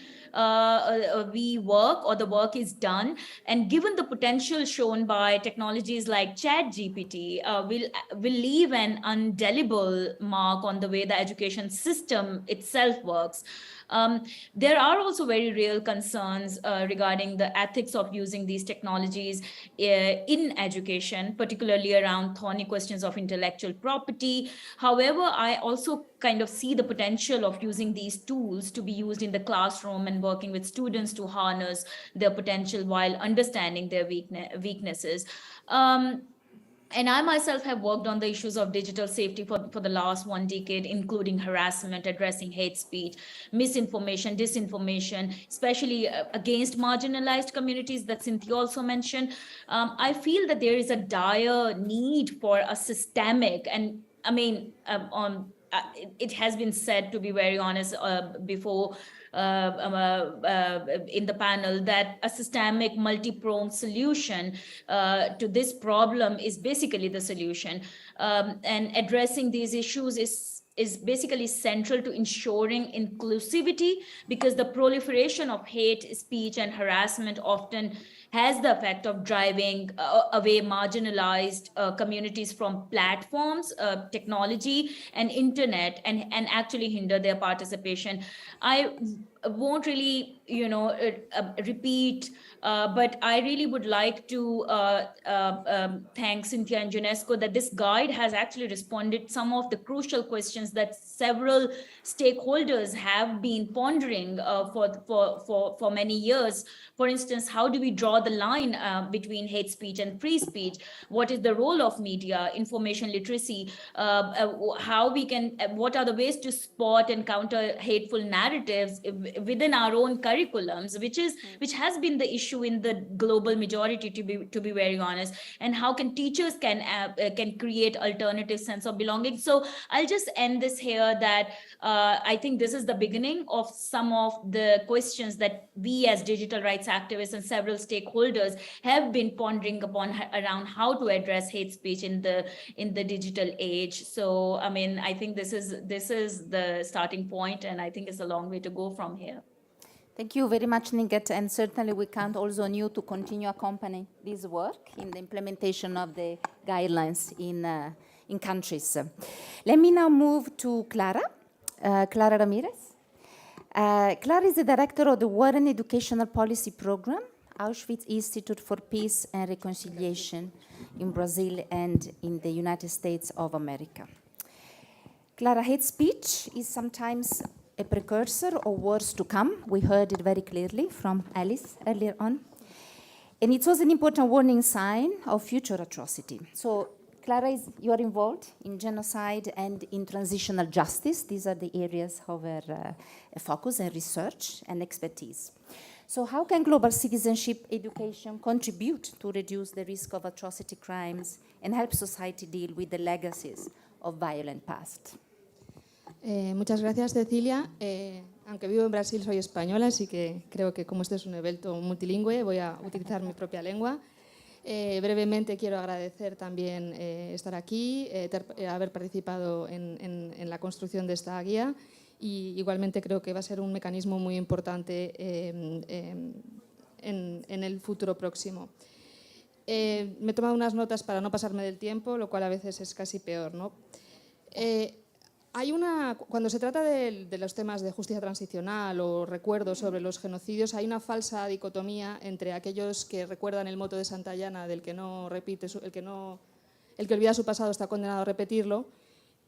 we work or the work is done. And given the potential shown by technologies like ChatGPT, will leave an indelible mark on the way the education system itself works. There are also very real concerns regarding the ethics of using these technologies in education, particularly around thorny questions of intellectual property. However, I also kind of see the potential of using these tools to be used in the classroom and working with students to harness their potential while understanding their weaknesses. And I myself have worked on the issues of digital safety for the last 1 decade, including harassment, addressing hate speech, misinformation, disinformation, especially against marginalized communities that Cynthia also mentioned. I feel that there is a dire need for a systemic, and I mean, it has been said, to be very honest, before in the panel, that a systemic multi-pronged solution to this problem is basically the solution. And addressing these issues is basically central to ensuring inclusivity, because the proliferation of hate speech and harassment often has the effect of driving away marginalized communities from platforms, technology, and internet, and actually hinder their participation. I won't really, repeat, but I really would like to thank Cynthia and UNESCO that this guide has actually responded some of the crucial questions questions that several stakeholders have been pondering for many years. For instance, how do we draw the line between hate speech and free speech? What is the role of media, information literacy? How we can, what are the ways to spot and counter hateful narratives within our own curriculums, which has been the issue in the global majority, to be very honest. And how can teachers can create alternative sense of belonging? So I'll just end this here, that I think this is the beginning of some of the questions that we as digital rights activists and several stakeholders have been pondering upon around how to address hate speech in the digital age. So I mean, I think this is the starting point, and I think it's a long way to go from here. Thank you very much, Ninget, and certainly we count also on you to continue accompanying this work in the implementation of the guidelines in countries. Let me now move to Clara Ramirez. Clara is the director of the War and Educational Policy Program, Auschwitz Institute for Peace and Reconciliation in Brazil and in the United States of America. Clara, hate speech is sometimes a precursor of wars to come. We heard it very clearly from Alice earlier on. And it's also an important warning sign of future atrocity. So, Clara, you are involved in genocide and in transitional justice. These are the areas of her focus and research and expertise. So how can global citizenship education contribute to reduce the risk of atrocity crimes and help society deal with the legacies of violent past? Muchas gracias, Cecilia. Aunque vivo en Brasil, soy española, así que creo que como este es un evento multilingüe, voy a utilizar mi propia lengua. Brevemente quiero agradecer también estar aquí, haber participado en la construcción de esta guía, y igualmente creo que va a ser un mecanismo muy importante en el futuro próximo. Me he tomado unas notas para no pasarme del tiempo, lo cual a veces es casi peor, ¿no? Cuando se trata de los temas de justicia transicional o recuerdos sobre los genocidios, hay una falsa dicotomía entre aquellos que recuerdan el moto de Santayana del que no repite, el que olvida su pasado está condenado a repetirlo,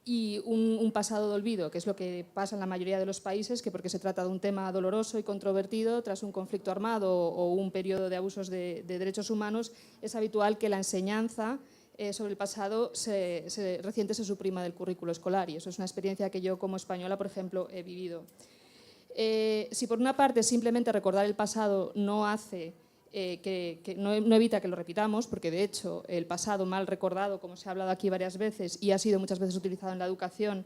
y un pasado de olvido, que es lo que pasa en la mayoría de los países, que porque se trata de un tema doloroso y controvertido tras un conflicto armado o un periodo de abusos de derechos humanos, es habitual que la enseñanza sobre el pasado reciente se suprima del currículo escolar, y eso es una experiencia que yo como española, por ejemplo, he vivido. Si por una parte simplemente recordar el pasado no hace no evita que lo repitamos, porque de hecho el pasado mal recordado, como se ha hablado aquí varias veces y ha sido muchas veces utilizado en la educación,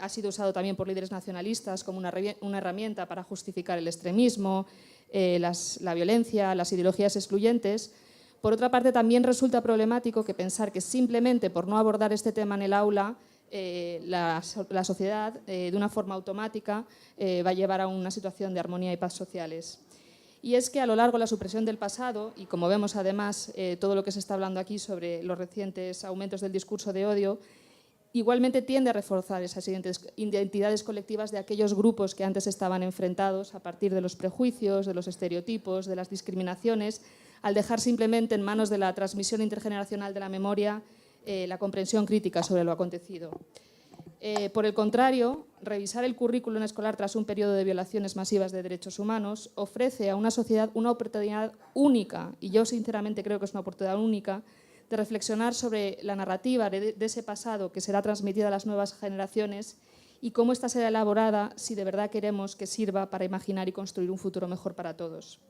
ha sido usado también por líderes nacionalistas como una herramienta para justificar el extremismo, la violencia, las ideologías excluyentes. Por otra parte, también resulta problemático que pensar que simplemente por no abordar este tema en el aula, la sociedad, de una forma automática, va a llevar a una situación de armonía y paz sociales. Y es que a lo largo de la supresión del pasado, y como vemos además todo lo que se está hablando aquí sobre los recientes aumentos del discurso de odio, igualmente tiende a reforzar esas identidades colectivas de aquellos grupos que antes estaban enfrentados a partir de los prejuicios, de los estereotipos, de las discriminaciones, al dejar simplemente en manos de la transmisión intergeneracional de la memoria la comprensión crítica sobre lo acontecido. Por el contrario, revisar el currículum escolar tras un periodo de violaciones masivas de derechos humanos ofrece a una sociedad una oportunidad única, y yo sinceramente creo que es una oportunidad única, de reflexionar sobre la narrativa de ese pasado que será transmitida a las nuevas generaciones y cómo ésta será elaborada si de verdad queremos que sirva para imaginar y construir un futuro mejor para todos.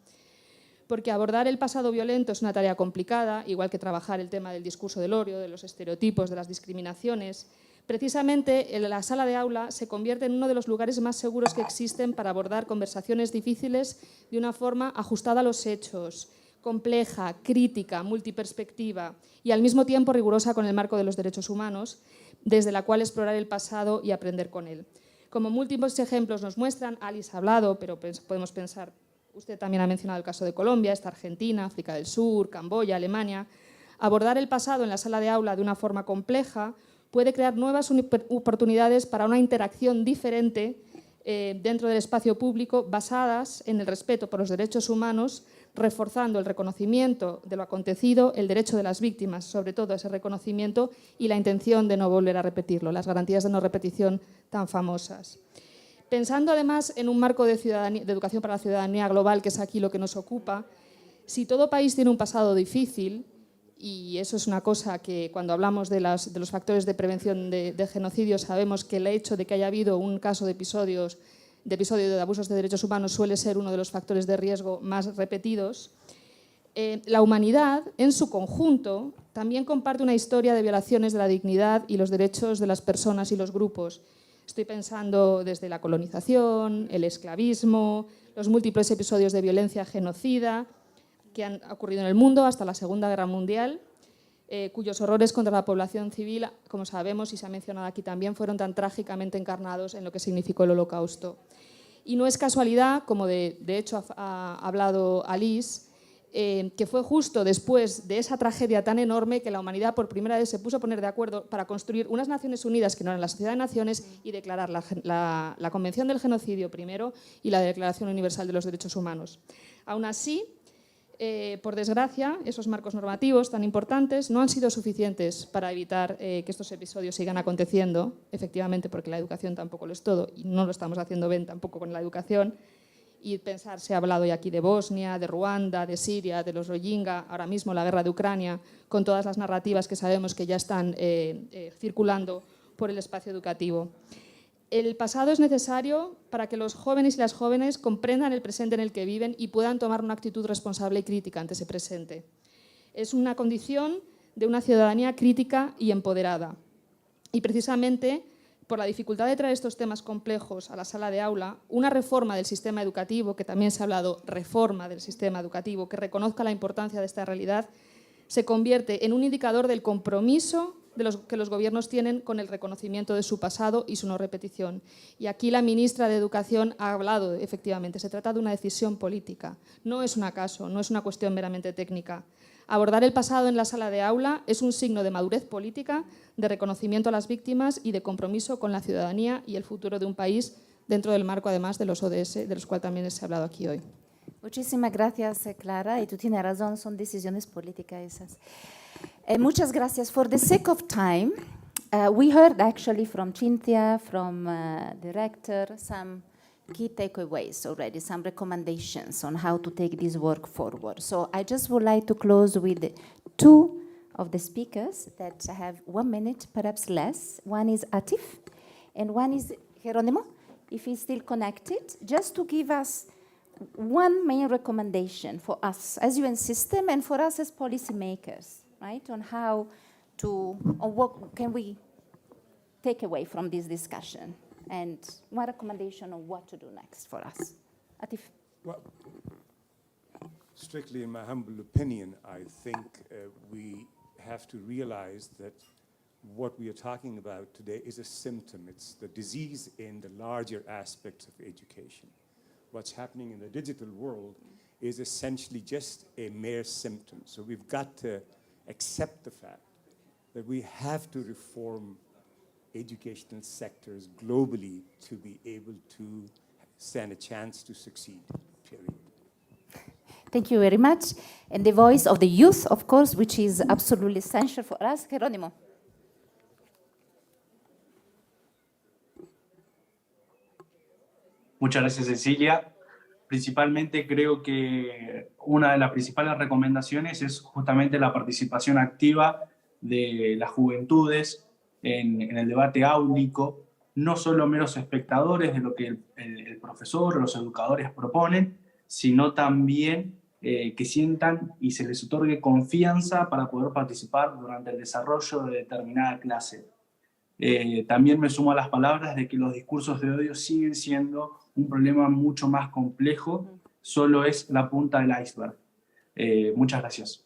Porque abordar el pasado violento es una tarea complicada, igual que trabajar el tema del discurso del odio, de los estereotipos, de las discriminaciones. Precisamente la sala de aula se convierte en uno de los lugares más seguros que existen para abordar conversaciones difíciles de una forma ajustada a los hechos, compleja, crítica, multiperspectiva y al mismo tiempo rigurosa con el marco de los derechos humanos, desde la cual explorar el pasado y aprender con él. Como múltiples ejemplos nos muestran, Alice ha hablado, pero podemos pensar, usted también ha mencionado el caso de Colombia, está Argentina, África del Sur, Camboya, Alemania. Abordar el pasado en la sala de aula de una forma compleja puede crear nuevas oportunidades para una interacción diferente dentro del espacio público basadas en el respeto por los derechos humanos, reforzando el reconocimiento de lo acontecido, el derecho de las víctimas, sobre todo ese reconocimiento y la intención de no volver a repetirlo, las garantías de no repetición tan famosas. Pensando además en un marco de educación para la ciudadanía global, que es aquí lo que nos ocupa, si todo país tiene un pasado difícil, y eso es una cosa que cuando hablamos de los factores de prevención de genocidio sabemos que el hecho de que haya habido un caso de episodio de abusos de derechos humanos suele ser uno de los factores de riesgo más repetidos. La humanidad, en su conjunto, también comparte una historia de violaciones de la dignidad y los derechos de las personas y los grupos. Estoy pensando desde la colonización, el esclavismo, los múltiples episodios de violencia genocida que han ocurrido en el mundo hasta la Segunda Guerra Mundial, cuyos horrores contra la población civil, como sabemos y se ha mencionado aquí también, fueron tan trágicamente encarnados en lo que significó el Holocausto. Y no es casualidad, como de hecho ha hablado Alice, que fue justo después de esa tragedia tan enorme que la humanidad por primera vez se puso a poner de acuerdo para construir unas Naciones Unidas que no eran la Sociedad de Naciones y declarar la Convención del Genocidio primero y la Declaración Universal de los Derechos Humanos. Aún así, por desgracia, esos marcos normativos tan importantes no han sido suficientes para evitar que estos episodios sigan aconteciendo, efectivamente porque la educación tampoco lo es todo y no lo estamos haciendo bien tampoco con la educación. Y pensar, se ha hablado ya aquí de Bosnia, de Ruanda, de Siria, de los Rohingya, ahora mismo la guerra de Ucrania, con todas las narrativas que sabemos que ya están circulando por el espacio educativo. El pasado es necesario para que los jóvenes y las jóvenes comprendan el presente en el que viven y puedan tomar una actitud responsable y crítica ante ese presente. Es una condición de una ciudadanía crítica y empoderada. Y precisamente por la dificultad de traer estos temas complejos a la sala de aula, una reforma del sistema educativo, que también se ha hablado, reforma del sistema educativo, que reconozca la importancia de esta realidad, se convierte en un indicador del compromiso que los gobiernos tienen con el reconocimiento de su pasado y su no repetición. Y aquí la ministra de Educación ha hablado, efectivamente, se trata de una decisión política, no es un acaso, no es una cuestión meramente técnica. Abordar el pasado en la sala de aula es un signo de madurez política, de reconocimiento a las víctimas y de compromiso con la ciudadanía y el futuro de un país dentro del marco, además, de los ODS, de los cuales también se ha hablado aquí hoy. Muchísimas gracias, Clara, y tú tienes razón, son decisiones políticas esas. Muchas gracias. For the sake of time, we heard actually from Cynthia, from the rector, some key takeaways already, some recommendations on how to take this work forward. So I just would like to close with two of the speakers that have 1 minute, perhaps less. One is Atif, and one is Geronimo, if he's still connected, just to give us one main recommendation for us as UN system and for us as policymakers, right, on how to, or what can we take away from this discussion, and one recommendation on what to do next for us. Atif. Well, strictly in my humble opinion, I think we have to realize that what we are talking about today is a symptom. It's the disease in the larger aspects of education. What's happening in the digital world is essentially just a mere symptom. So we've got to accept the fact that we have to reform educational sectors globally to be able to stand a chance to succeed, period. Thank you very much. And the voice of the youth, of course, which is absolutely essential for us. Geronimo. Muchas gracias, Cecilia. Principalmente creo que una de las principales recomendaciones es justamente la participación activa de las juventudes en el debate áulico, no solo meros espectadores de lo que el profesor o los educadores proponen, sino también que sientan y se les otorgue confianza para poder participar durante el desarrollo de determinada clase. También me sumo a las palabras de que los discursos de odio siguen siendo un problema mucho más complejo, solo es la punta del iceberg. Muchas gracias.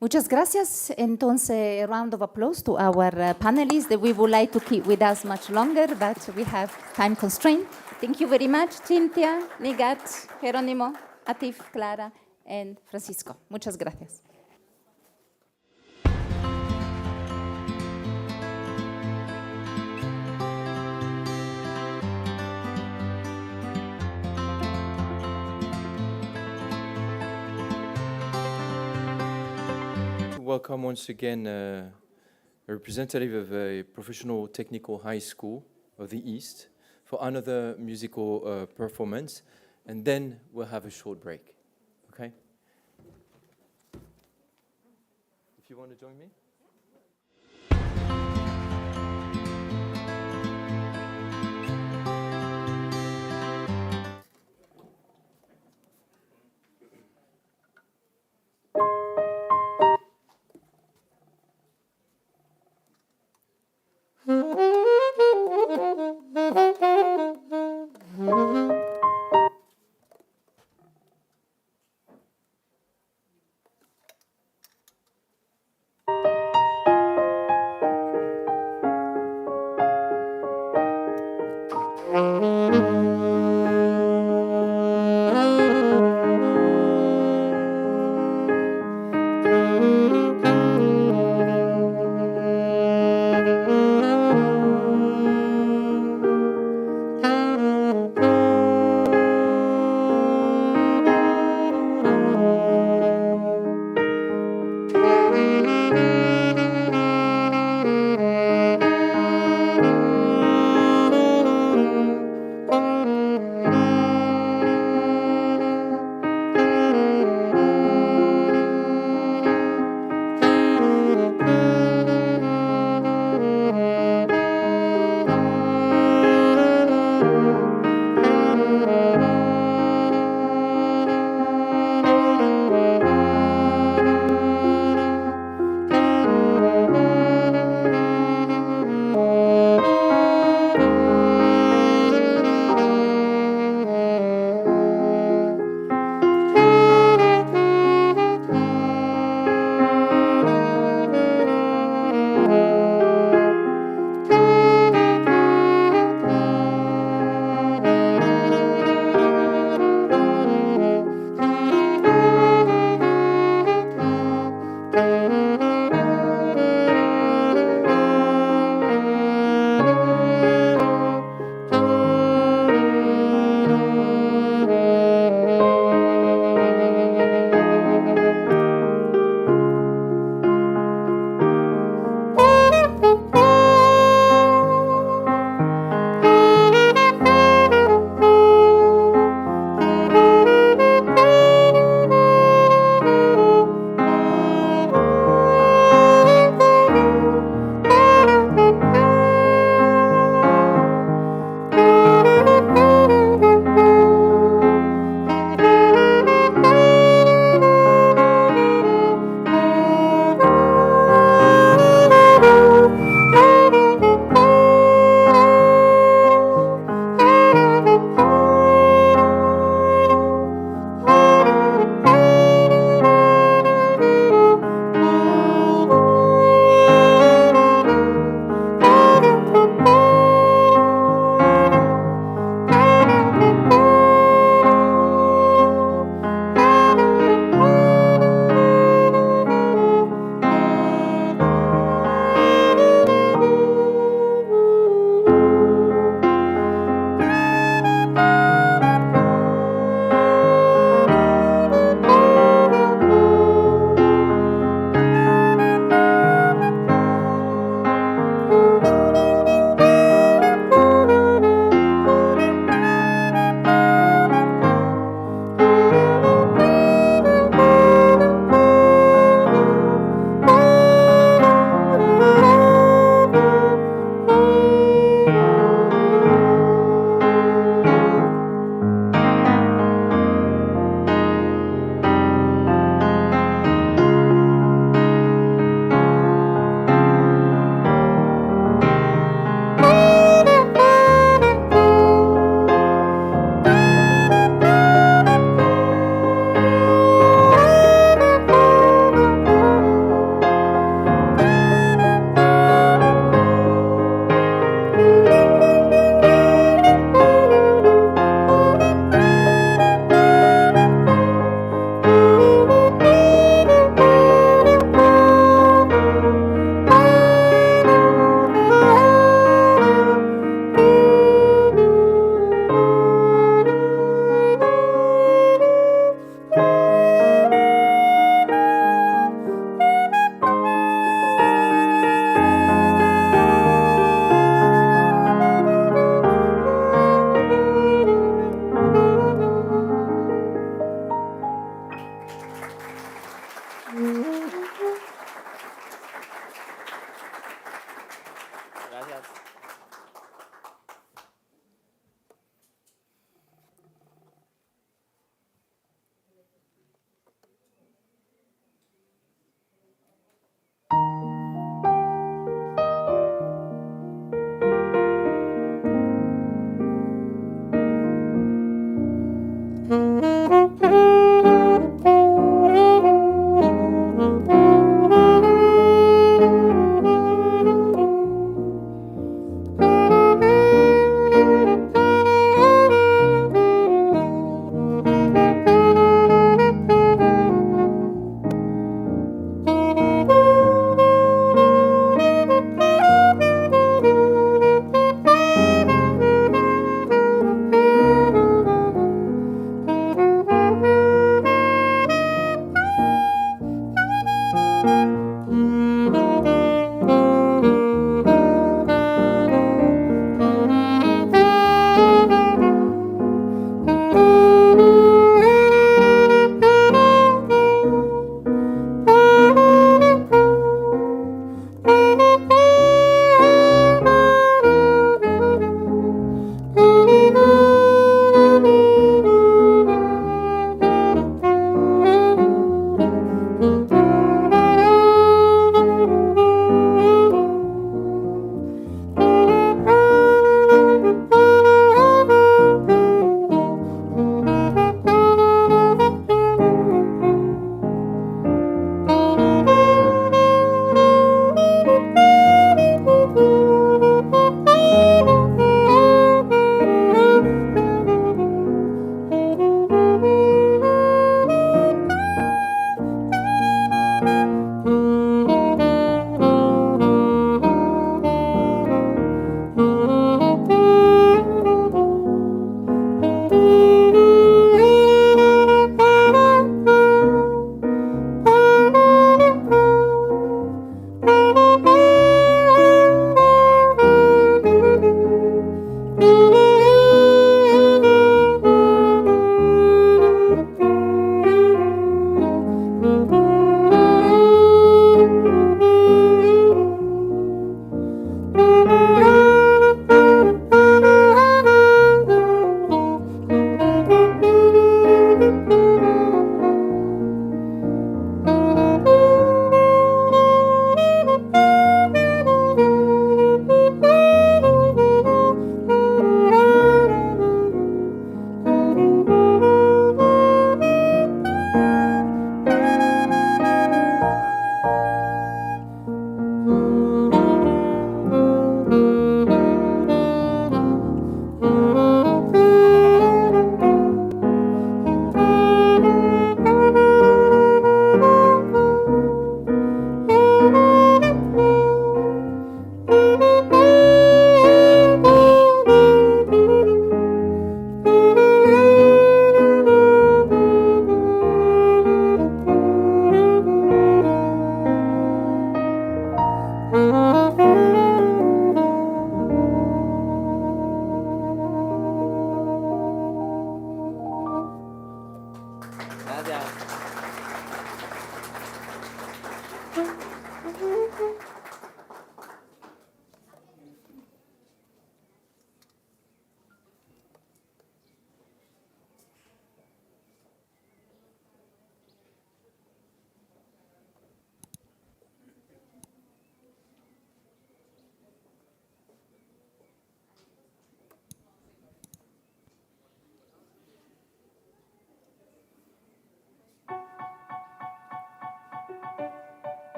Muchas gracias. Entonces, a round of applause to our panelists that we would like to keep with us much longer, but we have time constraint. Thank you very much, Cynthia, Nigat, Geronimo, Atif, Clara, and Francisco. Muchas gracias. welcome once again a representative of a professional technical high school of the East for another musical performance, and then we'll have a short break, okay? If you want to join me.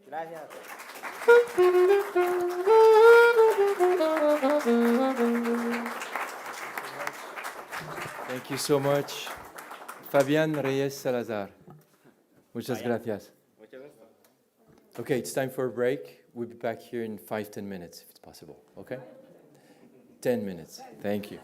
Gracias. Thank you so much. Fabián Reyes Salazar. Muchas gracias. Okay, it's time for a break. We'll be back here in 5-10 minutes, if it's possible. Okay? 10 minutes. Thank you.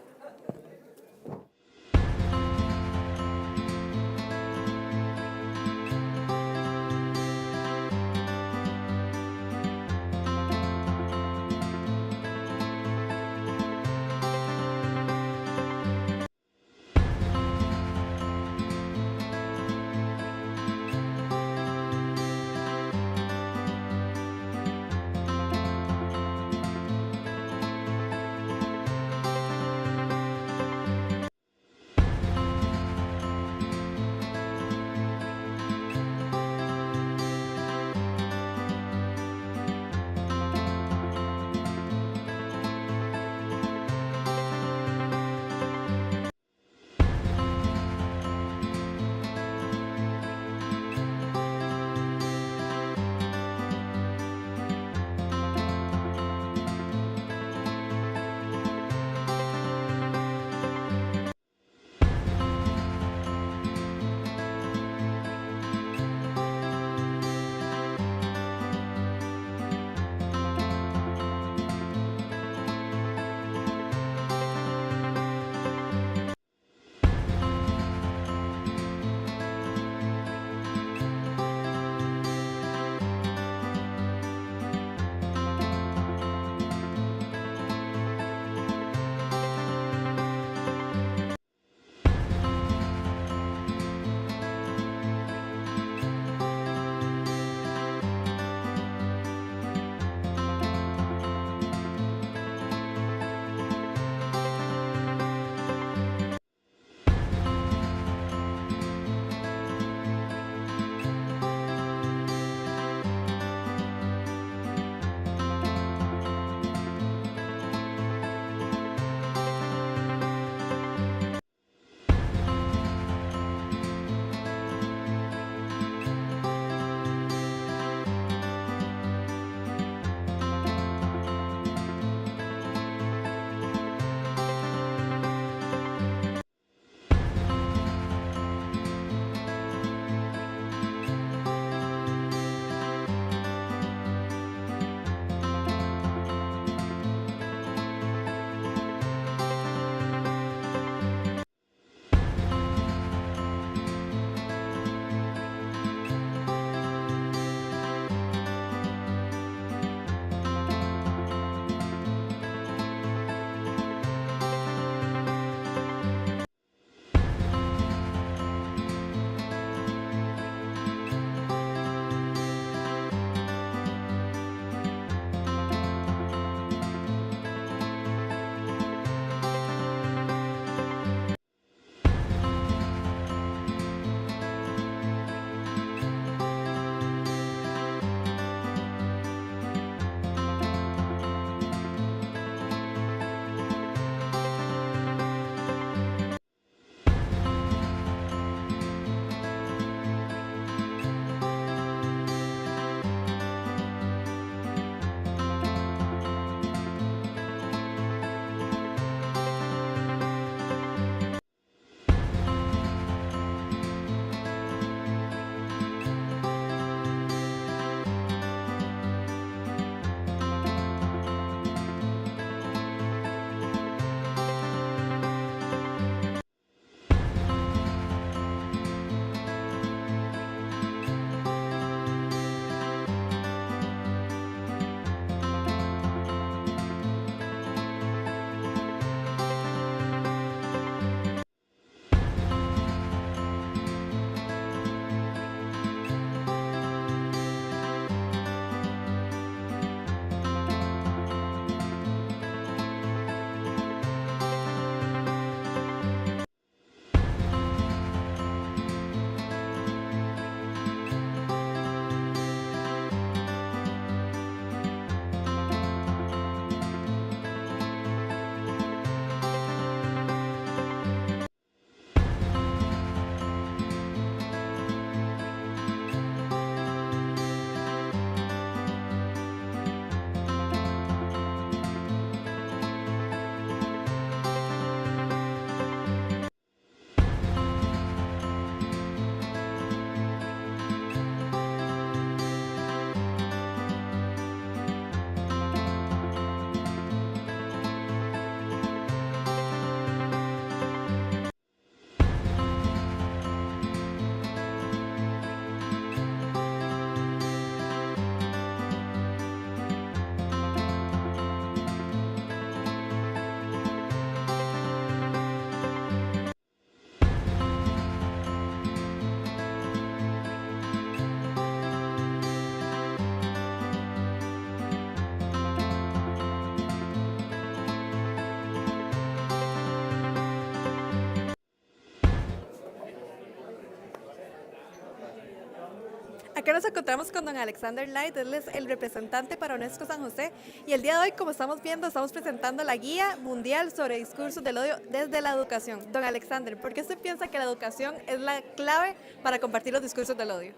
Acá nos encontramos con don Alexander Light, él es el representante para UNESCO San José y el día de hoy, como estamos viendo, estamos presentando la Guía Mundial sobre Discursos del Odio desde la Educación. Don Alexander, ¿por qué usted piensa que la educación es la clave para combatir los discursos del odio?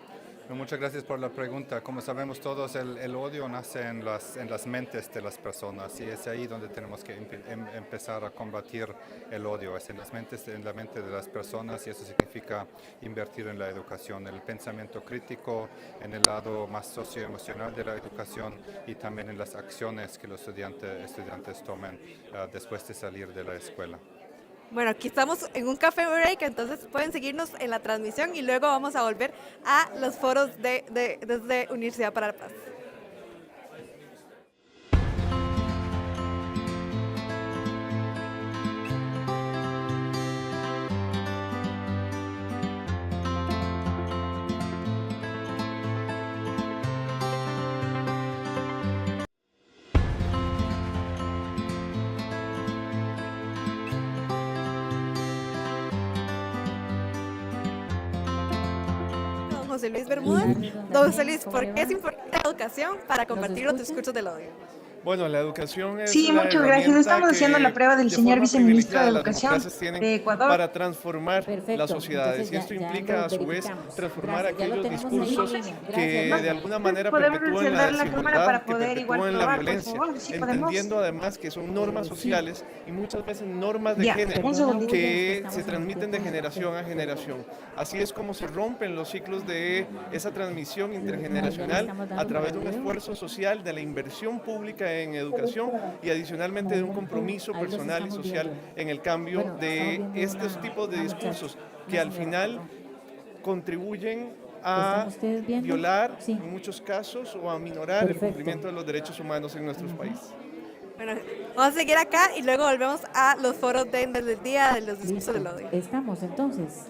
Muchas gracias por la pregunta. Como sabemos todos, el odio nace en las mentes de las personas y es ahí donde tenemos que empezar a combatir el odio. Es en la mente de las personas y eso significa invertir en la educación, en el pensamiento crítico, en el lado más socioemocional de la educación y también en las acciones que los estudiantes tomen después de salir de la escuela. Bueno, aquí estamos en un café break, entonces pueden seguirnos en la transmisión y luego vamos a volver a los foros desde Universidad para la Paz. José Luis Bermúdez. Don José Luis, ¿por qué es importante la educación para combatir los discursos del odio? Bueno, la educación es Sí, muchas gracias. Estamos haciendo la prueba del señor viceministro de Educación de Ecuador. Para transformar las sociedades. Y esto implica, a su vez, transformar aquellos discursos que de alguna manera perpetúan la desigualdad, que perpetúan la violencia, entendiendo además que son normas sociales y muchas veces normas de género que se transmiten de generación a generación. Así es como se rompen los ciclos de esa transmisión intergeneracional a través de un esfuerzo social, de la inversión pública en educación y adicionalmente de un compromiso personal y social en el cambio de estos tipos de discursos que al final contribuyen a violar en muchos casos o a minorar el cumplimiento de los derechos humanos en nuestros países. Bueno, vamos a seguir acá y luego volvemos a los foros del día de los discursos del odio. Estamos entonces.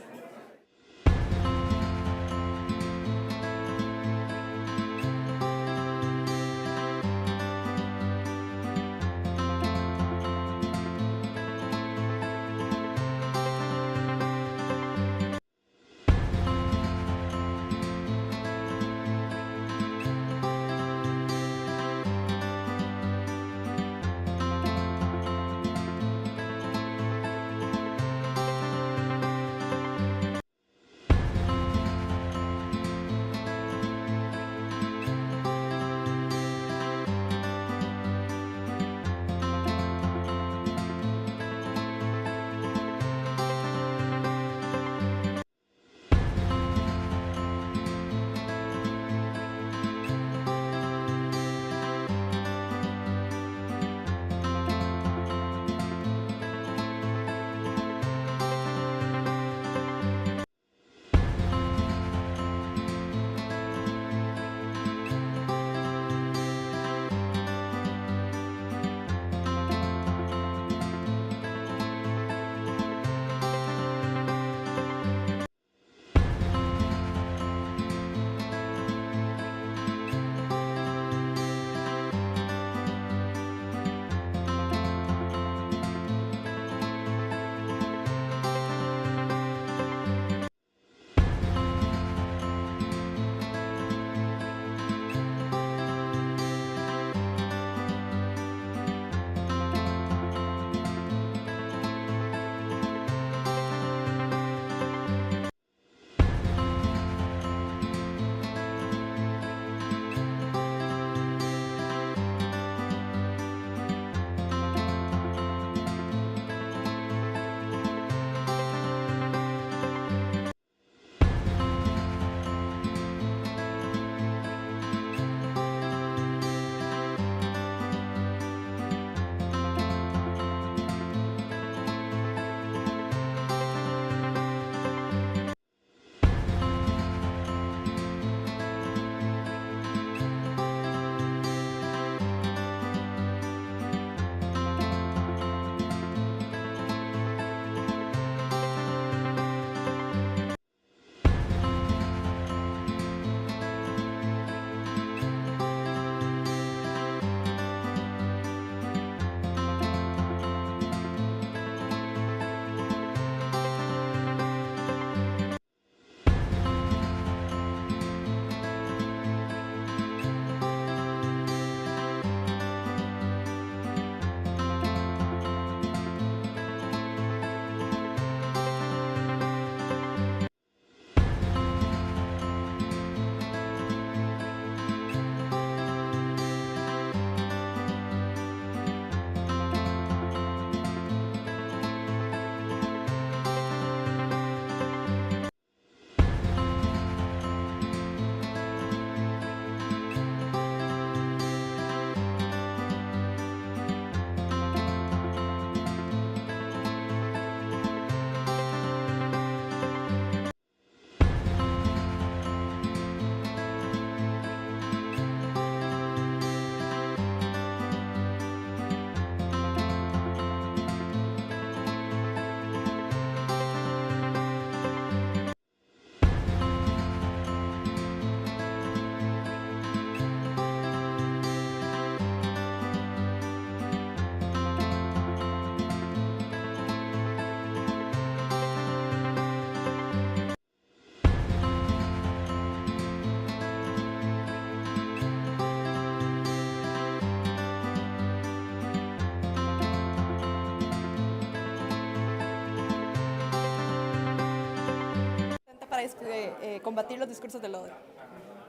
combatir los discursos del odio.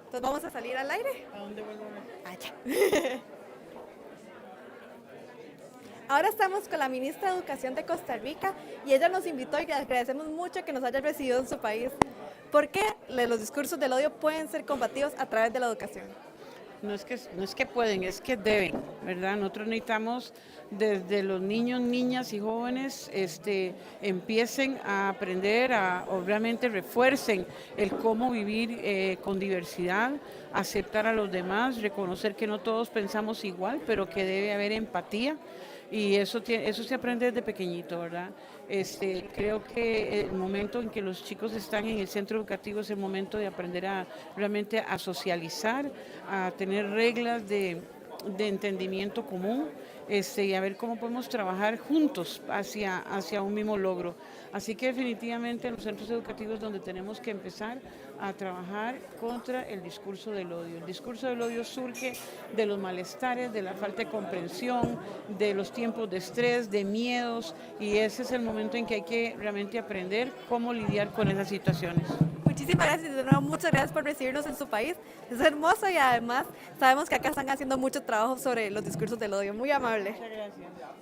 Entonces vamos a salir al aire. ¿A dónde vuelvo a ver? Allá. Ahora estamos con la ministra de Educación de Costa Rica y ella nos invitó y le agradecemos mucho que nos haya recibido en su país. ¿Por qué los discursos del odio pueden ser combatidos a través de la educación? No es que pueden, es que deben, ¿verdad? Nosotros necesitamos desde los niños, niñas y jóvenes empiecen a aprender, o realmente refuercen el cómo vivir con diversidad, aceptar a los demás, reconocer que no todos pensamos igual, pero que debe haber empatía. Y eso se aprende desde pequeñito, ¿verdad? Creo que el momento en que los chicos están en el centro educativo es el momento de aprender realmente a socializar, a tener reglas de entendimiento común, y a ver cómo podemos trabajar juntos hacia un mismo logro. Así que definitivamente en los centros educativos donde tenemos que empezar a trabajar contra el discurso del odio. El discurso del odio surge de los malestares, de la falta de comprensión, de los tiempos de estrés, de miedos, y ese es el momento en que hay que realmente aprender cómo lidiar con esas situaciones. Muchísimas gracias, de nuevo, muchas gracias por recibirnos en su país. Es hermoso y además sabemos que acá están haciendo mucho trabajo sobre los discursos del odio. Muy amable. Muchas gracias.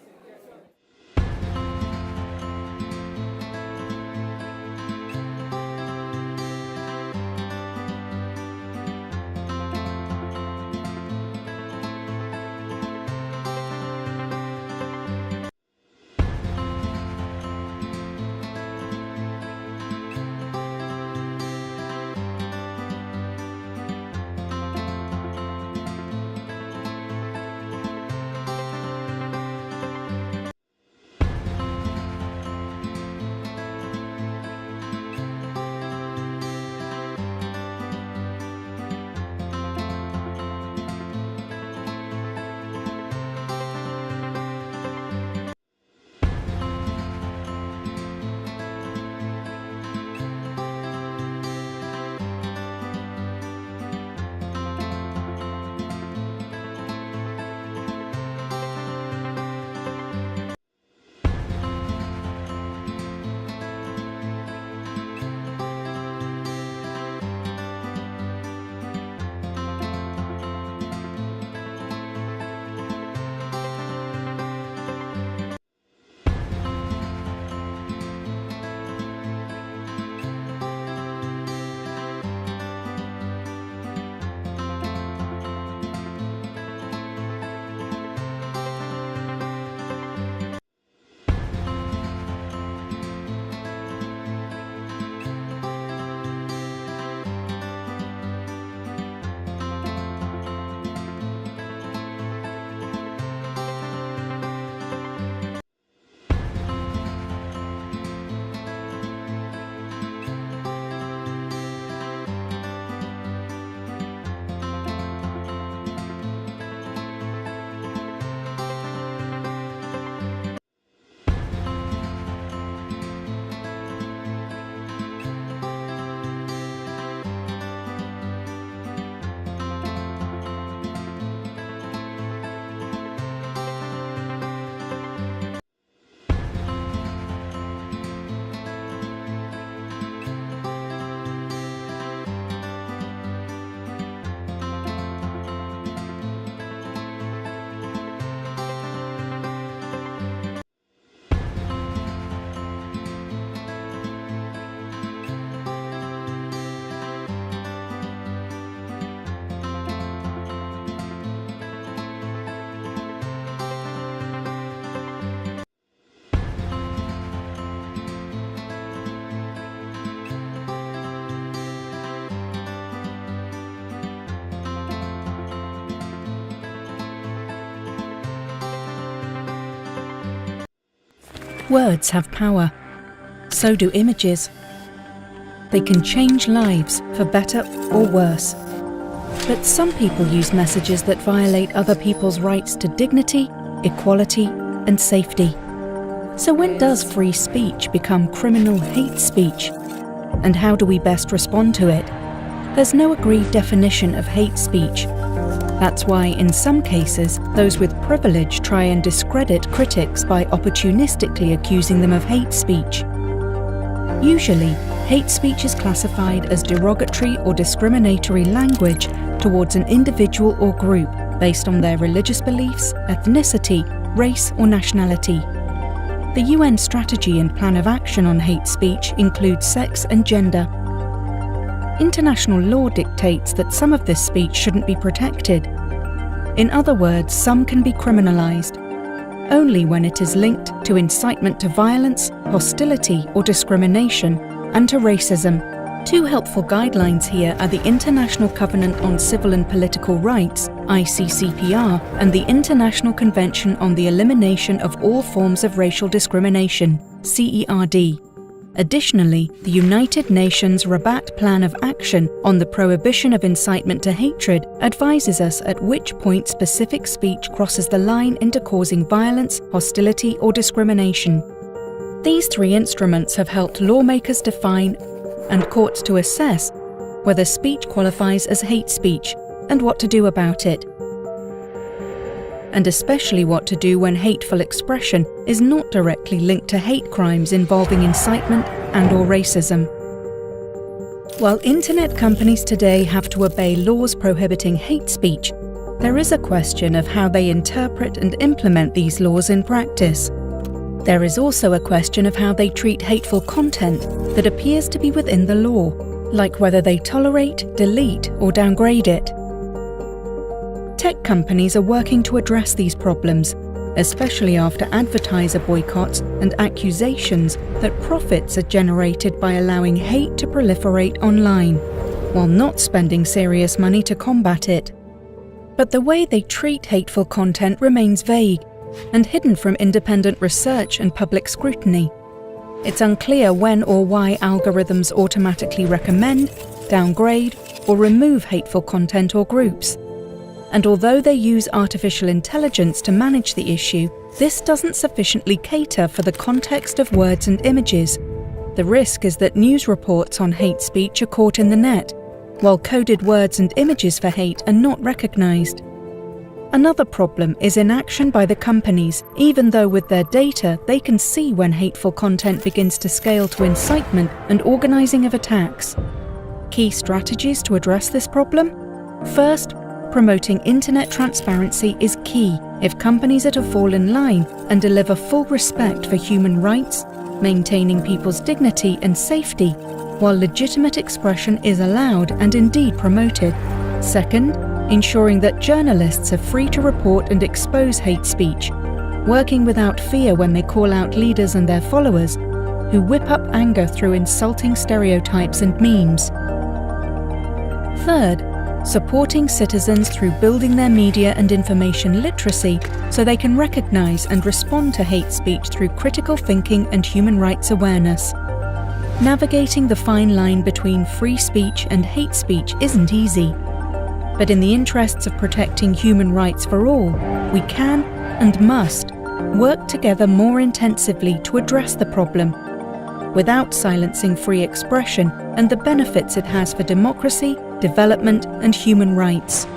Words have power. So do images. They can change lives for better or worse. But some people use messages that violate other people's rights to dignity, equality, and safety. So when does free speech become criminal hate speech? And how do we best respond to it? There's no agreed definition of hate speech. That's why, in some cases, those with privilege try and discredit critics by opportunistically accusing them of hate speech. Usually, hate speech is classified as derogatory or discriminatory language towards an individual or group based on their religious beliefs, ethnicity, race, or nationality. The UN Strategy and Plan of Action on Hate Speech includes sex and gender. International law dictates that some of this speech shouldn't be protected. In other words, some can be criminalized, only when it is linked to incitement to violence, hostility, or discrimination, and to racism. Two helpful guidelines here are the International Covenant on Civil and Political Rights, ICCPR, and the International Convention on the Elimination of All Forms of Racial Discrimination, CERD. Additionally, the United Nations Rabat Plan of Action on the Prohibition of Incitement to Hatred advises us at which point specific speech crosses the line into causing violence, hostility, or discrimination. These three instruments have helped lawmakers define and courts to assess whether speech qualifies as hate speech and what to do about it. And especially what to do when hateful expression is not directly linked to hate crimes involving incitement and/or racism. While internet companies today have to obey laws prohibiting hate speech, there is a question of how they interpret and implement these laws in practice. There is also a question of how they treat hateful content that appears to be within the law, like whether they tolerate, delete, or downgrade it. Tech companies are working to address these problems, especially after advertiser boycotts and accusations that profits are generated by allowing hate to proliferate online, while not spending serious money to combat it. But the way they treat hateful content remains vague and hidden from independent research and public scrutiny. It's unclear when or why algorithms automatically recommend, downgrade, or remove hateful content or groups. And although they use artificial intelligence to manage the issue, this doesn't sufficiently cater for the context of words and images. The risk is that news reports on hate speech are caught in the net, while coded words and images for hate are not recognized. Another problem is inaction by the companies, even though with their data they can see when hateful content begins to scale to incitement and organizing of attacks. Key strategies to address this problem? First, promoting internet transparency is key if companies are to fall in line and deliver full respect for human rights, maintaining people's dignity and safety, while legitimate expression is allowed and indeed promoted. Second, ensuring that journalists are free to report and expose hate speech, working without fear when they call out leaders and their followers who whip up anger through insulting stereotypes and memes. Third, supporting citizens through building their media and information literacy so they can recognize and respond to hate speech through critical thinking and human rights awareness. Navigating the fine line between free speech and hate speech isn't easy. But in the interests of protecting human rights for all, we can and must work together more intensively to address the problem, without silencing free expression and the benefits it has for democracy, development, and human rights.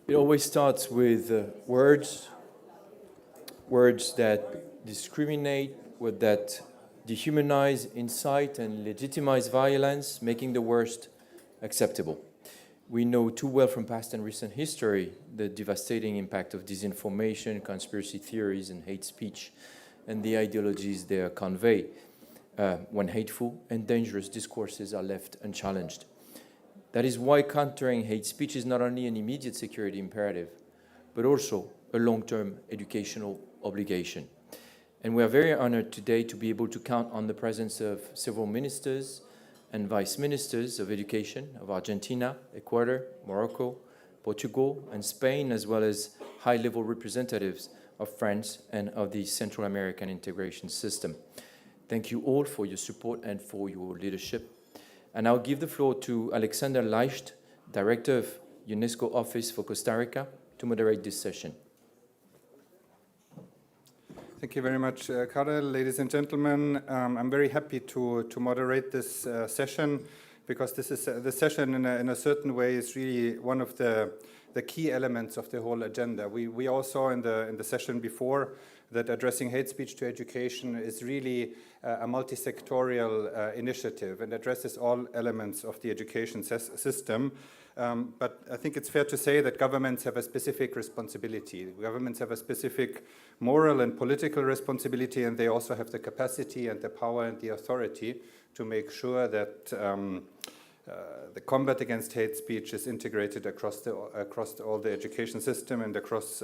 It always starts with words that discriminate, that dehumanize, incite, and legitimize violence, making the worst acceptable. We know too well from past and recent history the devastating impact of disinformation, conspiracy theories, and hate speech, and the ideologies they convey when hateful and dangerous discourses are left unchallenged. That is why countering hate speech is not only an immediate security imperative, but also a long-term educational obligation. And we are very honored today to be able to count on the presence of several ministers and vice ministers of education of Argentina, Ecuador, Morocco, Portugal, and Spain, as well as high-level representatives of France and of the Central American integration system. Thank you all for your support and for your leadership. And I'll give the floor to Alexander Leicht, Director of UNESCO Office for Costa Rica, to moderate this session. Thank you very much, Karel. Ladies and gentlemen, I'm very happy to moderate this session. because this session in a certain way is really one of the key elements of the whole agenda. We all saw in the session before that addressing hate speech to education is really a multi-sectorial initiative and addresses all elements of the education system. But I think it's fair to say that governments have a specific responsibility. Governments have a specific moral and political responsibility, and they also have the capacity and the power and the authority to make sure that the combat against hate speech is integrated across all the education system and across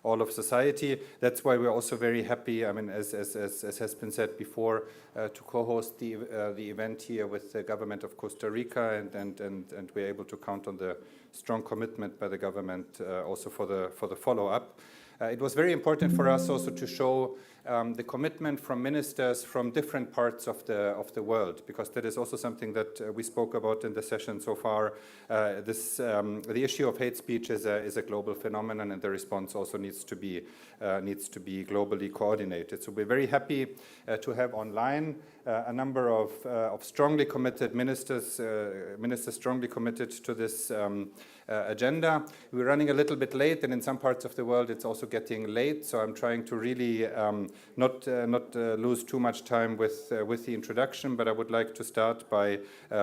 all of society. That's why we're also very happy, I mean, as has been said before, to co-host the event here with the government of Costa Rica, and we're able to count on the strong commitment by the government also for the follow-up. It was very important for us also to show the commitment from ministers from different parts of the world, because that is also something that we spoke about in the session so far. The issue of hate speech is a global phenomenon, and the response also needs to be globally coordinated. So we're very happy to have online a number of strongly committed ministers strongly committed to this agenda. We're running a little bit late, and in some parts of the world it's also getting late, so I'm trying to really not lose too much time with the introduction, but I would like to start by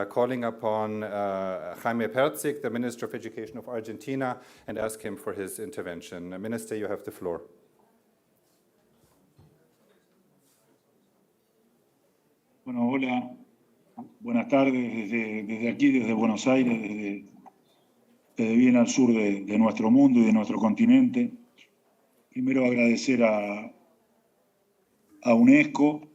calling upon Jaime Perzik, the Minister of Education of Argentina, and ask him for his intervention. Minister, you have the floor. Bueno, hola, buenas tardes desde aquí, desde Buenos Aires, desde bien al sur de nuestro mundo y de nuestro continente. Primero agradecer a UNESCO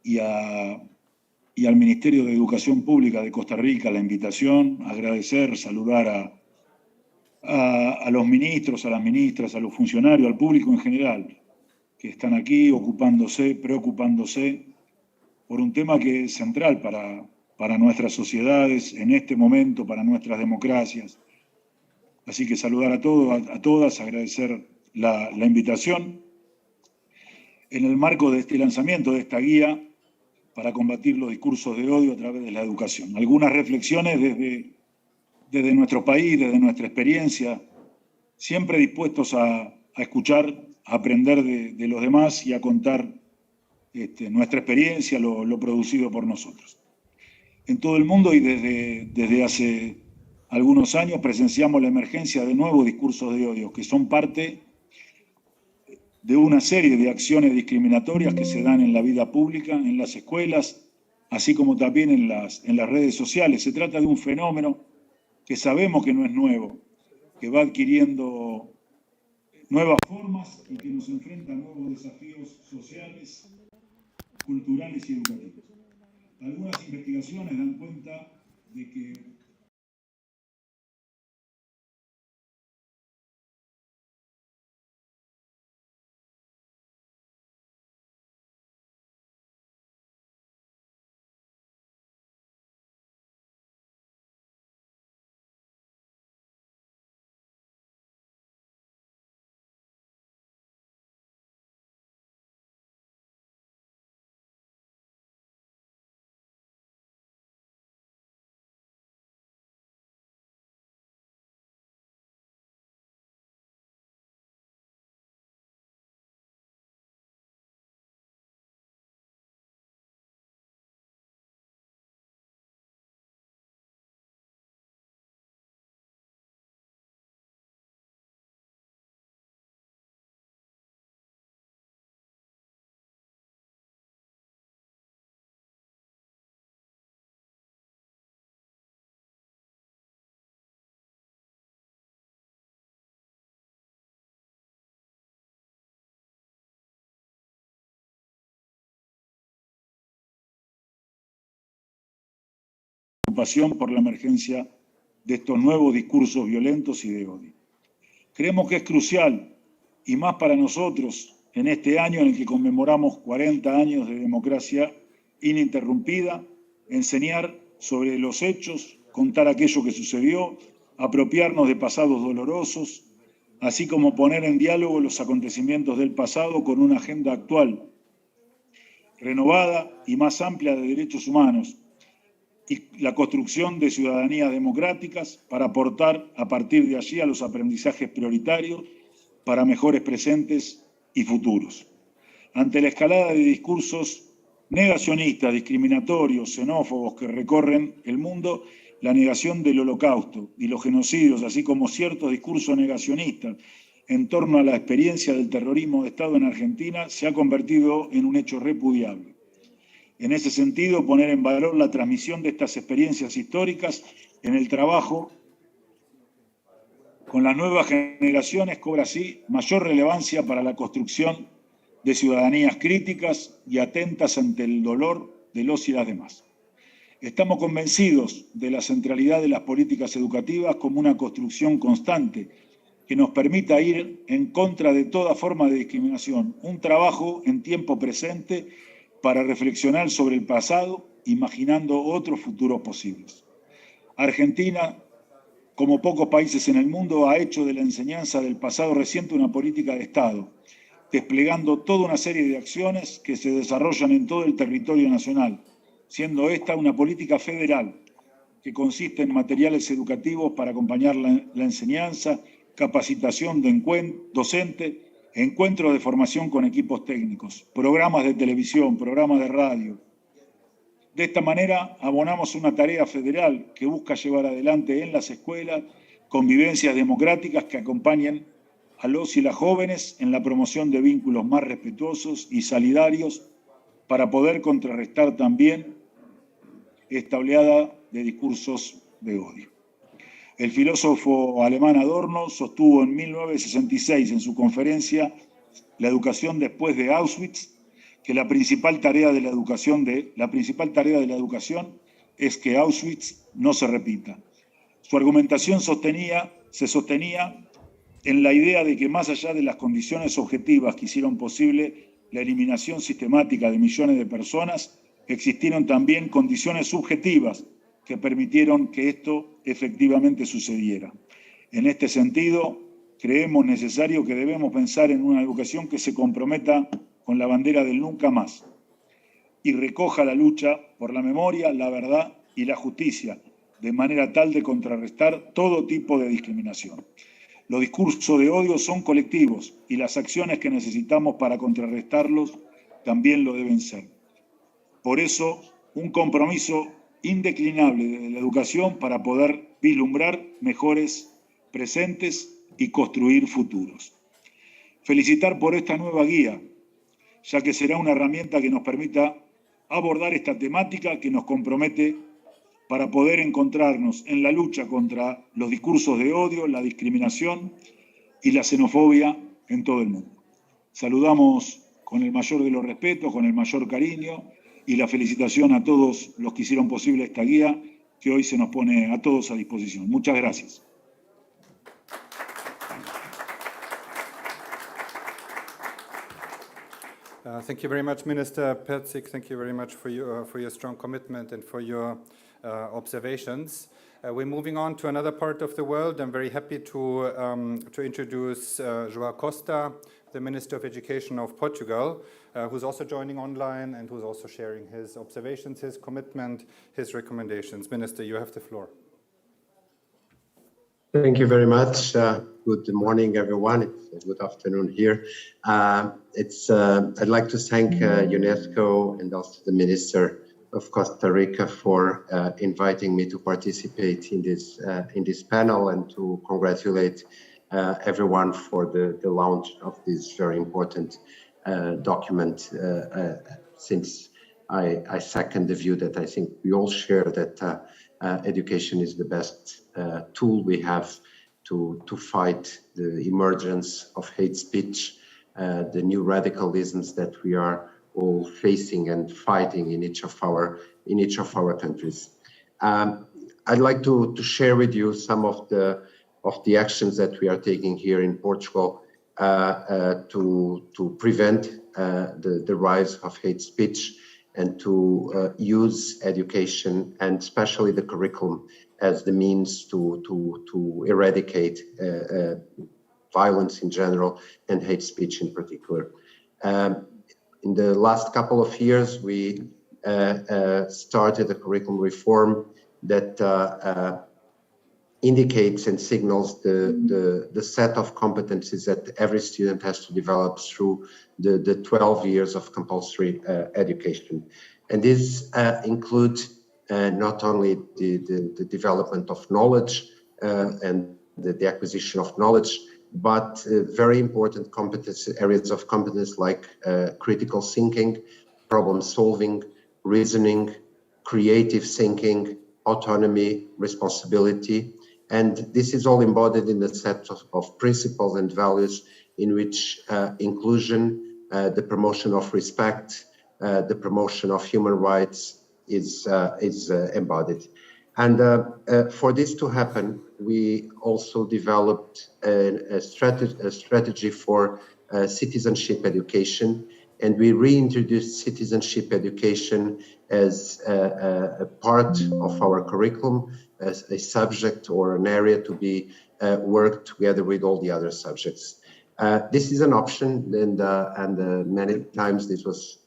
y al Ministerio de Educación Pública de Costa Rica la invitación, agradecer, saludar a los ministros, a las ministras, a los funcionarios, al público en general, que están aquí preocupándose por un tema que es central para nuestras sociedades en este momento, para nuestras democracias. Así que saludar a todos, a todas, agradecer la invitación en el marco de este lanzamiento de esta guía para combatir los discursos de odio a través de la educación. Algunas reflexiones desde nuestro país, desde nuestra experiencia, siempre dispuestos a escuchar, a aprender de los demás y a contar nuestra experiencia, lo producido por nosotros. En todo el mundo y desde hace algunos años presenciamos la emergencia de nuevos discursos de odio que son parte de una serie de acciones discriminatorias que se dan en la vida pública, en las escuelas, así como también en las redes sociales. Se trata de un fenómeno que sabemos que no es nuevo, que va adquiriendo nuevas formas y que nos enfrenta a nuevos desafíos sociales, culturales y educativos. Algunas investigaciones dan cuenta de que preocupación por la emergencia de estos nuevos discursos violentos y de odio. Creemos que es crucial, y más para nosotros, en este año en el que conmemoramos 40 años de democracia ininterrumpida, enseñar sobre los hechos, contar aquello que sucedió, apropiarnos de pasados dolorosos, así como poner en diálogo los acontecimientos del pasado con una agenda actual, renovada y más amplia de derechos humanos, y la construcción de ciudadanías democráticas para aportar a partir de allí a los aprendizajes prioritarios para mejores presentes y futuros. Ante la escalada de discursos negacionistas, discriminatorios, xenófobos que recorren el mundo, la negación del Holocausto y los genocidios, así como ciertos discursos negacionistas en torno a la experiencia del terrorismo de Estado en Argentina, se ha convertido en un hecho repudiable. En ese sentido, poner en valor la transmisión de estas experiencias históricas en el trabajo con las nuevas generaciones cobra así mayor relevancia para la construcción de ciudadanías críticas y atentas ante el dolor de los y las demás. Estamos convencidos de la centralidad de las políticas educativas como una construcción constante que nos permita ir en contra de toda forma de discriminación, un trabajo en tiempo presente para reflexionar sobre el pasado, imaginando otros futuros posibles. Argentina, como pocos países en el mundo, ha hecho de la enseñanza del pasado reciente una política de Estado, desplegando toda una serie de acciones que se desarrollan en todo el territorio nacional, siendo esta una política federal que consiste en materiales educativos para acompañar la enseñanza, capacitación docente, encuentros de formación con equipos técnicos, programas de televisión, programas de radio. De esta manera abonamos una tarea federal que busca llevar adelante en las escuelas convivencias democráticas que acompañen a los y las jóvenes en la promoción de vínculos más respetuosos y solidarios para poder contrarrestar también esta oleada de discursos de odio. El filósofo alemán Adorno sostuvo en 1966 en su conferencia La educación después de Auschwitz que la principal tarea de la educación es que Auschwitz no se repita. Su argumentación se sostenía en la idea de que más allá de las condiciones objetivas que hicieron posible la eliminación sistemática de millones de personas, existieron también condiciones subjetivas que permitieron que esto efectivamente sucediera. En este sentido, creemos necesario que debemos pensar en una educación que se comprometa con la bandera del nunca más y recoja la lucha por la memoria, la verdad y la justicia, de manera tal de contrarrestar todo tipo de discriminación. Los discursos de odio son colectivos y las acciones que necesitamos para contrarrestarlos también lo deben ser. Por eso, un compromiso indeclinable de la educación para poder vislumbrar mejores presentes y construir futuros. Felicitar por esta nueva guía, ya que será una herramienta que nos permita abordar esta temática que nos compromete para poder encontrarnos en la lucha contra los discursos de odio, la discriminación y la xenofobia en todo el mundo. Saludamos con el mayor de los respetos, con el mayor cariño y la felicitación a todos los que hicieron posible esta guía que hoy se nos pone a todos a disposición. Muchas gracias. Thank you very much, Minister Perzik. Thank you very much for your strong commitment and for your observations. We're moving on to another part of the world. I'm very happy to introduce João Costa, the Minister of Education of Portugal, who's also joining online and who's also sharing his observations, his commitment, his recommendations. Minister, you have the floor. Thank you very much. Good morning, everyone. It's a good afternoon here. I'd like to thank UNESCO and also the Minister of Costa Rica for inviting me to participate in this panel and to congratulate everyone for the launch of this very important document. Since I second the view that I think we all share that education is the best tool we have to fight the emergence of hate speech, the new radicalisms that we are all facing and fighting in each of our countries. I'd like to share with you some of the actions that we are taking here in Portugal to prevent the rise of hate speech and to use education and especially the curriculum as the means to eradicate violence in general and hate speech in particular. In the last couple of years, we started a curriculum reform that indicates and signals the set of competencies that every student has to develop through the 12 years of compulsory education. And this includes not only the development of knowledge and the acquisition of knowledge, but very important competence areas of competence like critical thinking, problem solving, reasoning, creative thinking, autonomy, responsibility. And this is all embodied in the set of principles and values in which inclusion, the promotion of respect, the promotion of human rights is embodied. And for this to happen, we also developed a strategy for citizenship education, and we reintroduced citizenship education as a part of our curriculum, as a subject or an area to be worked together with all the other subjects. This is an option, and many times this was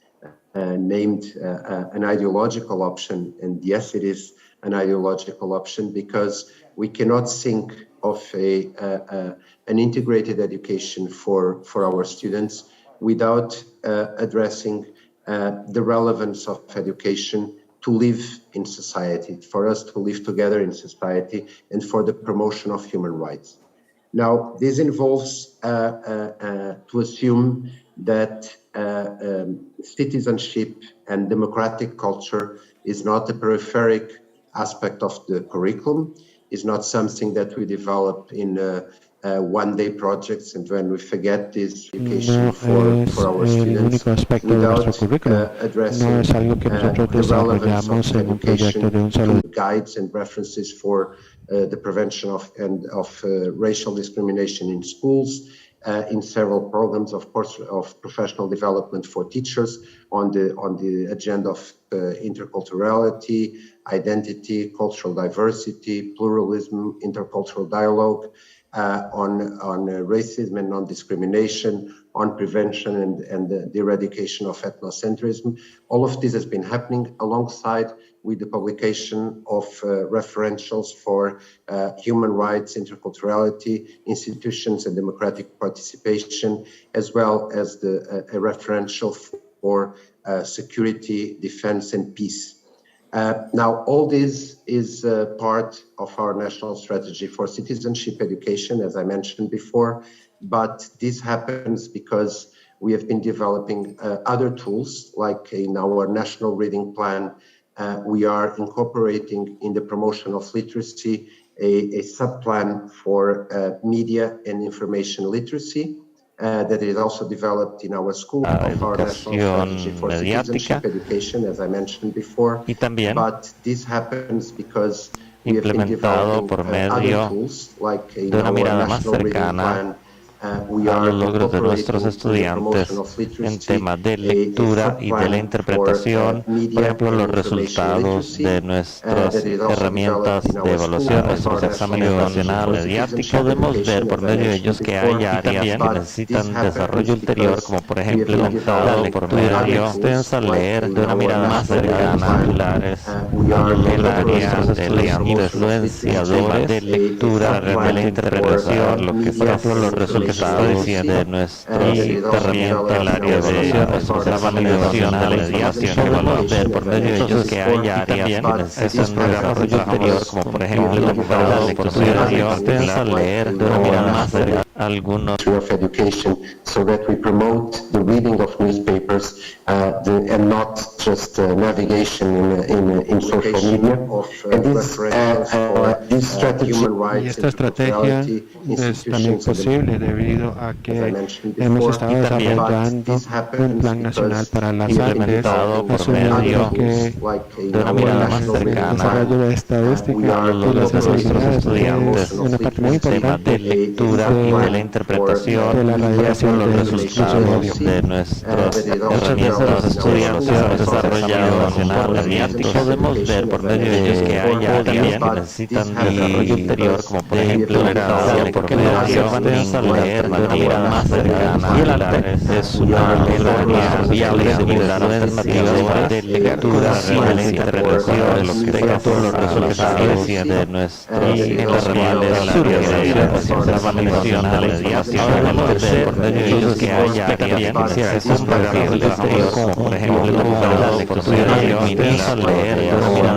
named an ideological option, and yes, it is an ideological option because we cannot think of an integrated education for our students without addressing the relevance of education to live in society, for us to live together in society, and for the promotion of human rights. Now, this involves to assume that citizenship and democratic culture is not a peripheral aspect of the curriculum, is not something that we develop in one-day projects and when we forget this education for our students without addressing the relevance of education to guides and references for the prevention of racial discrimination in schools, in several programs, of course, of professional development for teachers on the agenda of interculturality, identity, cultural diversity, pluralism, intercultural dialogue, on racism and non-discrimination, on prevention and the eradication of ethnocentrism. All of this has been happening alongside with the publication of referentials for human rights, interculturality, institutions and democratic participation, as well as a referential for security, defense and peace. Now, all this is part of our national strategy for citizenship education, as I mentioned before, but this happens because we have been developing other tools, like in our national reading plan, we are incorporating in the promotion of literacy a sub-plan for media and information literacy, that is also developed in our school of our national strategy for citizenship education, as I mentioned before. But this happens because we have been developing other tools, like in our national reading plan, we are incorporating in the promotion of literacy a sub-plan for media and information literacy, that is also developed in our school of our national strategy for citizenship education, as I mentioned before. But this happens because we have been developing other tools, like in our national reading plan, we are incorporating in the promotion of literacy a sub-plan for media and information de nuestra herramienta el área de la validación de la mediación. Podemos ver por medio de ellos que hay áreas que necesitan desarrollo ulterior, como por ejemplo la lectura extensa, leer de una mirada más cercana. Algunos of education, so that we promote the reading of newspapers and not just navigation in social media. And this strategy, y esta estrategia es también posible debido a que hemos estado desarrollando un plan nacional para las artes, asumiendo que de una mirada más cercana, el desarrollo de estadística y las habilidades es una parte muy importante de lectura y de la interpretación de la radiación de los resultados de nuestros. Muchas veces los estudiantes han desarrollado nacional mediático. Podemos ver por medio de ellos que hay áreas que necesitan desarrollo ulterior, como por ejemplo tolerancia, porque no observan leer manera más cercana. Y el arte es una herramienta viable de brindar alternativas de lectura real e interpretación de los textos de nuestros la validación de la mediación. Podemos ver por medio de ellos que hay áreas que necesitan desarrollo ulterior, como por ejemplo la lectura minimiza leer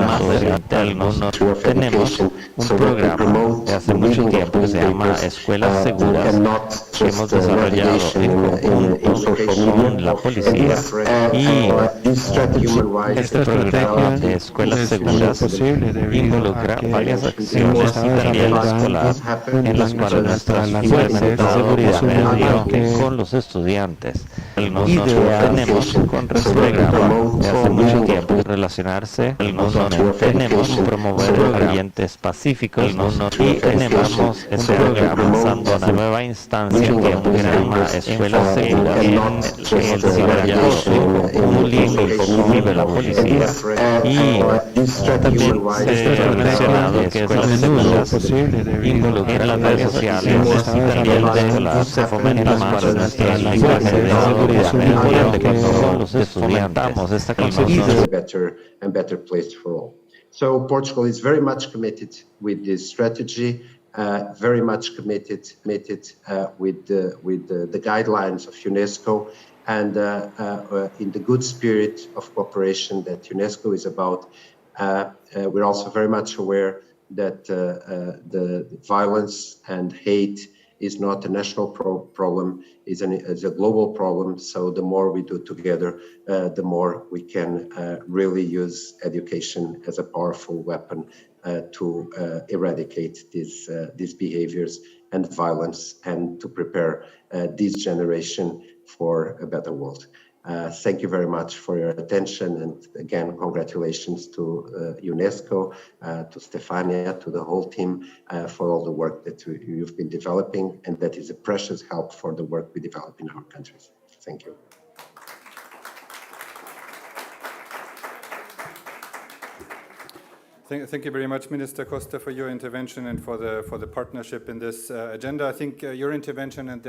más internos. Tenemos un programa de hace mucho tiempo que se llama Escuelas Seguras, que hemos desarrollado en conjunto con la policía, y este programa de Escuelas Seguras involucra varias acciones y también escolar en las cuales nuestras fuerzas de seguridad medio con los estudiantes. Y tenemos con este programa de hace mucho tiempo relacionarse, tenemos promover ambientes pacíficos y tenemos este programa lanzando una nueva instancia que se llama Escuelas Seguras en el ciberacoso, un link vive la policía, y también se ha mencionado que Escuelas Seguras involucra las redes sociales y también se fomenta más nuestras fuerzas de seguridad mediante con los estudiantes esta better place for all. So Portugal is very much committed with this strategy, very much committed with the guidelines of UNESCO, and in the good spirit of cooperation that UNESCO is about. We're also very much aware that the violence and hate is not a national problem, is a global problem. So the more we do together, the more we can really use education as a powerful weapon to eradicate these behaviors and violence, and to prepare this generation for a better world. Thank you very much for your attention, and again, congratulations to UNESCO, to Stefania, to the whole team for all the work that you've been developing, and that is a precious help for the work we develop in our countries. Thank you. Thank you very much, Minister Costa, for your intervention and for the partnership in this agenda. I think your intervention and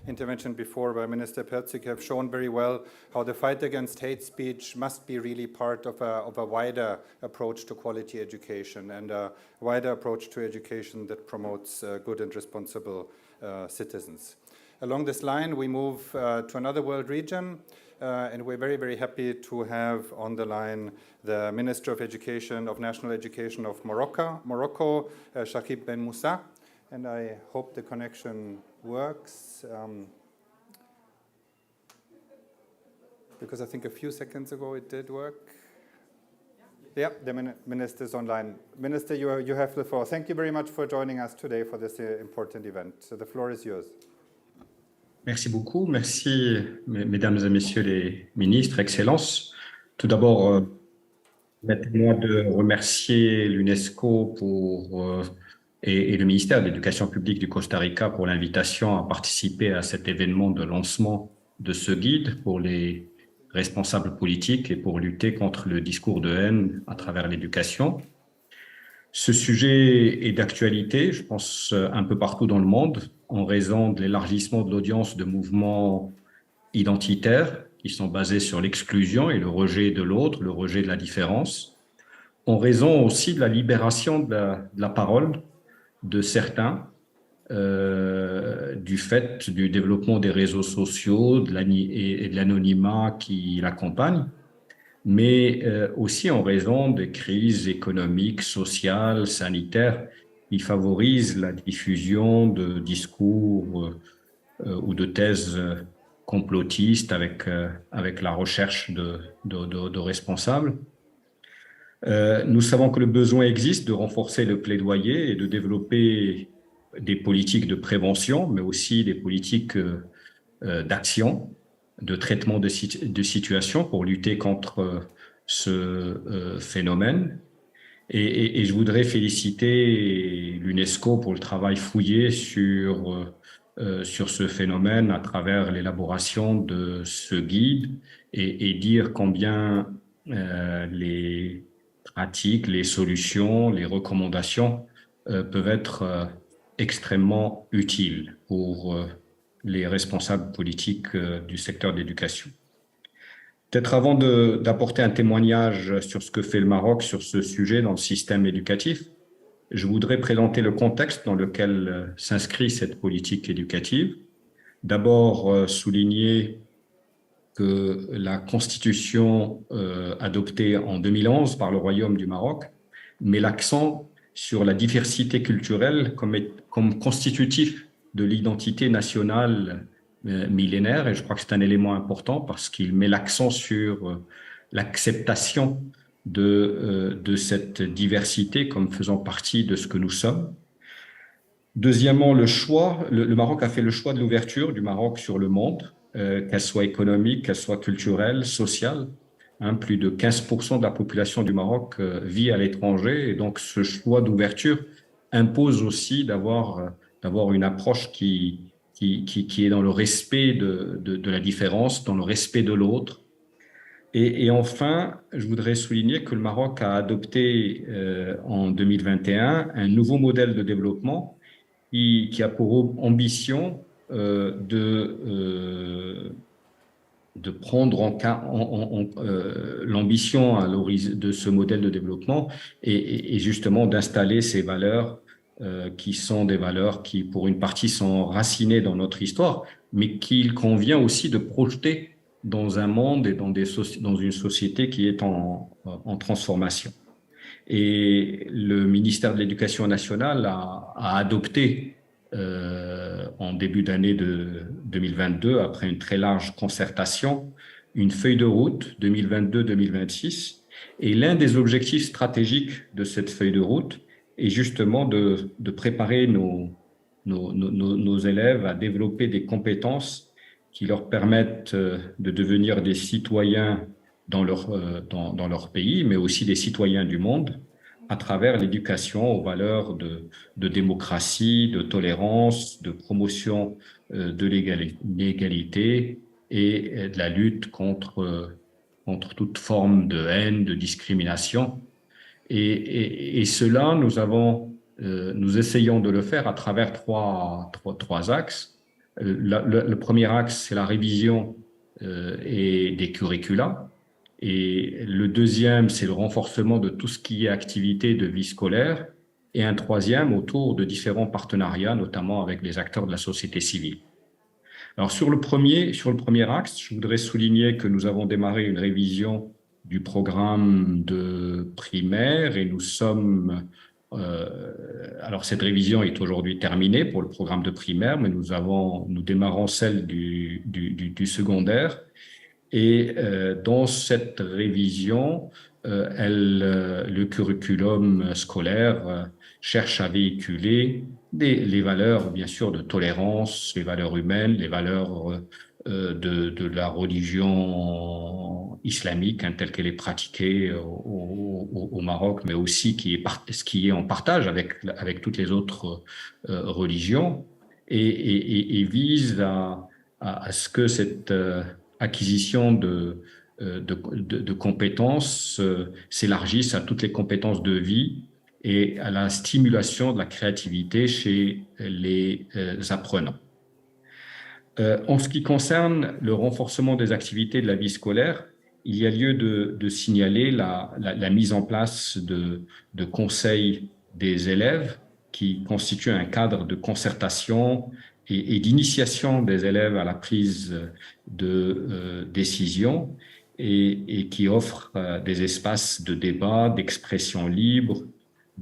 intervention before by Minister Perzik have shown very well how the fight against hate speech must be really part of a wider approach to quality education, and a wider approach to education that promotes good and responsible citizens. Along this line, we move to another world region. And we're very, very happy to have on the line the Minister of Education, of National Education of Morocco, Shakib Ben Moussa. And I hope the connection works, because I think a few seconds ago it did work. Yeah, the Minister's online. Minister, you have the floor. Thank you very much for joining us today for this important event. So the floor is yours. Merci beaucoup. Merci, mesdames et messieurs les ministres, Excellences. Tout d'abord, permettez-moi de remercier l'UNESCO et le ministère de l'Éducation publique du Costa Rica pour l'invitation à participer à cet événement de lancement de ce guide pour les responsables politiques et pour lutter contre le discours de haine à travers l'éducation. Ce sujet est d'actualité, je pense, un peu partout dans le monde, en raison de l'élargissement de l'audience de mouvements identitaires qui sont basés sur l'exclusion et le rejet de l'autre, le rejet de la différence, en raison aussi de la libération de la parole de certains, du fait du développement des réseaux sociaux et de l'anonymat qui l'accompagnent, mais aussi en raison de crises économiques, sociales, sanitaires qui favorisent la diffusion de discours ou de thèses complotistes avec la recherche de responsables. Nous savons que le besoin existe de renforcer le plaidoyer et de développer des politiques de prévention, mais aussi des politiques d'action, de traitement de situation pour lutter contre ce phénomène. Et je voudrais féliciter l'UNESCO pour le travail fouillé sur ce phénomène à travers l'élaboration de ce guide et dire combien les pratiques, les solutions, les recommandations peuvent être extrêmement utiles pour les responsables politiques du secteur d'éducation. Peut-être avant d'apporter un témoignage sur ce que fait le Maroc sur ce sujet dans le système éducatif, je voudrais présenter le contexte dans lequel s'inscrit cette politique éducative. D'abord, souligner que la constitution adoptée en 2011 par le Royaume du Maroc met l'accent sur la diversité culturelle comme constitutif de l'identité nationale millénaire, et je crois que c'est un élément important parce qu'il met l'accent sur l'acceptation de cette diversité comme faisant partie de ce que nous sommes. Deuxièmement, le Maroc a fait le choix de l'ouverture du Maroc sur le monde, qu'elle soit économique, qu'elle soit culturelle, sociale. Plus de 15% de la population du Maroc vit à l'étranger, et donc ce choix d'ouverture impose aussi d'avoir une approche qui est dans le respect de la différence, dans le respect de l'autre. Et enfin, je voudrais souligner que le Maroc a adopté en 2021 un nouveau modèle de développement qui a pour ambition de prendre l'ambition de ce modèle de développement et justement d'installer ces valeurs qui sont des valeurs qui, pour une partie, sont enracinées dans notre histoire, mais qu'il convient aussi de projeter dans un monde et dans une société qui est en transformation. Et le ministère de l'Éducation nationale a adopté en début d'année 2022, après une très large concertation, une feuille de route 2022-2026. Et l'un des objectifs stratégiques de cette feuille de route est justement de préparer nos élèves à développer des compétences qui leur permettent de devenir des citoyens dans leur pays, mais aussi des citoyens du monde, à travers l'éducation aux valeurs de démocratie, de tolérance, de promotion de l'égalité et de la lutte contre toute forme de haine, de discrimination. Et cela, nous essayons de le faire à travers trois axes. Le premier axe, c'est la révision des curricula. Et le deuxième, c'est le renforcement de tout ce qui est activité de vie scolaire. Et un troisième, autour de différents partenariats, notamment avec les acteurs de la société civile. Alors, sur le premier axe, je voudrais souligner que nous avons démarré une révision du programme de primaire et nous sommes... alors, cette révision est aujourd'hui terminée pour le programme de primaire, mais nous démarrons celle du secondaire. Et dans cette révision, le curriculum scolaire cherche à véhiculer les valeurs, bien sûr, de tolérance, les valeurs humaines, les valeurs de la religion islamique, telle qu'elle est pratiquée au Maroc, mais aussi ce qui est en partage avec toutes les autres religions, et vise à ce que cette acquisition de compétences s'élargissent à toutes les compétences de vie et à la stimulation de la créativité chez les apprenants. En ce qui concerne le renforcement des activités de la vie scolaire, il y a lieu de signaler la mise en place de conseils des élèves qui constituent un cadre de concertation et d'initiation des élèves à la prise de décision et qui offrent des espaces de débat, d'expression libre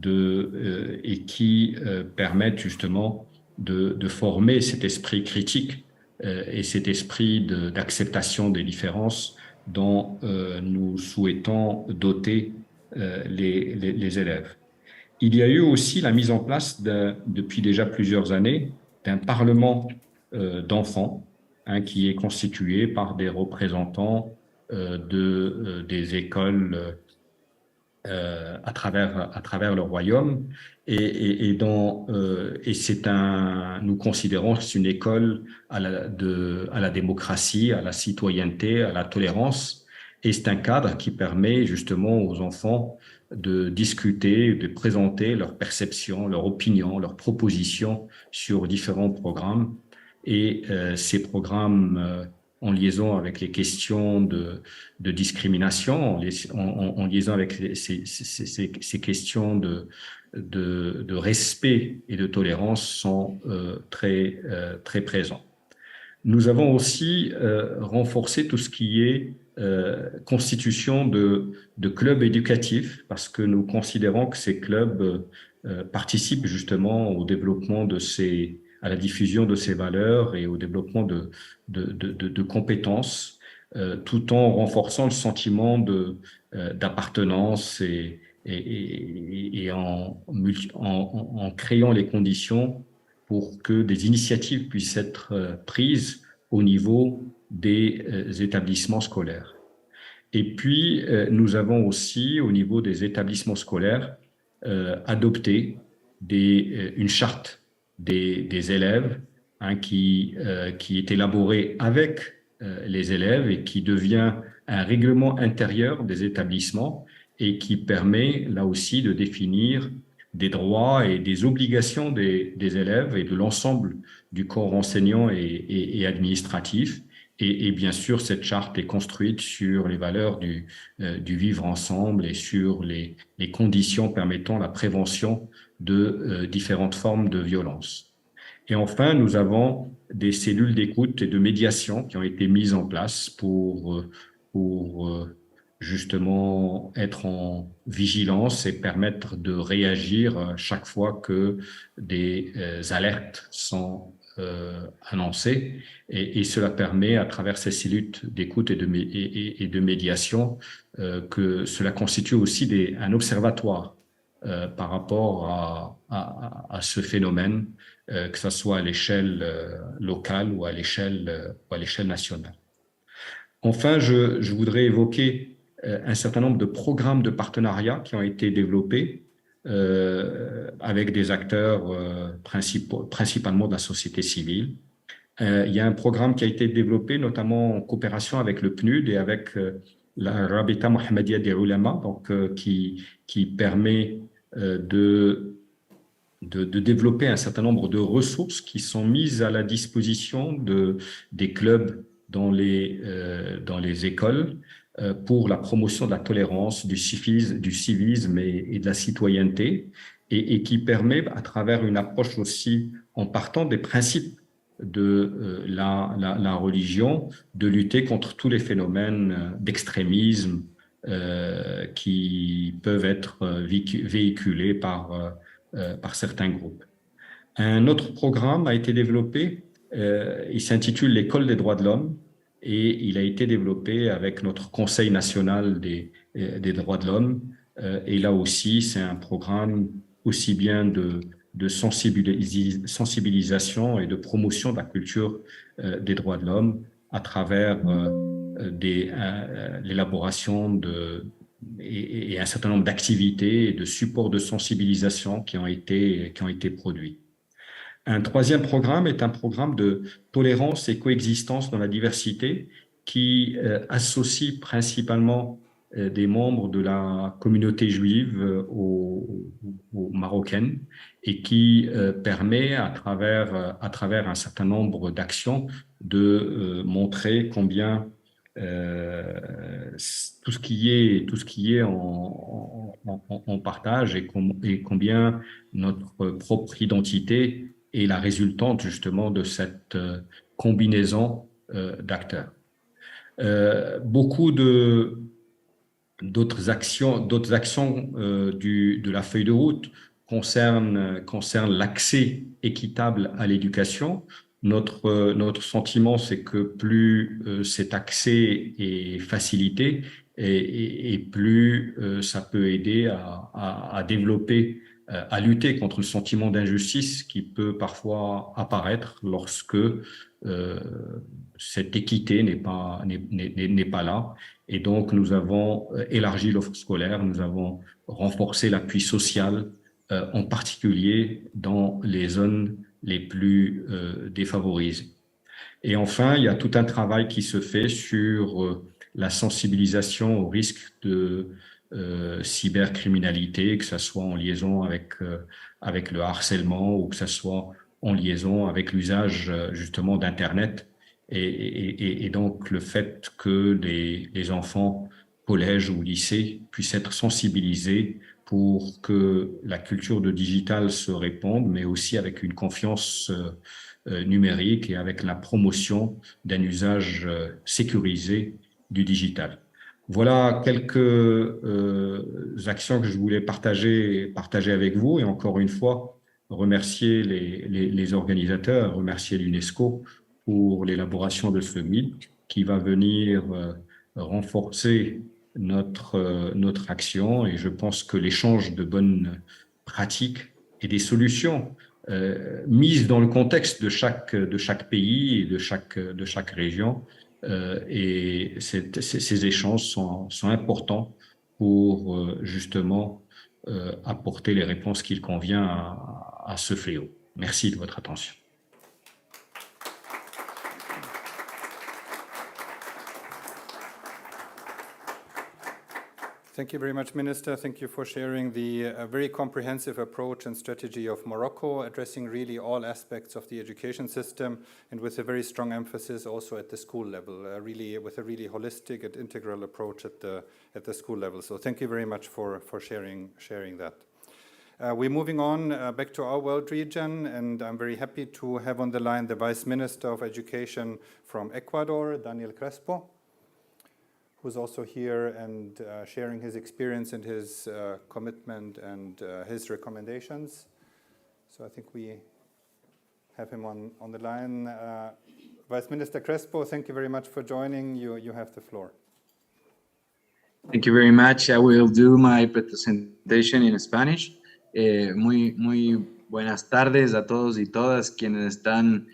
et qui permettent justement de former cet esprit critique et cet esprit d'acceptation des différences dont nous souhaitons doter les élèves. Il y a eu aussi la mise en place depuis déjà plusieurs années d'un parlement d'enfants qui est constitué par des représentants des écoles à travers le royaume. Et nous considérons que c'est une école à la démocratie, à la citoyenneté, à la tolérance. Et c'est un cadre qui permet justement aux enfants de discuter, de présenter leurs perceptions, leurs opinions, leurs propositions sur différents programmes. Et ces programmes, en liaison avec les questions de discrimination, en liaison avec ces questions de respect et de tolérance, sont très présents. Nous avons aussi renforcé tout ce qui est constitution de clubs éducatifs, parce que nous considérons que ces clubs participent justement au développement à la diffusion de ces valeurs et au développement de compétences, tout en renforçant le sentiment d'appartenance et en créant les conditions pour que des initiatives puissent être prises au niveau des établissements scolaires. Et puis, nous avons aussi, au niveau des établissements scolaires, adopté une charte des élèves qui est élaborée avec les élèves et qui devient un règlement intérieur des établissements et qui permet là aussi de définir des droits et des obligations des élèves et de l'ensemble du corps enseignant et administratif. Et bien sûr, cette charte est construite sur les valeurs du vivre ensemble et sur les conditions permettant la prévention de différentes formes de violence. Et enfin, nous avons des cellules d'écoute et de médiation qui ont été mises en place pour justement être en vigilance et permettre de réagir chaque fois que des alertes sont annoncées. Et cela permet, à travers ces cellules d'écoute et de médiation, que cela constitue aussi un observatoire par rapport à ce phénomène, que ce soit à l'échelle locale ou à l'échelle nationale. Enfin, je voudrais évoquer un certain nombre de programmes de partenariat qui ont été développés avec des acteurs principalement de la société civile. Il y a un programme qui a été développé notamment en coopération avec le PNUD et avec la Rabita Mohammedia des Ulama, donc, qui permet de développer un certain nombre de ressources qui sont mises à la disposition des clubs dans les écoles pour la promotion de la tolérance, du civisme et de la citoyenneté, et qui permet, à travers une approche aussi en partant des principes de la religion, de lutter contre tous les phénomènes d'extrémisme qui peuvent être véhiculés par certains groupes. Un autre programme a été développé, il s'intitule l'École des droits de l'homme, et il a été développé avec notre Conseil national des droits de l'homme. Et là aussi, c'est un programme aussi bien de sensibilisation et de promotion de la culture des droits de l'homme à travers l'élaboration et un certain nombre d'activités et de supports de sensibilisation qui ont été produits. Un troisième programme est un programme de tolérance et coexistence dans la diversité qui associe principalement des membres de la communauté juive aux marocaines et qui permet, à travers un certain nombre d'actions, de montrer combien tout ce qui est en partage et combien notre propre identité est la résultante justement de cette combinaison d'acteurs. Beaucoup d'autres actions de la feuille de route concernent l'accès équitable à l'éducation. Notre sentiment, c'est que plus cet accès est facilité et plus ça peut aider à développer, à lutter contre le sentiment d'injustice qui peut parfois apparaître lorsque cette équité n'est pas là. Et donc, nous avons élargi l'offre scolaire, nous avons renforcé l'appui social, en particulier dans les zones les plus défavorisées. Et enfin, il y a tout un travail qui se fait sur la sensibilisation au risque de cybercriminalité, que ce soit en liaison avec le harcèlement ou que ce soit en liaison avec l'usage justement d'Internet. Et donc le fait que les enfants collège ou lycée puissent être sensibilisés pour que la culture de digital se répande, mais aussi avec une confiance numérique et avec la promotion d'un usage sécurisé du digital. Voilà quelques actions que je voulais partager avec vous et encore une fois remercier les organisateurs, remercier l'UNESCO pour l'élaboration de ce guide qui va venir renforcer notre action et je pense que l'échange de bonnes pratiques et des solutions mises dans le contexte de chaque pays et de chaque région. Et ces échanges sont importants pour justement apporter les réponses qu'il convient à ce fléau. Merci de votre attention. Thank you very much, Minister. Thank you for sharing the very comprehensive approach and strategy of Morocco, addressing really all aspects of the education system and with a very strong emphasis also at the school level, really with a really holistic and integral approach at the school level. So thank you very much for sharing that. We're moving on back to our world region, and I'm very happy to have on the line the Vice Minister of Education from Ecuador, Daniel Crespo, who's also here and sharing his experience and his commitment and his recommendations. So I think we have him on the line. Vice Minister Crespo, thank you very much for joining. You have the floor. Thank you very much. I will do my presentation in Spanish. Muy buenas tardes a todos y todas quienes están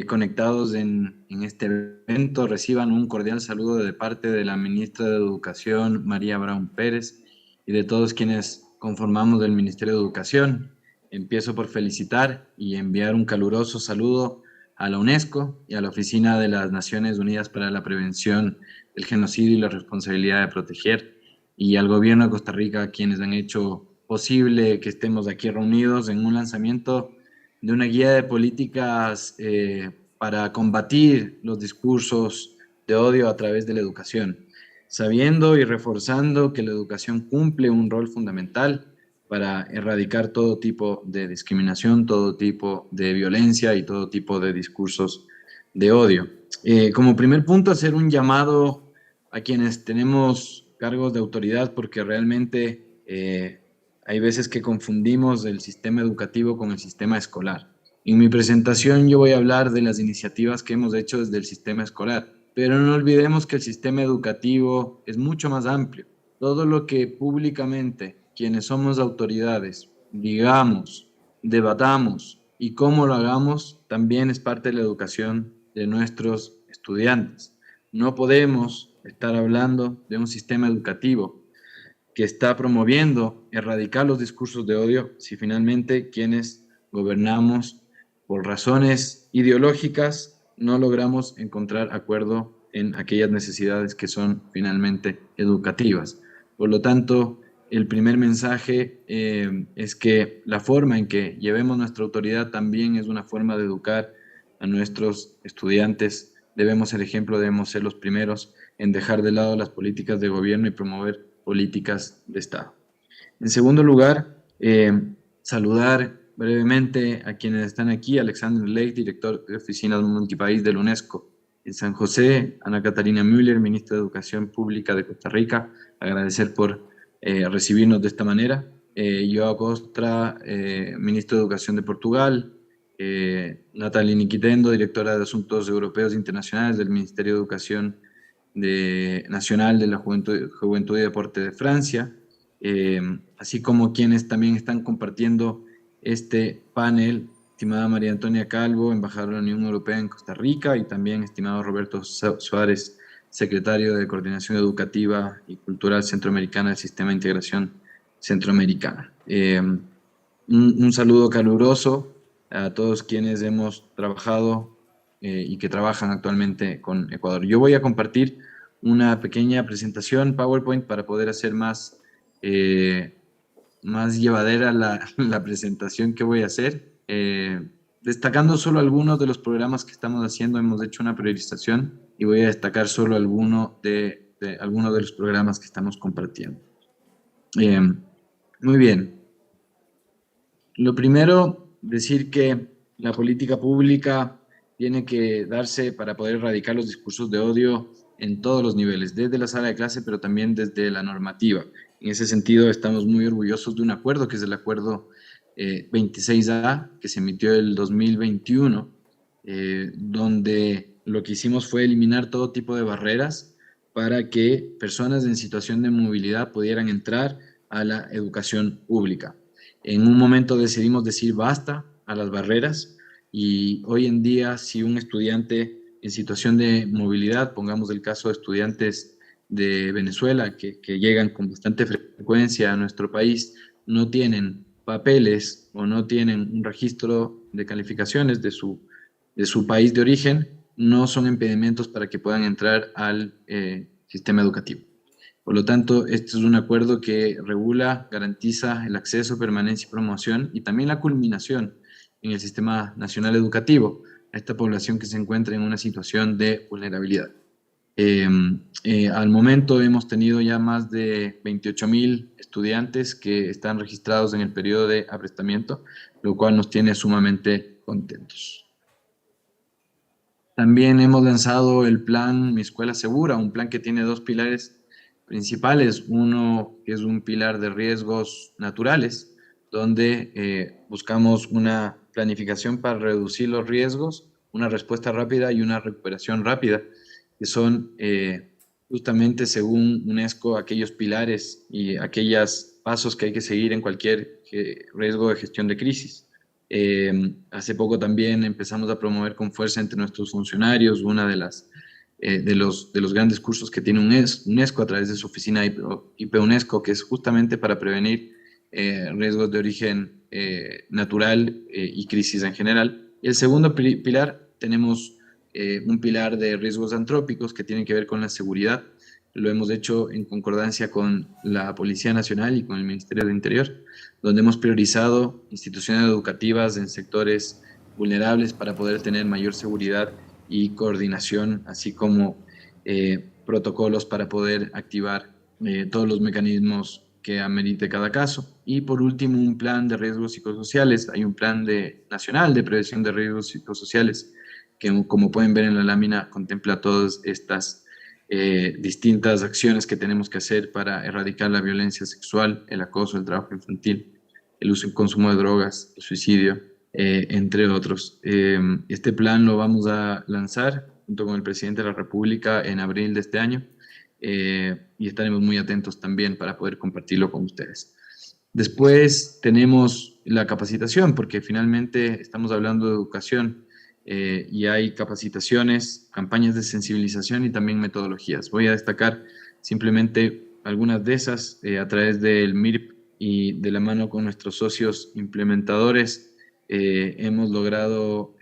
conectados en este evento. Reciban un cordial saludo de parte de la Ministra de Educación, María Brown Pérez, y de todos quienes conformamos el Ministerio de Educación. Empiezo por felicitar y enviar un caluroso saludo a la UNESCO y a la Oficina de las Naciones Unidas para la Prevención del Genocidio y la Responsabilidad de Proteger, y al Gobierno de Costa Rica, quienes han hecho posible que estemos aquí reunidos en un lanzamiento de una guía de políticas para combatir los discursos de odio a través de la educación, sabiendo y reforzando que la educación cumple un rol fundamental para erradicar todo tipo de discriminación, todo tipo de violencia y todo tipo de discursos de odio. Como primer punto, hacer un llamado a quienes tenemos cargos de autoridad, porque realmente hay veces que confundimos el sistema educativo con el sistema escolar. En mi presentación yo voy a hablar de las iniciativas que hemos hecho desde el sistema escolar, pero no olvidemos que el sistema educativo es mucho más amplio. Todo lo que públicamente quienes somos autoridades digamos, debatamos y cómo lo hagamos también es parte de la educación de nuestros estudiantes. No podemos estar hablando de un sistema educativo que está promoviendo erradicar los discursos de odio si finalmente quienes gobernamos por razones ideológicas no logramos encontrar acuerdo en aquellas necesidades que son finalmente educativas. Por lo tanto, el primer mensaje es que la forma en que llevemos nuestra autoridad también es una forma de educar a nuestros estudiantes. Debemos ser ejemplo, debemos ser los primeros en dejar de lado las políticas de gobierno y promover políticas de Estado. En segundo lugar, saludar brevemente a quienes están aquí: Alexander Lake, director de Oficinas Multipaís de la UNESCO en San José; Ana Catarina Müller, ministra de Educación Pública de Costa Rica, agradecer por recibirnos de esta manera; Joao Costa, ministro de Educación de Portugal; Natalie Niquitendo, directora de Asuntos Europeos e Internacionales del Ministerio de Educación Nacional de la Juventud y Deporte de Francia, así como quienes también están compartiendo este panel: estimada María Antonia Calvo, embajadora de la Unión Europea en Costa Rica, y también estimado Roberto Suárez, secretario de Coordinación Educativa y Cultural Centroamericana del Sistema de Integración Centroamericana. Un saludo caluroso a todos quienes hemos trabajado y que trabajan actualmente con Ecuador. Yo voy a compartir una pequeña presentación PowerPoint para poder hacer más llevadera la presentación que voy a hacer. Destacando solo algunos de los programas que estamos haciendo, hemos hecho una priorización y voy a destacar solo algunos de los programas que estamos compartiendo. Muy bien. Lo primero, decir que la política pública tiene que darse para poder erradicar los discursos de odio en todos los niveles, desde la sala de clase, pero también desde la normativa. En ese sentido, estamos muy orgullosos de un acuerdo, que es el acuerdo 26A, que se emitió el 2021, donde lo que hicimos fue eliminar todo tipo de barreras para que personas en situación de movilidad pudieran entrar a la educación pública. En un momento decidimos decir basta a las barreras, y hoy en día, si un estudiante en situación de movilidad, pongamos el caso de estudiantes de Venezuela que llegan con bastante frecuencia a nuestro país, no tienen papeles o no tienen un registro de calificaciones de su país de origen, no son impedimentos para que puedan entrar al sistema educativo. Por lo tanto, este es un acuerdo que regula, garantiza el acceso, permanencia y promoción, y también la culminación en el Sistema Nacional Educativo a esta población que se encuentra en una situación de vulnerabilidad. Al momento hemos tenido ya más de 28,000 estudiantes que están registrados en el periodo de aprestamiento, lo cual nos tiene sumamente contentos. También hemos lanzado el plan Mi Escuela Segura, un plan que tiene dos pilares principales. Uno que es un pilar de riesgos naturales, donde buscamos una planificación para reducir los riesgos, una respuesta rápida y una recuperación rápida, que son justamente, según UNESCO, aquellos pilares y aquellos pasos que hay que seguir en cualquier riesgo de gestión de crisis. Hace poco también empezamos a promover con fuerza entre nuestros funcionarios una de los grandes cursos que tiene UNESCO a través de su oficina IP UNESCO, que es justamente para prevenir riesgos de origen natural y crisis en general. Y el segundo pilar, tenemos un pilar de riesgos antrópicos que tienen que ver con la seguridad. Lo hemos hecho en concordancia con la Policía Nacional y con el Ministerio del Interior, donde hemos priorizado instituciones educativas en sectores vulnerables para poder tener mayor seguridad y coordinación, así como protocolos para poder activar todos los mecanismos que amerite cada caso. Y por último, un plan de riesgos psicosociales. Hay un plan nacional de prevención de riesgos psicosociales que, como pueden ver en la lámina, contempla todas estas distintas acciones que tenemos que hacer para erradicar la violencia sexual, el acoso, el trabajo infantil, el uso y consumo de drogas, el suicidio, entre otros. Este plan lo vamos a lanzar junto con el presidente de la República en abril de este año, y estaremos muy atentos también para poder compartirlo con ustedes. Después tenemos la capacitación, porque finalmente estamos hablando de educación, y hay capacitaciones, campañas de sensibilización y también metodologías. Voy a destacar simplemente algunas de esas a través del MIRP y de la mano con nuestros socios implementadores. Hemos logrado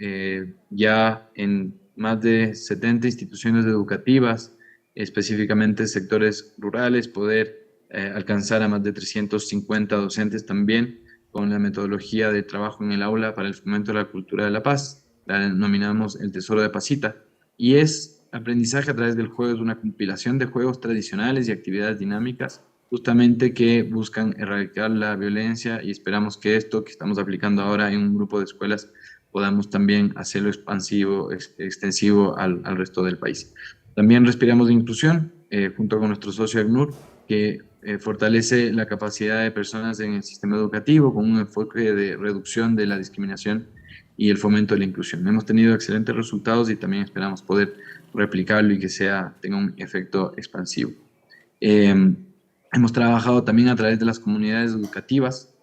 ya en más de 70 instituciones educativas, específicamente sectores rurales, poder alcanzar a más de 350 docentes también con la metodología de trabajo en el aula para el fomento de la cultura de la paz. La denominamos el Tesoro de Pasita, y es aprendizaje a través del juego. Es una compilación de juegos tradicionales y actividades dinámicas justamente que buscan erradicar la violencia, y esperamos que esto que estamos aplicando ahora en un grupo de escuelas podamos también hacerlo expansivo, extensivo al resto del país. También respiramos de inclusión junto con nuestro socio ACNUR, que fortalece la capacidad de personas en el sistema educativo con un enfoque de reducción de la discriminación y el fomento de la inclusión. Hemos tenido excelentes resultados y también esperamos poder replicarlo y que tenga un efecto expansivo. Hemos trabajado también a través de las comunidades educativas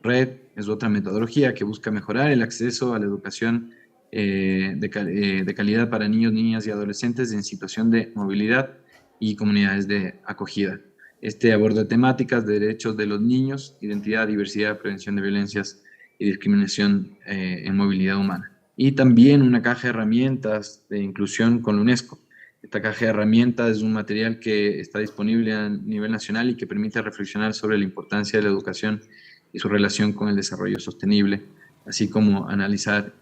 red es otra metodología que busca mejorar el acceso a la educación de calidad para niños, niñas y adolescentes en situación de movilidad y comunidades de acogida. Este aborda temáticas de derechos de los niños, identidad, diversidad, prevención de violencias y discriminación en movilidad humana. Y también una caja de herramientas de inclusión con la UNESCO. Esta caja de herramientas es un material que está disponible a nivel nacional y que permite reflexionar sobre la importancia de la educación y su relación con el desarrollo sostenible, así como analizar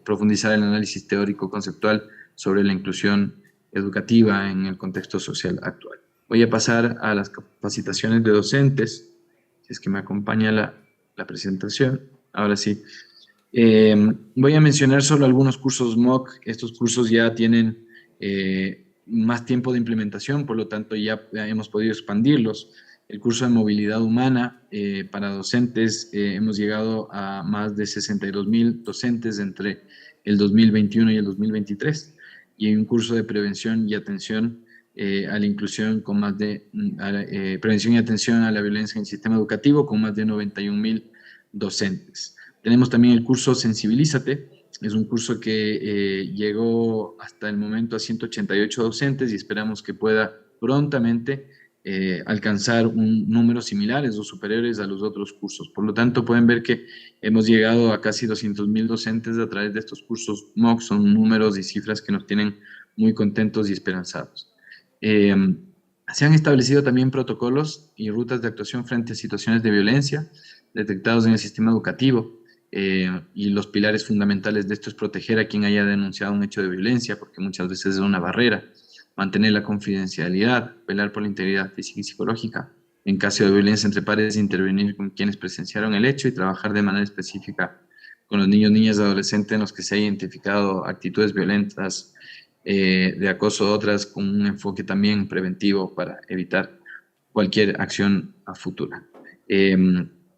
profundizar el análisis teórico conceptual sobre la inclusión educativa en el contexto social actual. Voy a pasar a las capacitaciones de docentes, si es que me acompaña la presentación. Ahora sí. Voy a mencionar solo algunos cursos MOOC. Estos cursos ya tienen más tiempo de implementación, por lo tanto ya hemos podido expandirlos. El curso de movilidad humana para docentes, hemos llegado a más de 62,000 docentes entre el 2021 y el 2023. Y hay un curso de prevención y atención a la inclusión con más de prevención y atención a la violencia en el sistema educativo con más de 91,000 docentes. Tenemos también el curso Sensibilízate. Es un curso que llegó hasta el momento a 188 docentes y esperamos que pueda prontamente alcanzar un número similares o superiores a los otros cursos. Por lo tanto, pueden ver que hemos llegado a casi 200,000 docentes a través de estos cursos MOOC. Son números y cifras que nos tienen muy contentos y esperanzados. Se han establecido también protocolos y rutas de actuación frente a situaciones de violencia detectados en el sistema educativo. Y los pilares fundamentales de esto es proteger a quien haya denunciado un hecho de violencia, porque muchas veces es una barrera, mantener la confidencialidad, velar por la integridad física y psicológica, en caso de violencia entre pares, intervenir con quienes presenciaron el hecho y trabajar de manera específica con los niños, niñas y adolescentes en los que se haya identificado actitudes violentas, de acoso, otras con un enfoque también preventivo para evitar cualquier acción a futura.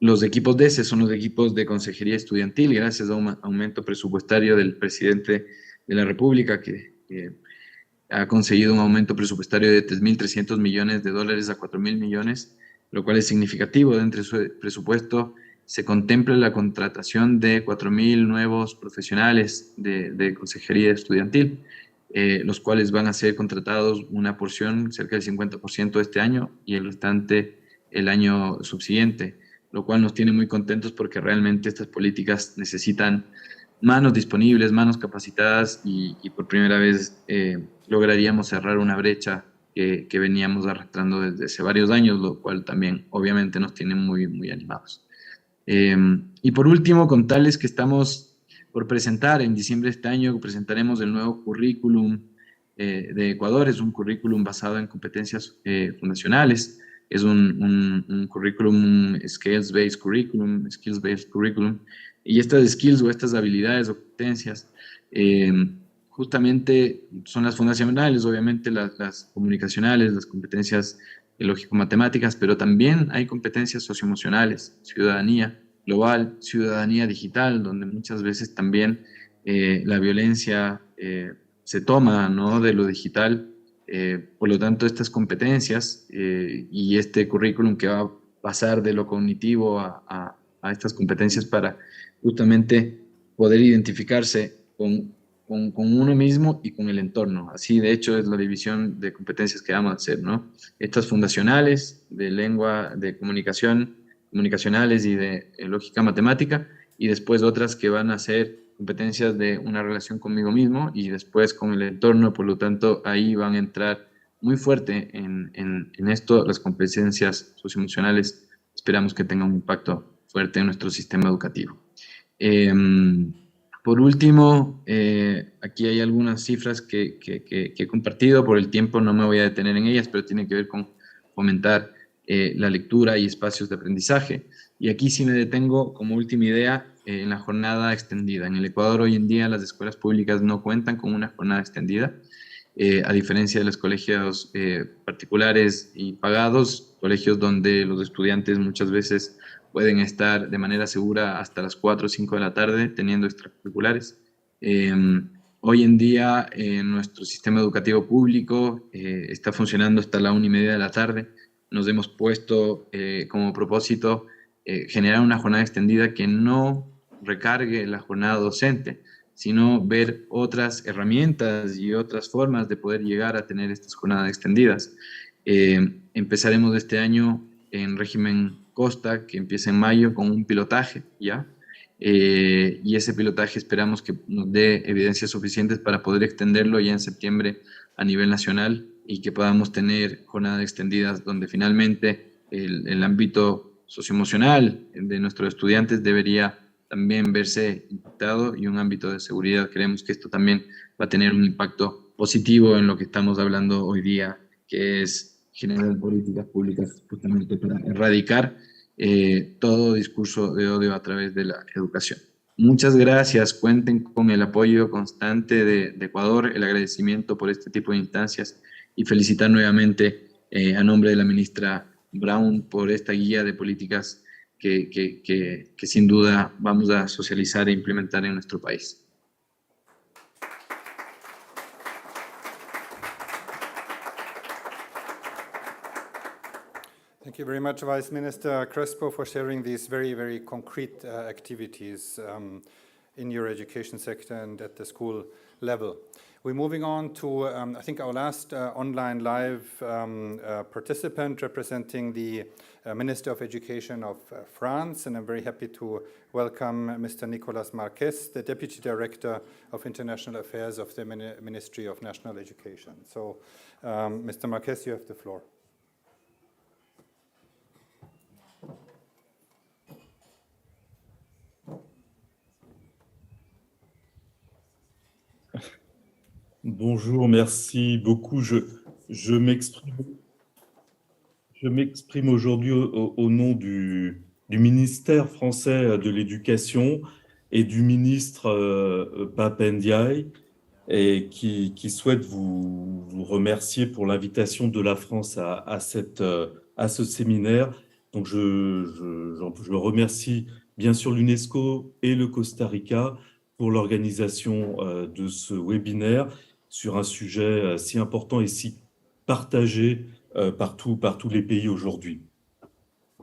Los equipos de ese son los equipos de consejería estudiantil, gracias a un aumento presupuestario del presidente de la República, que ha conseguido un aumento presupuestario de $3.300 millones a $4.000 millones, lo cual es significativo. Dentro de su presupuesto se contempla la contratación de 4,000 nuevos profesionales de consejería estudiantil, los cuales van a ser contratados una porción, cerca del 50% este año, y el restante el año subsiguiente, lo cual nos tiene muy contentos porque realmente estas políticas necesitan manos disponibles, manos capacitadas y por primera vez lograríamos cerrar una brecha que veníamos arrastrando desde hace varios años, lo cual también obviamente nos tiene muy, muy animados. Y por último, contarles que estamos por presentar en diciembre de este año, presentaremos el nuevo currículum de Ecuador. Es un currículum basado en competencias fundacionales. Es un currículum, skills-based curriculum, y estas skills o estas habilidades o competencias justamente son las fundacionales, obviamente las comunicacionales, las competencias lógico-matemáticas, pero también hay competencias socioemocionales, ciudadanía global, ciudadanía digital, donde muchas veces también la violencia se toma, ¿no?, de lo digital. Por lo tanto, estas competencias y este currículum que va a pasar de lo cognitivo a estas competencias para justamente poder identificarse con uno mismo y con el entorno. Así, de hecho, es la división de competencias que vamos a hacer, ¿no? Estas fundacionales de lengua, de comunicación, comunicacionales y de lógica matemática, y después otras que van a ser competencias de una relación conmigo mismo y después con el entorno. Por lo tanto, ahí van a entrar muy fuerte en esto las competencias socioemocionales. Esperamos que tengan un impacto fuerte en nuestro sistema educativo. Por último, aquí hay algunas cifras que he compartido. Por el tiempo no me voy a detener en ellas, pero tiene que ver con fomentar la lectura y espacios de aprendizaje. Y aquí sí me detengo como última idea en la jornada extendida. En el Ecuador hoy en día las escuelas públicas no cuentan con una jornada extendida, a diferencia de los colegios particulares y pagados, colegios donde los estudiantes muchas veces pueden estar de manera segura hasta las 4 o 5 de la tarde teniendo extracurriculares. Hoy en día nuestro sistema educativo público está funcionando hasta la 1:30 de la tarde. Nos hemos puesto como propósito generar una jornada extendida que no recargue la jornada docente, sino ver otras herramientas y otras formas de poder llegar a tener estas jornadas extendidas. Empezaremos este año en régimen costa, que empieza en mayo, con un pilotaje, ¿ya? Y ese pilotaje esperamos que nos dé evidencias suficientes para poder extenderlo ya en septiembre a nivel nacional y que podamos tener jornadas extendidas donde finalmente el ámbito socioemocional de nuestros estudiantes debería también verse impactado, y un ámbito de seguridad. Creemos que esto también va a tener un impacto positivo en lo que estamos hablando hoy día, que es generar políticas públicas justamente para erradicar todo discurso de odio a través de la educación. Muchas gracias, cuenten con el apoyo constante de Ecuador, el agradecimiento por este tipo de instancias y felicitar nuevamente a nombre de la ministra Brown por esta guía de políticas que sin duda vamos a socializar e implementar en nuestro país. Thank you very much, Vice Minister Crespo, for sharing these very, very concrete activities in your education sector and at the school level. We're moving on to, I think, our last online live participant representing the Minister of Education of France, and I'm very happy to welcome Mr. Nicolas Marquez, the Deputy Director of International Affairs of the Ministry of National Education. So, Mr. Marquez, you have the floor. Bonjour, merci beaucoup. Je m'exprime aujourd'hui au nom du ministère français de l'Éducation et du ministre Pape Ndiaye, et qui souhaite vous remercier pour l'invitation de la France à ce séminaire. Donc je remercie bien sûr l'UNESCO et le Costa Rica pour l'organisation de ce webinaire sur un sujet si important et si partagé par tous les pays aujourd'hui.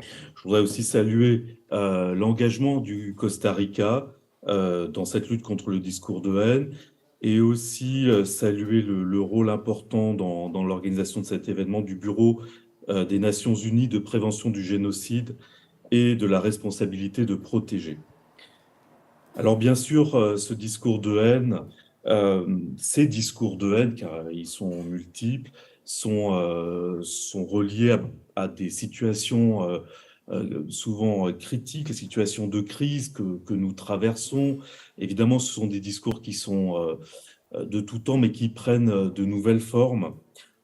Je voudrais aussi saluer l'engagement du Costa Rica dans cette lutte contre le discours de haine, et aussi saluer le rôle important dans l'organisation de cet événement du Bureau des Nations Unies de prévention du génocide et de la responsabilité de protéger. Alors bien sûr, ce discours de haine, ces discours de haine, car ils sont multiples, sont reliés à des situations souvent critiques, les situations de crise que nous traversons. Évidemment, ce sont des discours qui sont de tout temps, mais qui prennent de nouvelles formes,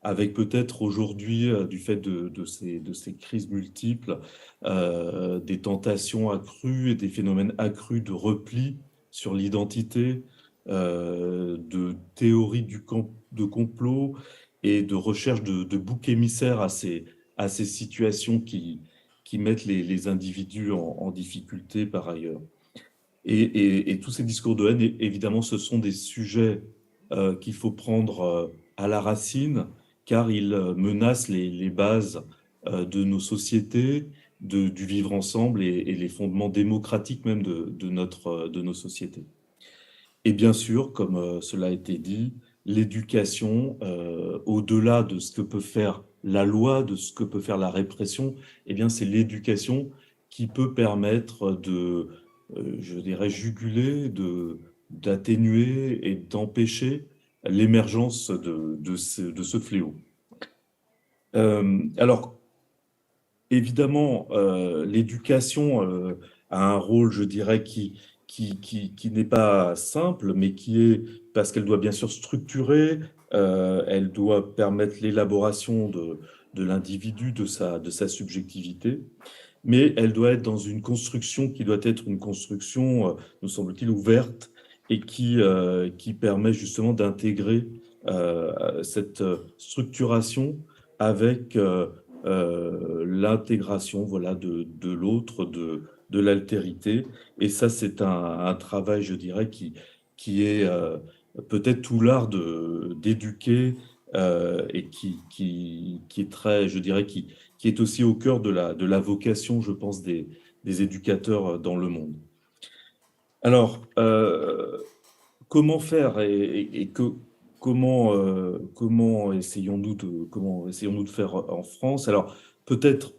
avec peut-être aujourd'hui, du fait de ces crises multiples, des tentations accrues et des phénomènes accrus de repli sur l'identité, de théories de complot et de recherche de boucs émissaires à ces situations qui mettent les individus en difficulté par ailleurs. Et tous ces discours de haine, évidemment, ce sont des sujets qu'il faut prendre à la racine, car ils menacent les bases de nos sociétés, du vivre ensemble et les fondements démocratiques même de nos sociétés. Et bien sûr, comme cela a été dit, l'éducation, au-delà de ce que peut faire la loi, de ce que peut faire la répression, eh bien c'est l'éducation qui peut permettre de, je dirais, juguler, d'atténuer et d'empêcher l'émergence de ce fléau. Alors, évidemment, l'éducation a un rôle, je dirais, qui n'est pas simple, mais qui est, parce qu'elle doit bien sûr structurer, elle doit permettre l'élaboration de l'individu, de sa subjectivité, mais elle doit être dans une construction qui doit être une construction, nous semble-t-il, ouverte, et qui permet justement d'intégrer cette structuration avec l'intégration, voilà, de l'autre, de l'altérité. Et ça, c'est un travail, je dirais, qui est peut-être tout l'art d'éduquer, et qui est très, je dirais, qui est aussi au cœur de la vocation, je pense, des des éducateurs dans le monde. Alors, comment faire comment essayons-nous de faire en France? Alors, peut-être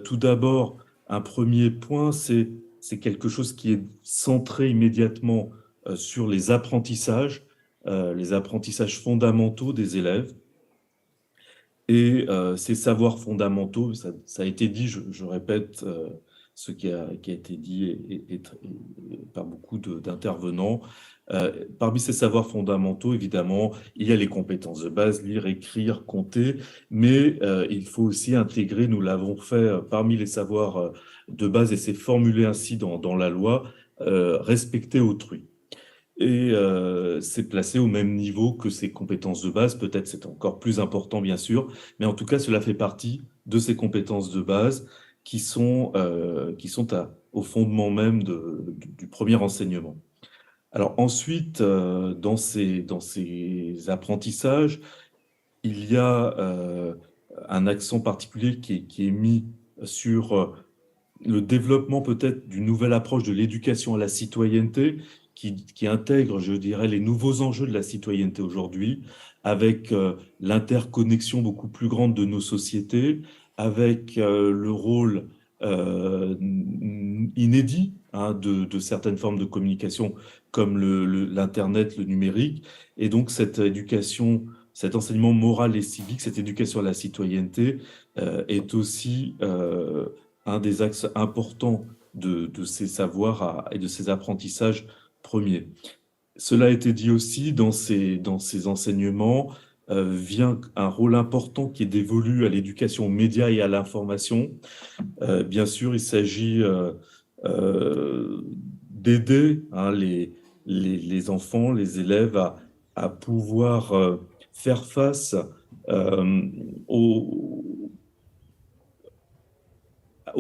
tout d'abord, un premier point, c'est quelque chose qui est centré immédiatement sur les apprentissages fondamentaux des élèves. Et ces savoirs fondamentaux, ça a été dit, je répète ce qui a été dit par beaucoup d'intervenants. Parmi ces savoirs fondamentaux, évidemment, il y a les compétences de base, lire, écrire, compter, mais il faut aussi intégrer, nous l'avons fait parmi les savoirs de base, et c'est formulé ainsi dans la loi, respecter autrui. Et c'est placé au même niveau que ces compétences de base. Peut-être c'est encore plus important, bien sûr, mais en tout cas, cela fait partie de ces compétences de base qui sont au fondement même du premier enseignement. Alors ensuite, dans ces apprentissages, il y a un accent particulier qui est mis sur le développement peut-être d'une nouvelle approche de l'éducation à la citoyenneté qui intègre, je dirais, les nouveaux enjeux de la citoyenneté aujourd'hui, avec l'interconnexion beaucoup plus grande de nos sociétés, avec le rôle inédit de certaines formes de communication comme l'Internet, le numérique, et donc cette éducation, cet enseignement moral et civique, cette éducation à la citoyenneté est aussi un des axes importants de ces savoirs et de ces apprentissages premiers. Cela a été dit aussi, dans ces enseignements vient un rôle important qui est dévolu à l'éducation aux médias et à l'information. Bien sûr, il s'agit d'aider les enfants, les élèves à pouvoir faire face aux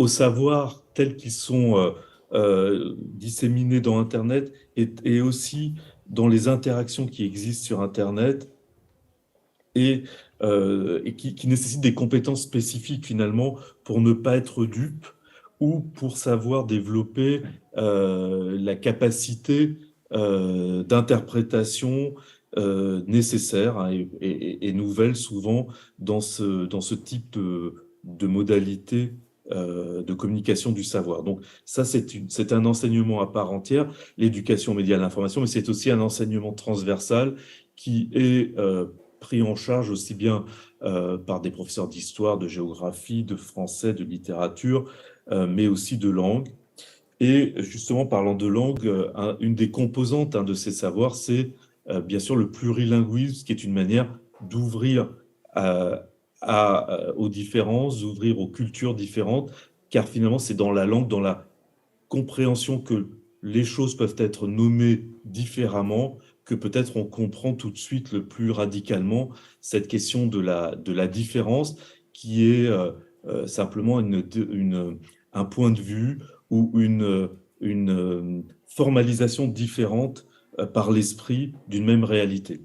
savoirs tels qu'ils sont disséminés dans Internet et aussi dans les interactions qui existent sur Internet et qui nécessitent des compétences spécifiques finalement pour ne pas être dupe ou pour savoir développer la capacité d'interprétation nécessaire et nouvelle souvent dans ce type de modalité de communication du savoir. Donc ça, c'est un enseignement à part entière, l'éducation média à l'information, mais c'est aussi un enseignement transversal qui est pris en charge aussi bien par des professeurs d'histoire, de géographie, de français, de littérature, mais aussi de langue. Et justement, parlant de langue, une des composantes de ces savoirs, c'est bien sûr le plurilinguisme, qui est une manière d'ouvrir aux différences, d'ouvrir aux cultures différentes, car finalement, c'est dans la langue, dans la compréhension que les choses peuvent être nommées différemment, que peut-être on comprend tout de suite le plus radicalement cette question de la différence, qui est simplement un point de vue ou une formalisation différente par l'esprit d'une même réalité.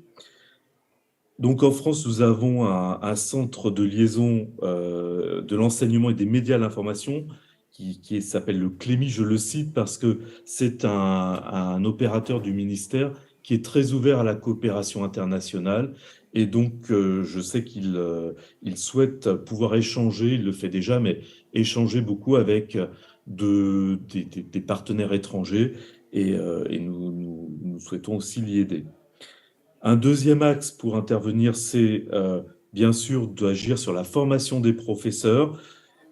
Donc en France, nous avons un centre de liaison de l'enseignement et des médias à l'information qui s'appelle le CLEMI, je le cite parce que c'est un opérateur du ministère qui est très ouvert à la coopération internationale. Et donc, je sais qu'il souhaite pouvoir échanger, il le fait déjà, mais échanger beaucoup avec des partenaires étrangers et nous souhaitons aussi l'y aider. Un deuxième axe pour intervenir, c'est bien sûr d'agir sur la formation des professeurs.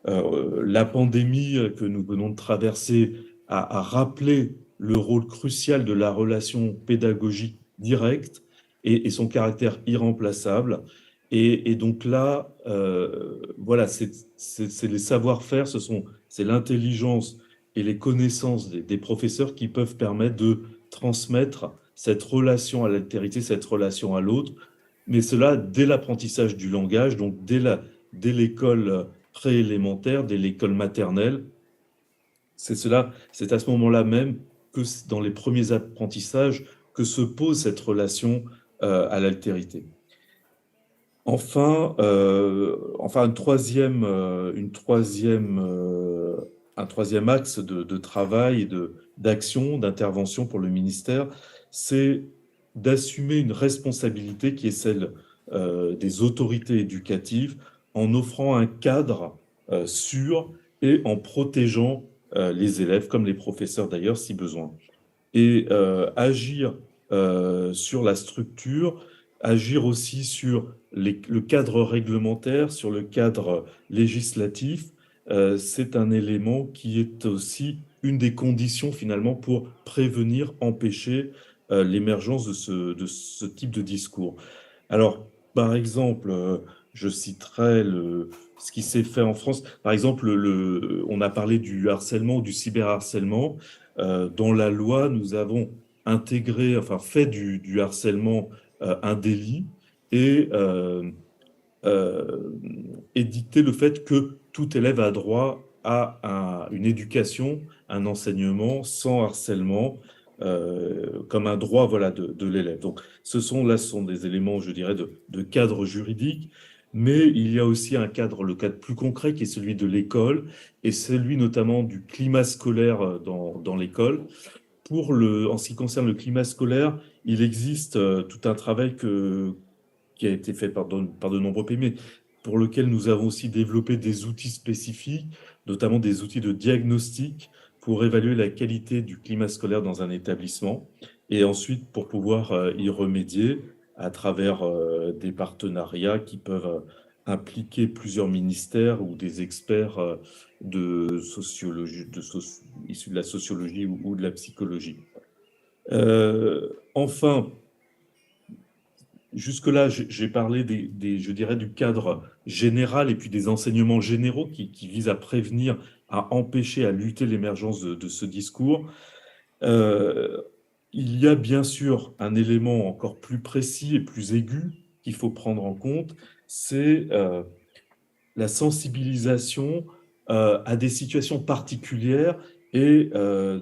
La pandémie que nous venons de traverser a rappelé le rôle crucial de la relation pédagogique directe et son caractère irremplaçable. Et donc là, voilà, c'est les savoir-faire, c'est l'intelligence et les connaissances des professeurs qui peuvent permettre de transmettre cette relation à l'altérité, cette relation à l'autre, mais cela dès l'apprentissage du langage, donc dès l'école préélémentaire, dès l'école maternelle. C'est à ce moment-là même que dans les premiers apprentissages que se pose cette relation à l'altérité. Enfin, une troisième un troisième axe de travail et d'action, d'intervention pour le ministère, c'est d'assumer une responsabilité qui est celle des autorités éducatives en offrant un cadre sûr et en protégeant les élèves, comme les professeurs d'ailleurs, si besoin. Et agir sur la structure, agir aussi sur le cadre réglementaire, sur le cadre législatif, c'est un élément qui est aussi une des conditions finalement pour prévenir, empêcher l'émergence de ce type de discours. Alors, par exemple, je citerai ce qui s'est fait en France. Par exemple, on a parlé du harcèlement ou du cyberharcèlement. Dans la loi, nous avons intégré, enfin fait du harcèlement un délit et édicté le fait que tout élève a droit à une éducation, un enseignement sans harcèlement, comme un droit voilà, de l'élève. Donc ce sont des éléments, je dirais, de cadre juridique, mais il y a aussi le cadre plus concret qui est celui de l'école et celui notamment du climat scolaire dans l'école. En ce qui concerne le climat scolaire, il existe tout un travail qui a été fait par de nombreux pays, mais pour lequel nous avons aussi développé des outils spécifiques, notamment des outils de diagnostic pour évaluer la qualité du climat scolaire dans un établissement, et ensuite pour pouvoir y remédier à travers des partenariats qui peuvent impliquer plusieurs ministères ou des experts de sociologie, issus de la sociologie ou de la psychologie. Enfin, jusque-là, j'ai parlé je dirais, du cadre général et puis des enseignements généraux qui visent à prévenir, à empêcher, à lutter l'émergence de ce discours. Il y a bien sûr un élément encore plus précis et plus aigu qu'il faut prendre en compte, c'est la sensibilisation à des situations particulières et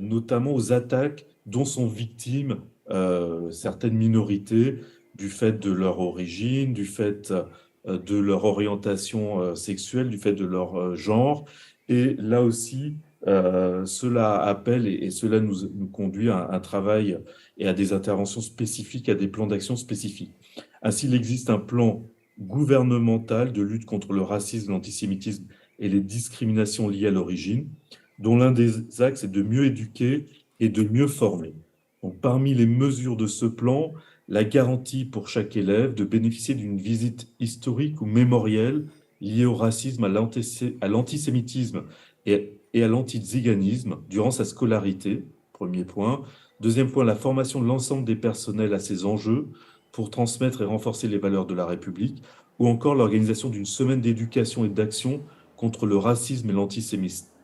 notamment aux attaques dont sont victimes certaines minorités du fait de leur origine, du fait de leur orientation sexuelle, du fait de leur genre. Et là aussi, cela appelle et cela nous conduit à un travail et à des interventions spécifiques, à des plans d'action spécifiques. Ainsi, il existe un plan gouvernemental de lutte contre le racisme, l'antisémitisme et les discriminations liées à l'origine, dont l'un des axes est de mieux éduquer et de mieux former. Donc, parmi les mesures de ce plan, la garantie pour chaque élève de bénéficier d'une visite historique ou mémorielle liée au racisme, à l'antisémitisme et à l'antiziganisme durant sa scolarité, premier point. Deuxième point, la formation de l'ensemble des personnels à ces enjeux pour transmettre et renforcer les valeurs de la République, ou encore l'organisation d'une semaine d'éducation et d'action contre le racisme et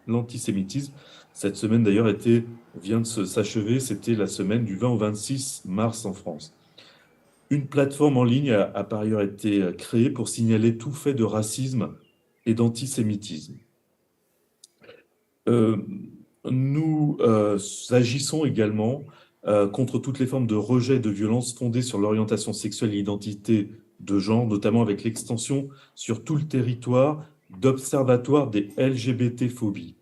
l'antisémitisme. Cette semaine d'ailleurs vient de s'achever, c'était la semaine du 20 au 26 mars en France. Une plateforme en ligne a par ailleurs été créée pour signaler tout fait de racisme et d'antisémitisme. Nous agissons également contre toutes les formes de rejet et de violence fondées sur l'orientation sexuelle et l'identité de genre, notamment avec l'extension sur tout le territoire d'observatoires des LGBT-phobies.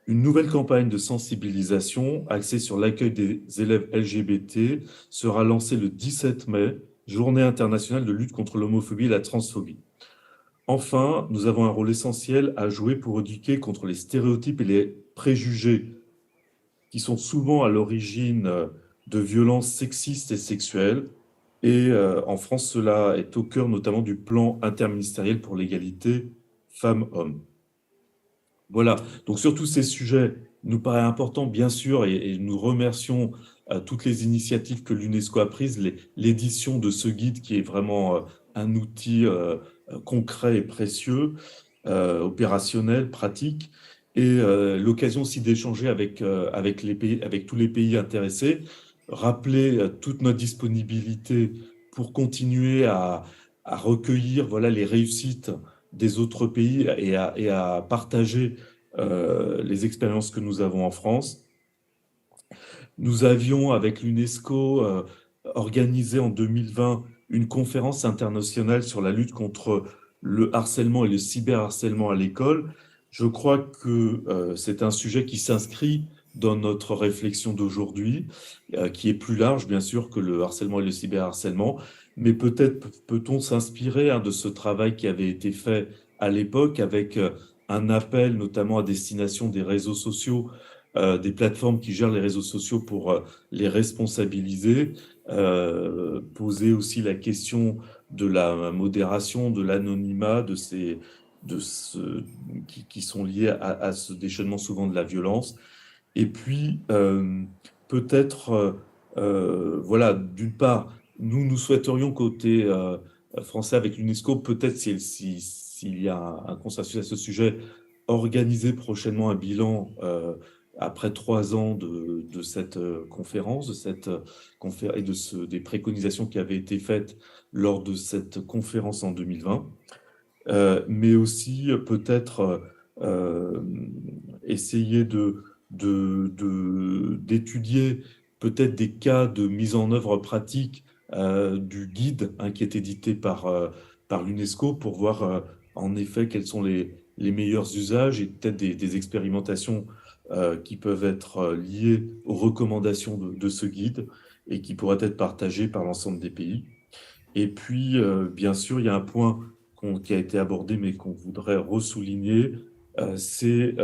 Une nouvelle campagne de sensibilisation axée sur l'accueil des élèves LGBT sera lancée le 17 mai, Journée internationale de lutte contre l'homophobie et la transphobie. Enfin, nous avons un rôle essentiel à jouer pour éduquer contre les stéréotypes et les préjugés qui sont souvent à l'origine de violences sexistes et sexuelles. Et en France, cela est au cœur notamment du plan interministériel pour l'égalité femmes-hommes. Voilà, donc sur tous ces sujets, il nous paraît important, bien sûr, et nous remercions toutes les initiatives que l'UNESCO a prises, l'édition de ce guide qui est vraiment un outil concret et précieux, opérationnel, pratique, et l'occasion aussi d'échanger avec tous les pays intéressés, rappeler toute notre disponibilité pour continuer à recueillir voilà, les réussites des autres pays et à partager les expériences que nous avons en France. Nous avions, avec l'UNESCO, organisé en 2020 une conférence internationale sur la lutte contre le harcèlement et le cyberharcèlement à l'école. Je crois que c'est un sujet qui s'inscrit dans notre réflexion d'aujourd'hui, qui est plus large, bien sûr, que le harcèlement et le cyberharcèlement, mais peut-être peut-on s'inspirer de ce travail qui avait été fait à l'époque avec un appel notamment à destination des réseaux sociaux, des plateformes qui gèrent les réseaux sociaux pour les responsabiliser, poser aussi la question de la modération, de l'anonymat, qui sont liés à ce déchaînement souvent de la violence. Et puis, peut-être, voilà, d'une part, nous souhaiterions côté français avec l'UNESCO, peut-être s'il y a un consensus à ce sujet, organiser prochainement un bilan après 3 ans de cette conférence, et des préconisations qui avaient été faites lors de cette conférence en 2020. Mais aussi peut-être essayer d'étudier peut-être des cas de mise en œuvre pratique du guide qui est édité par l'UNESCO pour voir en effet quels sont les meilleurs usages et peut-être des expérimentations qui peuvent être liées aux recommandations de ce guide et qui pourraient être partagées par l'ensemble des pays. Et puis, bien sûr, il y a un point qui a été abordé, mais qu'on voudrait ressouligner, c'est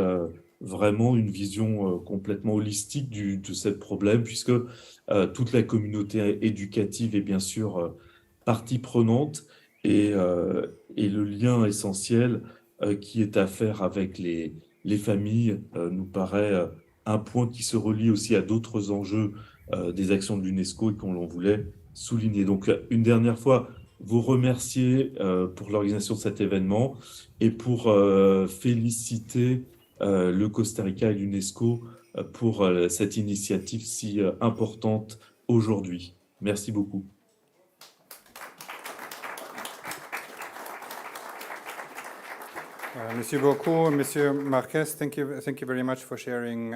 vraiment une vision complètement holistique de ce problème, puisque toute la communauté éducative est bien sûr partie prenante, et le lien essentiel qui est à faire avec les familles nous paraît un point qui se relie aussi à d'autres enjeux des actions de l'UNESCO et qu'on voulait souligner. Donc, une dernière fois, vous remercier pour l'organisation de cet événement et pour féliciter le Costa Rica et l'UNESCO pour cette initiative si importante aujourd'hui. Merci beaucoup. Merci beaucoup, Monsieur Marquez. Thank you very much for sharing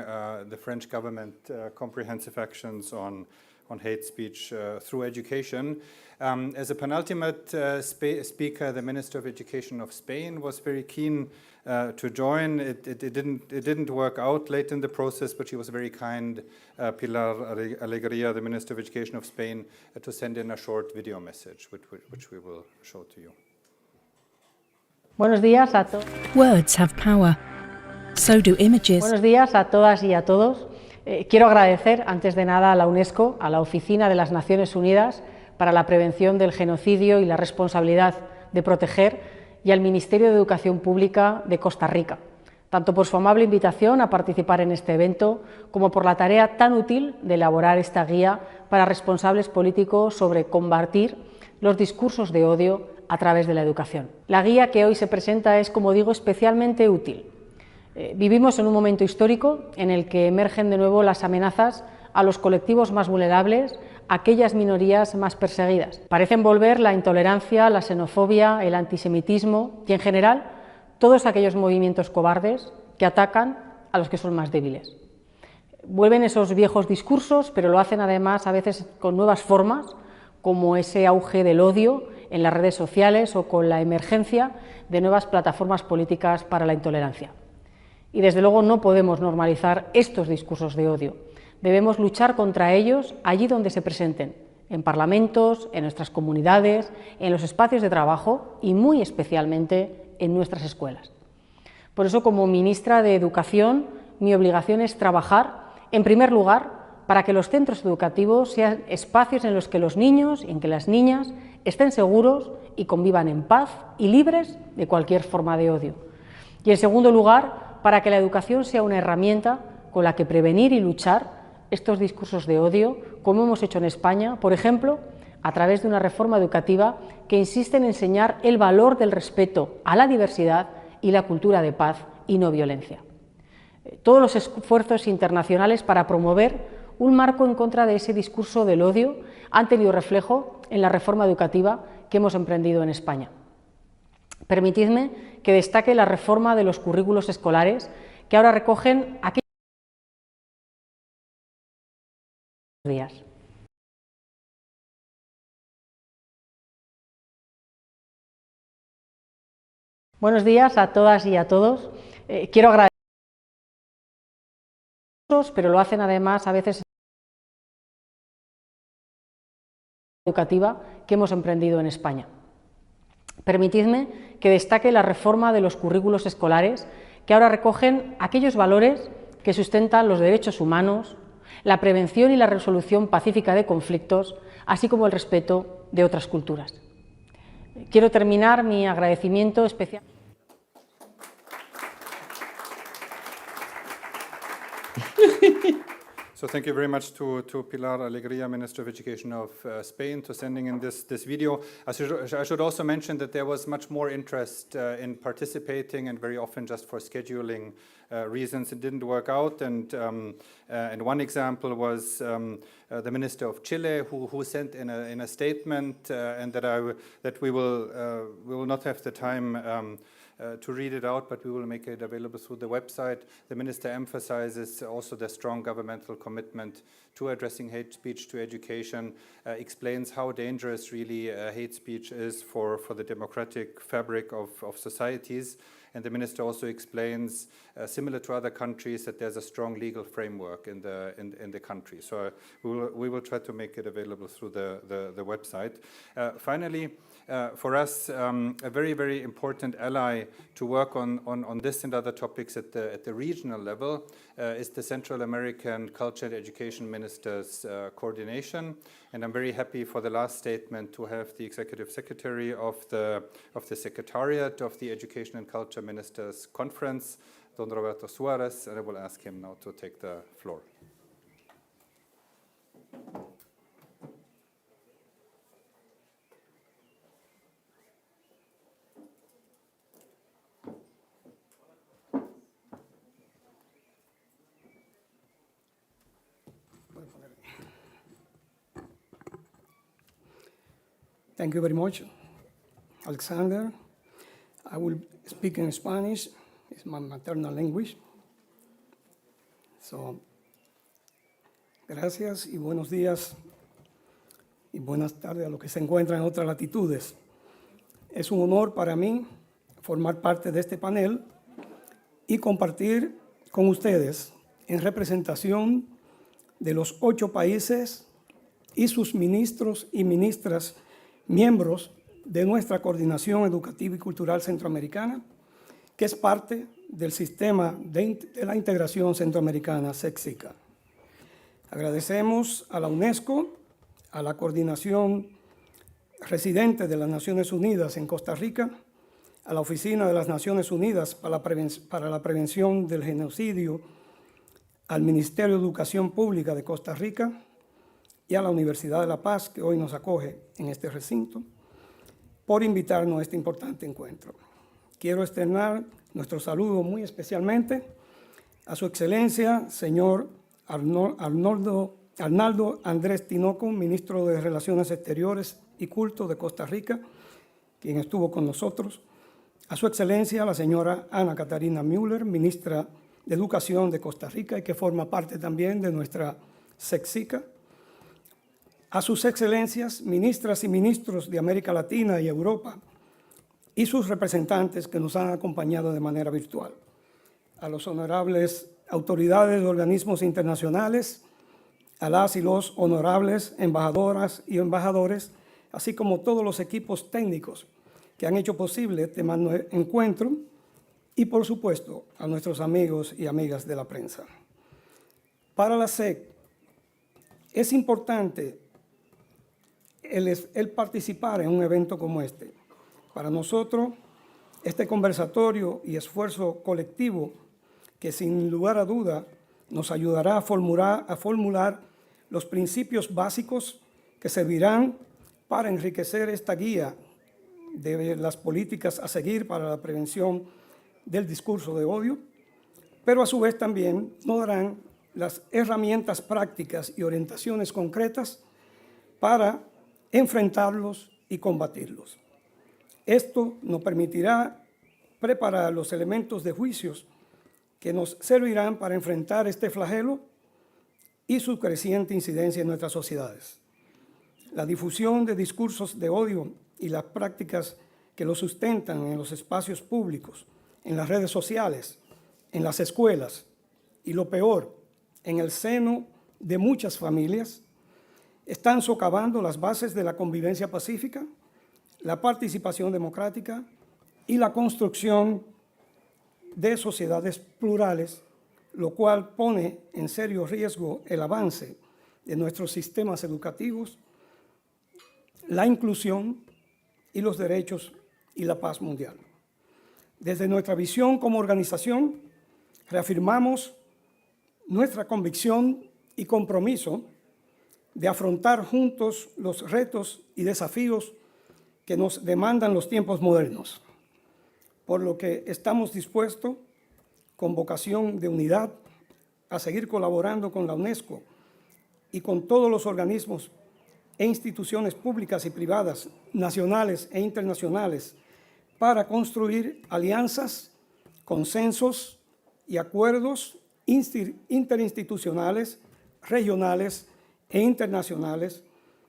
the French government comprehensive actions on hate speech through education. As a penultimate speaker, the Minister of Education of Spain was very keen to join. It didn't work out late in the process, but she was very kind, Pilar Alegría, the Minister of Education of Spain, to send in a short video message, which we will show to you. Buenos días a todos. Words have power. So do images. Buenos días a todas y a todos. Quiero agradecer, antes de nada, a la UNESCO, a la Oficina de las Naciones Unidas para la Prevención del Genocidio y la Responsabilidad de Proteger, y al Ministerio de Educación Pública de Costa Rica, tanto por su amable invitación a participar en este evento, como por la tarea tan útil de elaborar esta guía para responsables políticos sobre combatir los discursos de odio a través de la educación. La guía que hoy se presenta es, como digo, especialmente útil. Vivimos en un momento histórico en el que emergen de nuevo las amenazas a los colectivos más vulnerables, a aquellas minorías más perseguidas. Parecen volver la intolerancia, la xenofobia, el antisemitismo y, en general, todos aquellos movimientos cobardes que atacan a los que son más débiles. Vuelven esos viejos discursos, pero lo hacen además a veces con nuevas formas, como ese auge del odio en las redes sociales o con la emergencia de nuevas plataformas políticas para la intolerancia. Y desde luego no podemos normalizar estos discursos de odio. Debemos luchar contra ellos allí donde se presenten, en parlamentos, en nuestras comunidades, en los espacios de trabajo y muy especialmente en nuestras escuelas. Por eso, como ministra de Educación, mi obligación es trabajar, en primer lugar, para que los centros educativos sean espacios en los que los niños y en que las niñas estén seguros y convivan en paz y libres de cualquier forma de odio. Y, en segundo lugar, para que la educación sea una herramienta con la que prevenir y luchar estos discursos de odio, como hemos hecho en España, por ejemplo, a través de una reforma educativa que insiste en enseñar el valor del respeto a la diversidad y la cultura de paz y no violencia. Todos los esfuerzos internacionales para promover un marco en contra de ese discurso del odio han tenido reflejo en la reforma educativa que hemos emprendido en España. Permitidme que destaque la reforma de los currículos escolares, que ahora recogen aquellos días. Buenos días a todas y a todos. Quiero agradecer, pero lo hacen además a veces educativa que hemos emprendido en España. Permitidme que destaque la reforma de los currículos escolares que ahora recogen aquellos valores que sustentan los derechos humanos, la prevención y la resolución pacífica de conflictos, así como el respeto de otras culturas. Quiero terminar mi agradecimiento especial. So thank you very much to Pilar Alegría, Minister of Education of Spain, to sending in this video. I should also mention that there was much more interest in participating, and very often just for scheduling reasons it didn't work out. And one example was the Minister of Chile, who sent in a statement, and that we will not have the time to read it out, but we will make it available through the website. The minister emphasizes also the strong governmental commitment to addressing hate speech to education, explains how dangerous really hate speech is for the democratic fabric of societies. And the minister also explains, similar to other countries, that there's a strong legal framework in the country. So we will try to make it available through the website. Finally, for us, a very, very important ally to work on this and other topics at the regional level is the Central American Culture and Education Ministers coordination. And I'm very happy for the last statement to have the Executive Secretary of the Secretariat of the Education and Culture Ministers Conference, Don Roberto Suarez, and I will ask him now to take the floor. Thank you very much, Alexander. I will speak in Spanish. It's my maternal language. So, gracias y buenos días y buenas tardes a los que se encuentran en otras latitudes. Es un honor para mí formar parte de este panel y compartir con ustedes en representación de los 8 países y sus ministros y ministras miembros de nuestra Coordinación Educativa y Cultural Centroamericana, que es parte del Sistema de la Integración Centroamericana, SECSICA. Agradecemos a la UNESCO, a la Coordinación Residente de las Naciones Unidas en Costa Rica, a la Oficina de las Naciones Unidas para la Prevención del Genocidio, al Ministerio de Educación Pública de Costa Rica, y a la Universidad de La Paz, que hoy nos acoge en este recinto, por invitarnos a este importante encuentro. Quiero externar nuestro saludo muy especialmente a su excelencia, señor Arnaldo Andrés Tinoco, ministro de Relaciones Exteriores y Culto de Costa Rica, quien estuvo con nosotros, a su excelencia, la señora Ana Catarina Müller, ministra de Educación de Costa Rica y que forma parte también de nuestra SECSICA, a sus excelencias, ministras y ministros de América Latina y Europa, y sus representantes que nos han acompañado de manera virtual, a los honorables autoridades de organismos internacionales, a las y los honorables embajadoras y embajadores, así como todos los equipos técnicos que han hecho posible este encuentro, y por supuesto a nuestros amigos y amigas de la prensa. Para la SEC es importante el participar en un evento como este. Para nosotros, este conversatorio y esfuerzo colectivo que sin lugar a duda nos ayudará a formular los principios básicos que servirán para enriquecer esta guía de las políticas a seguir para la prevención del discurso de odio, pero a su vez también nos darán las herramientas prácticas y orientaciones concretas para enfrentarlos y combatirlos. Esto nos permitirá preparar los elementos de juicios que nos servirán para enfrentar este flagelo y su creciente incidencia en nuestras sociedades. La difusión de discursos de odio y las prácticas que lo sustentan en los espacios públicos, en las redes sociales, en las escuelas y lo peor, en el seno de muchas familias, están socavando las bases de la convivencia pacífica, la participación democrática y la construcción de sociedades plurales, lo cual pone en serio riesgo el avance de nuestros sistemas educativos, la inclusión y los derechos y la paz mundial. Desde nuestra visión como organización, reafirmamos nuestra convicción y compromiso de afrontar juntos los retos y desafíos que nos demandan los tiempos modernos, por lo que estamos dispuestos, con vocación de unidad, a seguir colaborando con la UNESCO y con todos los organismos e instituciones públicas y privadas, nacionales e internacionales, para construir alianzas, consensos y acuerdos interinstitucionales, regionales e internacionales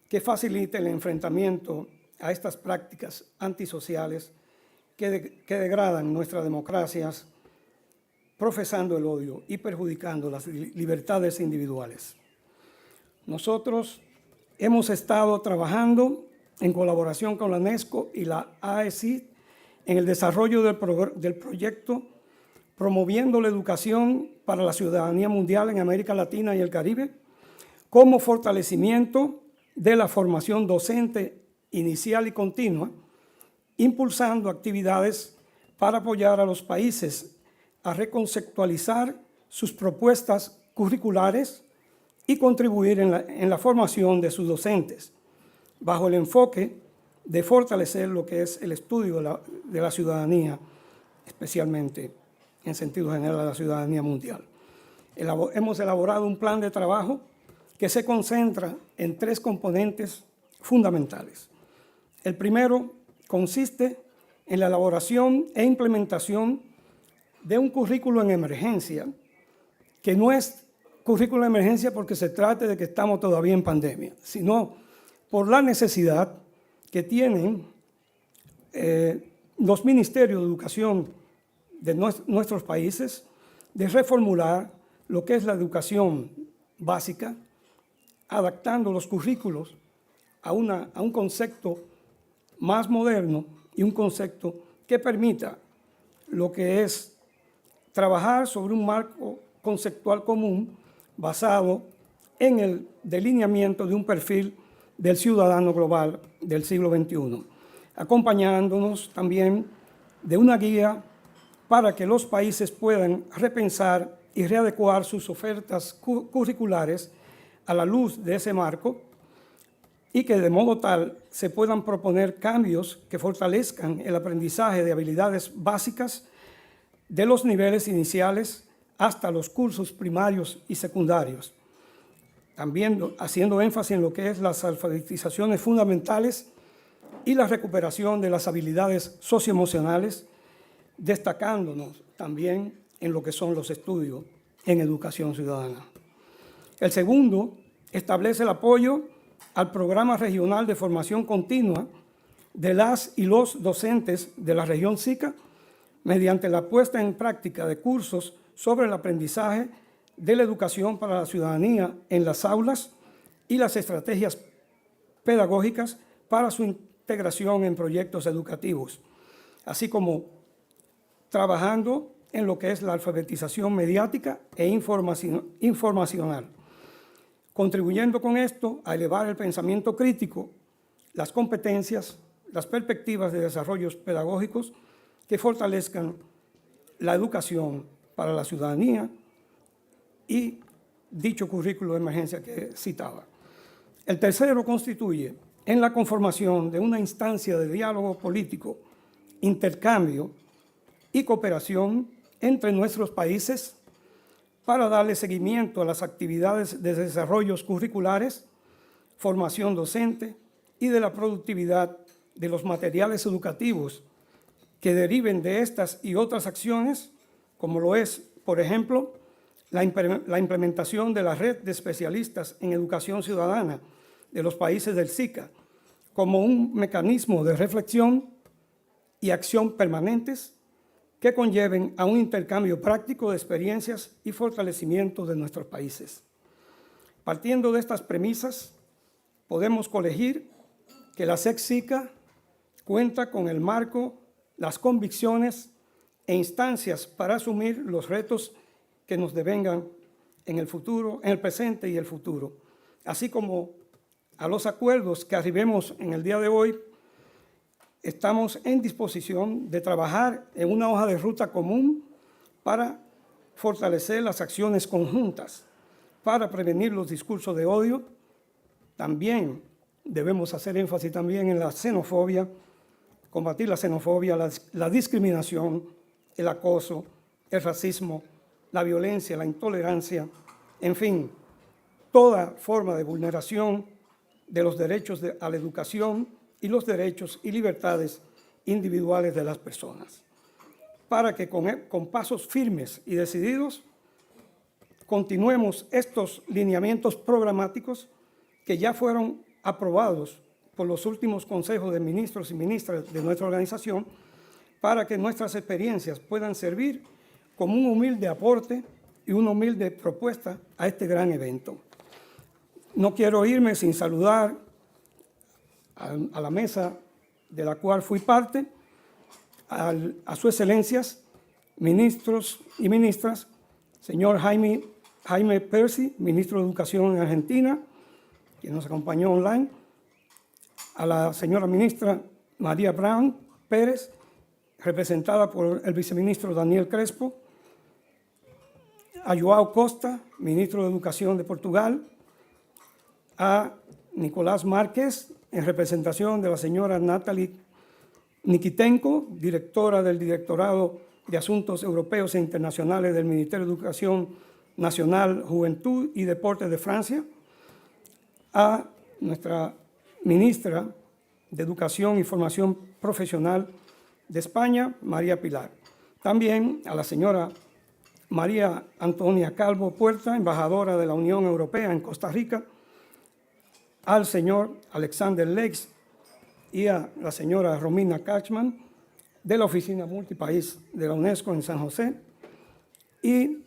que faciliten el enfrentamiento a estas prácticas antisociales que degradan nuestras democracias, profesando el odio y perjudicando las libertades individuales. Nosotros hemos estado trabajando en colaboración con la UNESCO y la AECI en el desarrollo del proyecto Promoviendo la Educación para la Ciudadanía Mundial en América Latina y el Caribe, como fortalecimiento de la formación docente inicial y continua, impulsando actividades para apoyar a los países a reconceptualizar sus propuestas curriculares y contribuir en la formación de sus docentes, bajo el enfoque de fortalecer lo que es el estudio de la ciudadanía, especialmente en sentido general a la ciudadanía mundial. Hemos elaborado un plan de trabajo que se concentra en 3 componentes fundamentales. El primero consiste en la elaboración e implementación de un currículo en emergencia, que no es currículo en emergencia porque se trate de que estamos todavía en pandemia, sino por la necesidad que tienen los ministerios de educación de nuestros países de reformular lo que es la educación básica, adaptando los currículos a un concepto más moderno y un concepto que permita lo que es trabajar sobre un marco conceptual común basado en el delineamiento de un perfil del ciudadano global del siglo XXI, acompañándonos también de una guía para que los países puedan repensar y readecuar sus ofertas curriculares a la luz de ese marco y que de modo tal se puedan proponer cambios que fortalezcan el aprendizaje de habilidades básicas de los niveles iniciales hasta los cursos primarios y secundarios, también haciendo énfasis en lo que es las alfabetizaciones fundamentales y la recuperación de las habilidades socioemocionales, destacándonos también en lo que son los estudios en educación ciudadana. El segundo establece el apoyo al Programa Regional de Formación Continua de las y los docentes de la región SICA mediante la puesta en práctica de cursos sobre el aprendizaje de la educación para la ciudadanía en las aulas y las estrategias pedagógicas para su integración en proyectos educativos, así como trabajando en lo que es la alfabetización mediática e informacional, contribuyendo con esto a elevar el pensamiento crítico, las competencias, las perspectivas de desarrollos pedagógicos que fortalezcan la educación para la ciudadanía y dicho currículo de emergencia que citaba. El tercero constituye en la conformación de una instancia de diálogo político, intercambio y cooperación entre nuestros países para darle seguimiento a las actividades de desarrollos curriculares, formación docente y de la productividad de los materiales educativos que deriven de estas y otras acciones, como lo es, por ejemplo, la implementación de la red de especialistas en educación ciudadana de los países del SICA, como un mecanismo de reflexión y acción permanentes que conlleven a un intercambio práctico de experiencias y fortalecimiento de nuestros países. Partiendo de estas premisas, podemos colegir que la SEC-SICA cuenta con el marco, las convicciones e instancias para asumir los retos que nos devengan en el futuro, en el presente y el futuro, así como a los acuerdos que arribemos en el día de hoy. Estamos en disposición de trabajar en una hoja de ruta común para fortalecer las acciones conjuntas, para prevenir los discursos de odio. También debemos hacer énfasis también en la xenofobia, combatir la xenofobia, la discriminación, el acoso, el racismo, la violencia, la intolerancia, en fin, toda forma de vulneración de los derechos a la educación y los derechos y libertades individuales de las personas, para que con pasos firmes y decididos continuemos estos lineamientos programáticos que ya fueron aprobados por los últimos consejos de ministros y ministras de nuestra organización, para que nuestras experiencias puedan servir como un humilde aporte y una humilde propuesta a este gran evento. No quiero irme sin saludar a la mesa de la cual fui parte, a sus excelencias, ministros y ministras, señor Jaime Percy, ministro de Educación en Argentina, quien nos acompañó online, a la señora ministra María Brown Pérez, representada por el viceministro Daniel Crespo, a João Costa, ministro de Educación de Portugal, a Nicolás Márquez, en representación de la señora Natalie Nikitenko, directora del Directorado de Asuntos Europeos e Internacionales del Ministerio de Educación Nacional, Juventud y Deportes de Francia, a nuestra ministra de Educación y Formación Profesional de España, María Pilar. También a la señora María Antonia Calvo Puerta, embajadora de la Unión Europea en Costa Rica, al señor Alexander Lex y a la señora Romina Kachman de la Oficina Multipaís de la UNESCO en San José, y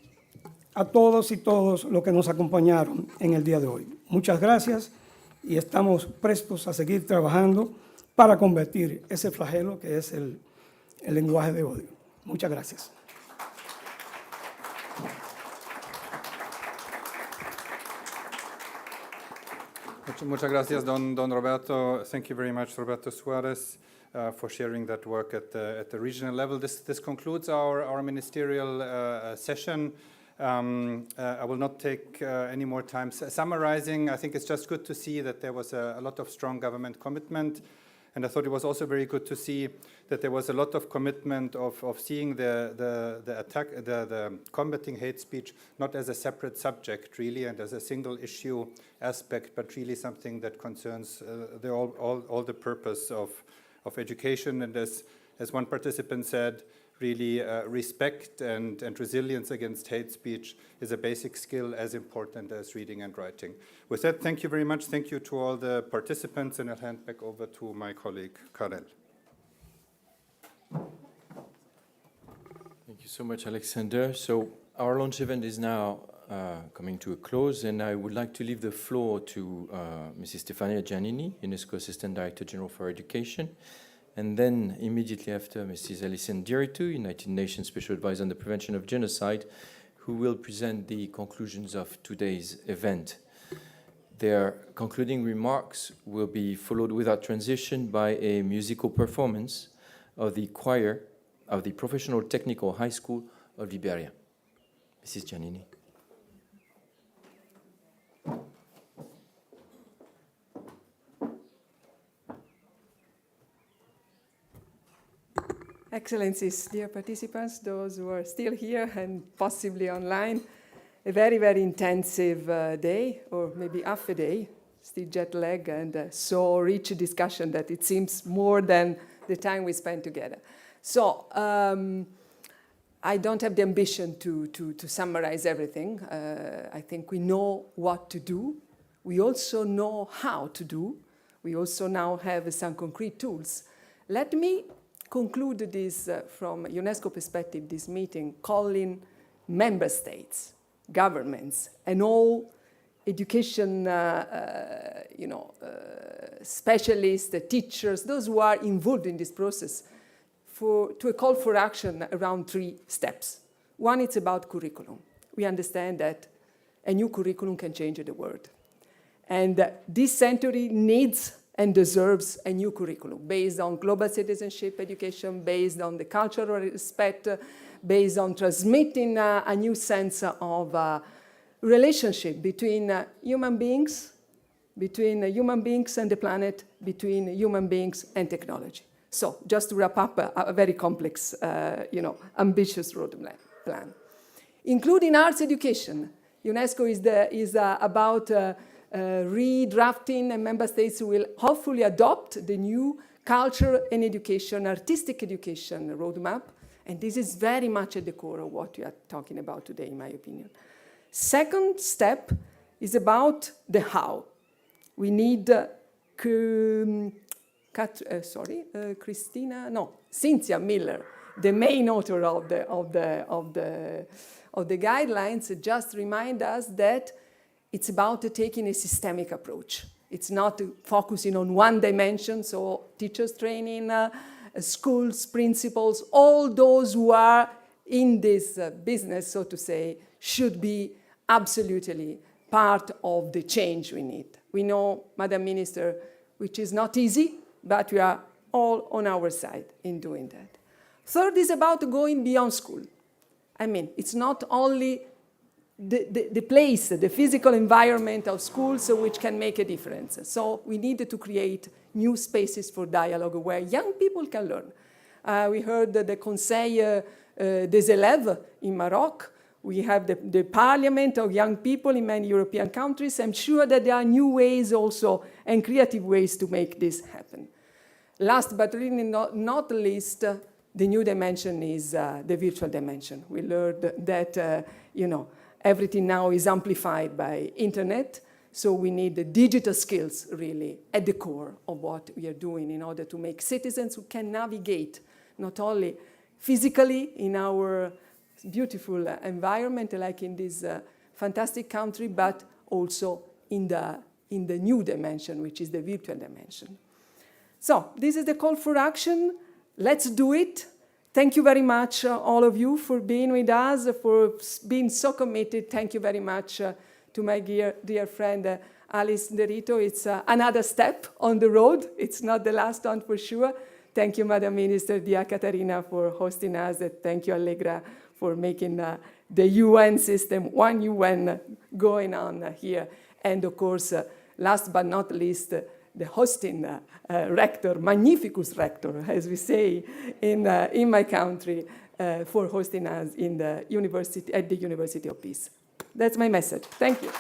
a todos y todos los que nos acompañaron en el día de hoy. Muchas gracias y estamos prestos a seguir trabajando para combatir ese flagelo que es el lenguaje de odio. Muchas gracias. Muchas gracias, don Roberto. Thank you very much, Roberto Suarez, for sharing that work at the regional level. This concludes our ministerial session. I will not take any more time summarizing. I think it's just good to see that there was a lot of strong government commitment. And I thought it was also very good to see that there was a lot of commitment of seeing the combating hate speech not as a separate subject, really, and as a single issue aspect, but really something that concerns all the purpose of education. And as one participant said, really respect and resilience against hate speech is a basic skill as important as reading and writing. With that, thank you very much. Thank you to all the participants, and I'll hand back over to my colleague, Karel. Thank you so much, Alexander. So our launch event is now coming to a close, and I would like to leave the floor to Mrs. Stefania Giannini, UNESCO Assistant Director General for Education, and then immediately after Mrs. Alison Diritu, United Nations Special Advisor on the Prevention of Genocide, who will present the conclusions of today's event. Their concluding remarks will be followed without transition by a musical performance of the choir of the Professional Technical High School of Liberia. Mrs. Giannini. Excellencies, dear participants, those who are still here and possibly online, a very, very intensive day, or maybe half a day, still jet lag, and so rich discussion that it seems more than the time we spent together. So I don't have the ambition to summarize everything. I think we know what to do. We also know how to do. We also now have some concrete tools. Let me conclude this, from UNESCO perspective, this meeting, calling member states, governments, and all education specialists, teachers, those who are involved in this process, to a call for action around 3 steps. One, it's about curriculum. We understand that a new curriculum can change the world. And this century needs and deserves a new curriculum based on global citizenship education, based on the cultural respect, based on transmitting a new sense of relationship between human beings and the planet, between human beings and technology. So just to wrap up a very complex, ambitious roadmap plan. Including arts education, UNESCO is about redrafting, and member states will hopefully adopt the new culture and education, artistic education roadmap. And this is very much at the core of what we are talking about today, in my opinion. Second step is about the how. We need Cynthia Miller, the main author of the guidelines, just remind us that it's about taking a systemic approach. It's not focusing on one dimension, so teachers training, schools, principals, all those who are in this business, so to say, should be absolutely part of the change we need. We know, Madam Minister, which is not easy, but we are all on our side in doing that. Third is about going beyond school. I mean, it's not only the place, the physical environment of schools which can make a difference. So we need to create new spaces for dialogue where young people can learn. We heard the Conseil des élèves in Morocco. We have the parliament of young people in many European countries. I'm sure that there are new ways also and creative ways to make this happen. Last but really not least, the new dimension is the virtual dimension. We learned that, everything now is amplified by internet, so we need the digital skills really at the core of what we are doing in order to make citizens who can navigate not only physically in our beautiful environment like in this fantastic country, but also in the new dimension, which is the virtual dimension. So this is the call for action. Let's do it. Thank you very much, all of you, for being with us, for being so committed. Thank you very much to my dear friend, Alice Derrito. It's another step on the road. It's not the last one for sure. Thank you, Madam Minister Dia Catarina, for hosting us. Thank you, Allegra, for making the UN system, one UN, going on here. And of course, last but not least, the hosting rector, magnificus rector, as we say in my country, for hosting us in the university, at the University of Peace. That's my message. Thank you.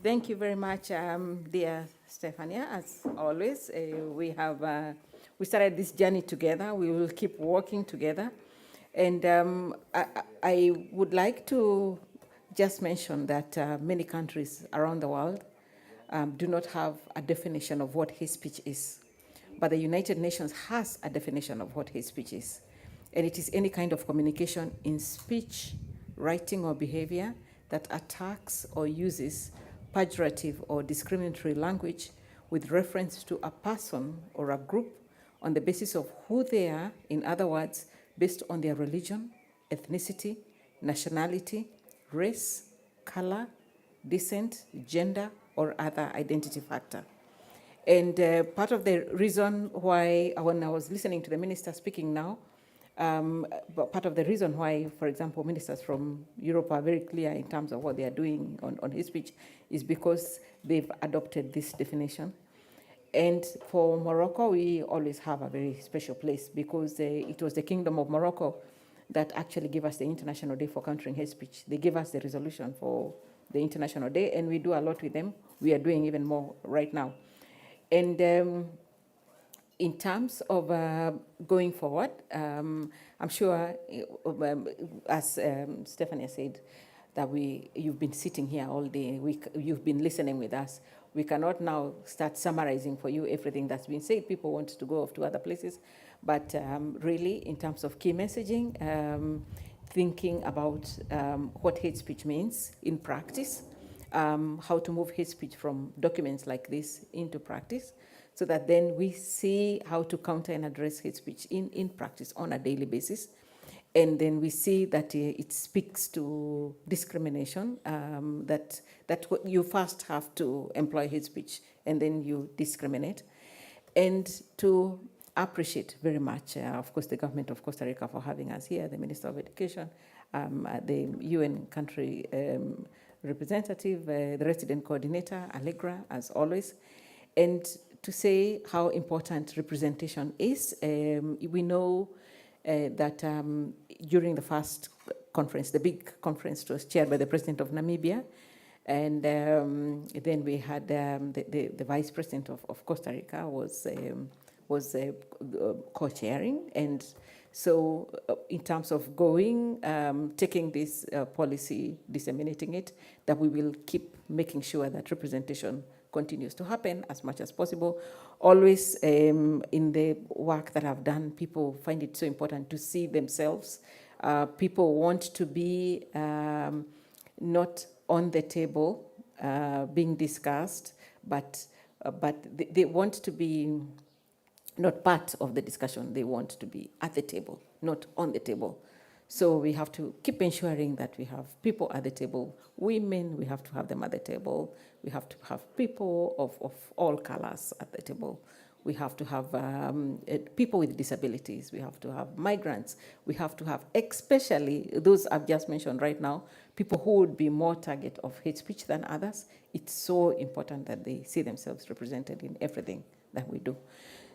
Thank you very much, dear Stefania. As always, we started this journey together. We will keep working together. And I would like to just mention that many countries around the world do not have a definition of what hate speech is. But the United Nations has a definition of what hate speech is. And it is any kind of communication in speech, writing, or behavior that attacks or uses pejorative or discriminatory language with reference to a person or a group on the basis of who they are, in other words, based on their religion, ethnicity, nationality, race, color, descent, gender, or other identity factor. And part of the reason why, when I was listening to the minister speaking now, but part of the reason why, for example, ministers from Europe are very clear in terms of what they are doing on hate speech is because they've adopted this definition. And for Morocco, we always have a very special place because it was the Kingdom of Morocco that actually gave us the International Day for Countering Hate Speech. They gave us the resolution for the International Day, and we do a lot with them. We are doing even more right now. And in terms of going forward, I'm sure, as Stephanie said, that you've been sitting here all day, you've been listening with us. We cannot now start summarizing for you everything that's been said. People want to go off to other places. But really, in terms of key messaging, thinking about what hate speech means in practice, how to move hate speech from documents like this into practice, so that then we see how to counter and address hate speech in practice on a daily basis. And then we see that it speaks to discrimination, that you first have to employ hate speech and then you discriminate. And to appreciate very much, of course, the government of Costa Rica for having us here, the Minister of Education, the UN country representative, the resident coordinator, Allegra, as always, and to say how important representation is. We know that during the first conference, the big conference was chaired by the President of Namibia, and then we had the Vice President of Costa Rica was co-chairing, and so in terms of going, taking this policy, disseminating it, that we will keep making sure that representation continues to happen as much as possible. Always in the work that I've done, people find it so important to see themselves. People want to be not on the table being discussed, but they want to be not part of the discussion. They want to be at the table, not on the table. So we have to keep ensuring that we have people at the table. Women, we have to have them at the table. We have to have people of all colors at the table. We have to have people with disabilities. We have to have migrants. We have to have, especially those I've just mentioned right now, people who would be more target of hate speech than others. It's so important that they see themselves represented in everything that we do.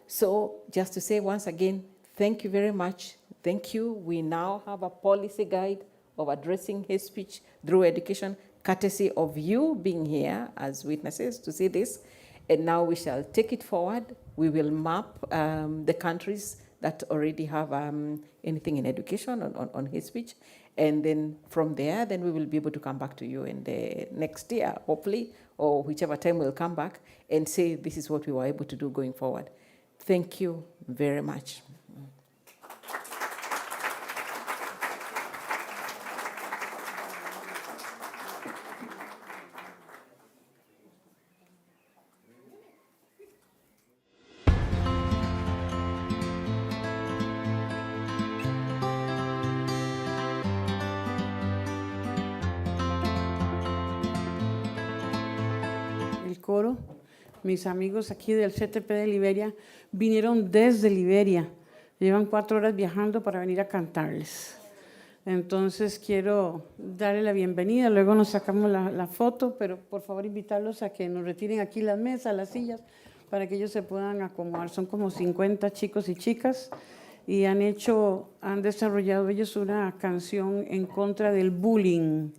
So just to say once again, thank you very much. Thank you. We now have a policy guide of addressing hate speech through education, courtesy of you being here as witnesses to see this. And now we shall take it forward. We will map the countries that already have anything in education on hate speech. And then from there, then we will be able to come back to you in the next year, hopefully, or whichever time we'll come back and say this is what we were able to do going forward. Thank you very much. El coro, mis amigos aquí del CTP de Liberia vinieron desde Liberia, llevan 4 horas viajando para venir a cantarles. Entonces quiero darle la bienvenida, luego nos sacamos la foto, pero por favor invitarlos a que nos retiren aquí las mesas, las sillas, para que ellos se puedan acomodar. Son como 50 chicos y chicas y han desarrollado ellos una canción en contra del bullying.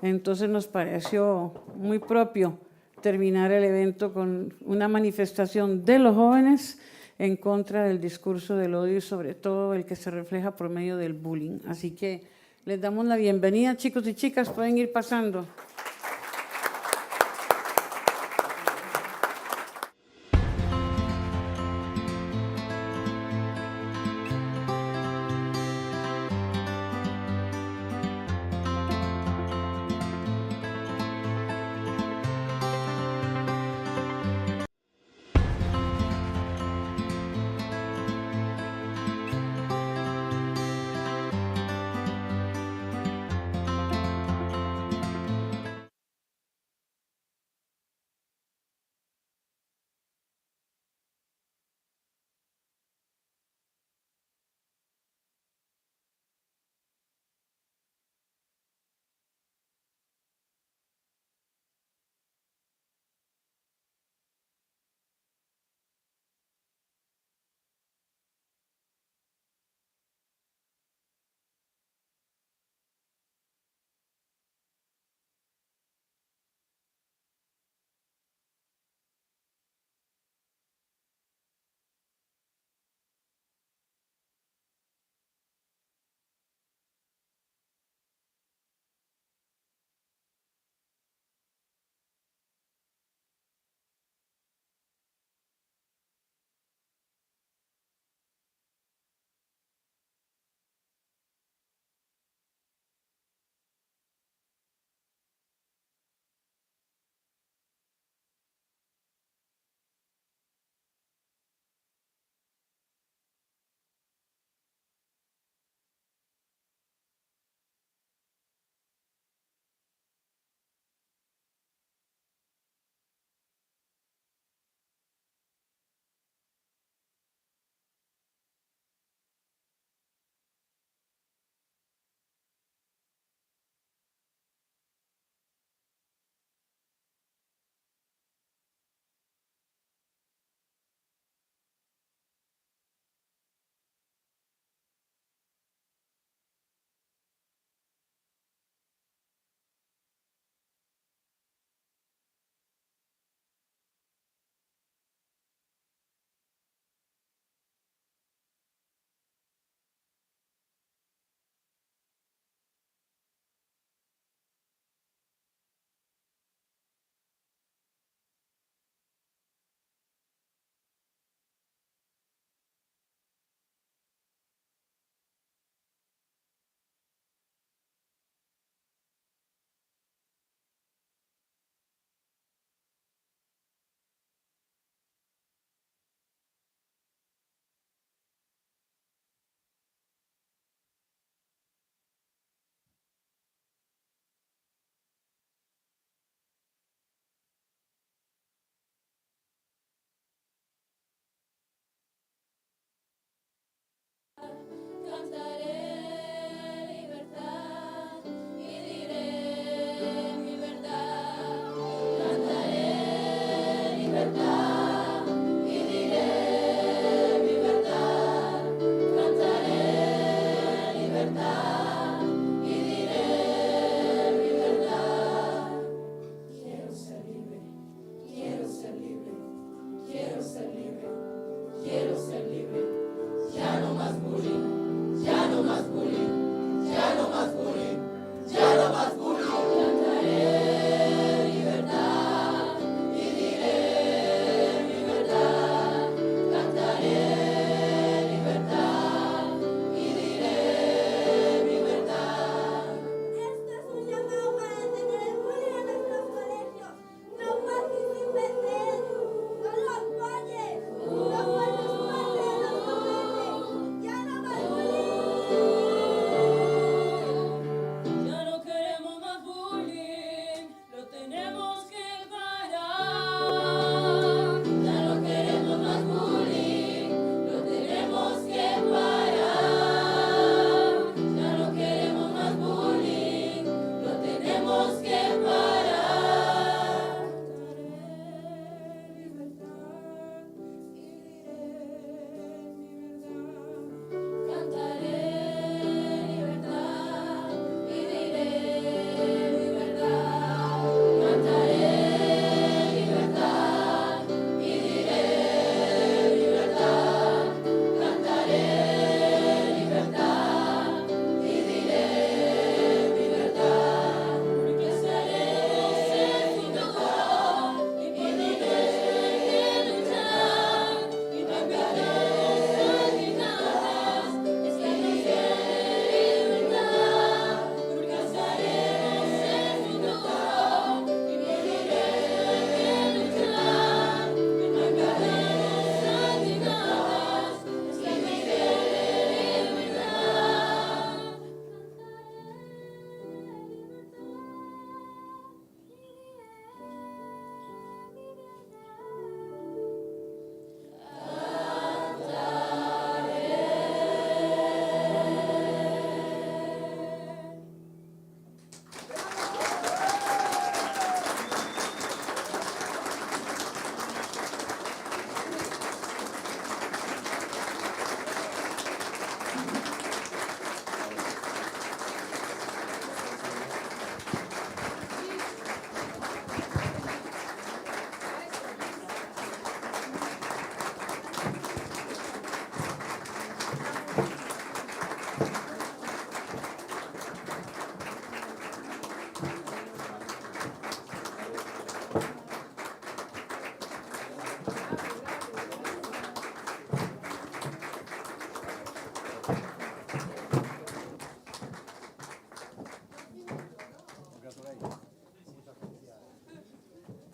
Entonces nos pareció muy propio terminar el evento con una manifestación de los jóvenes en contra del discurso del odio y sobre todo el que se refleja por medio del bullying. Así que les damos la bienvenida, chicos y chicas, pueden ir pasando.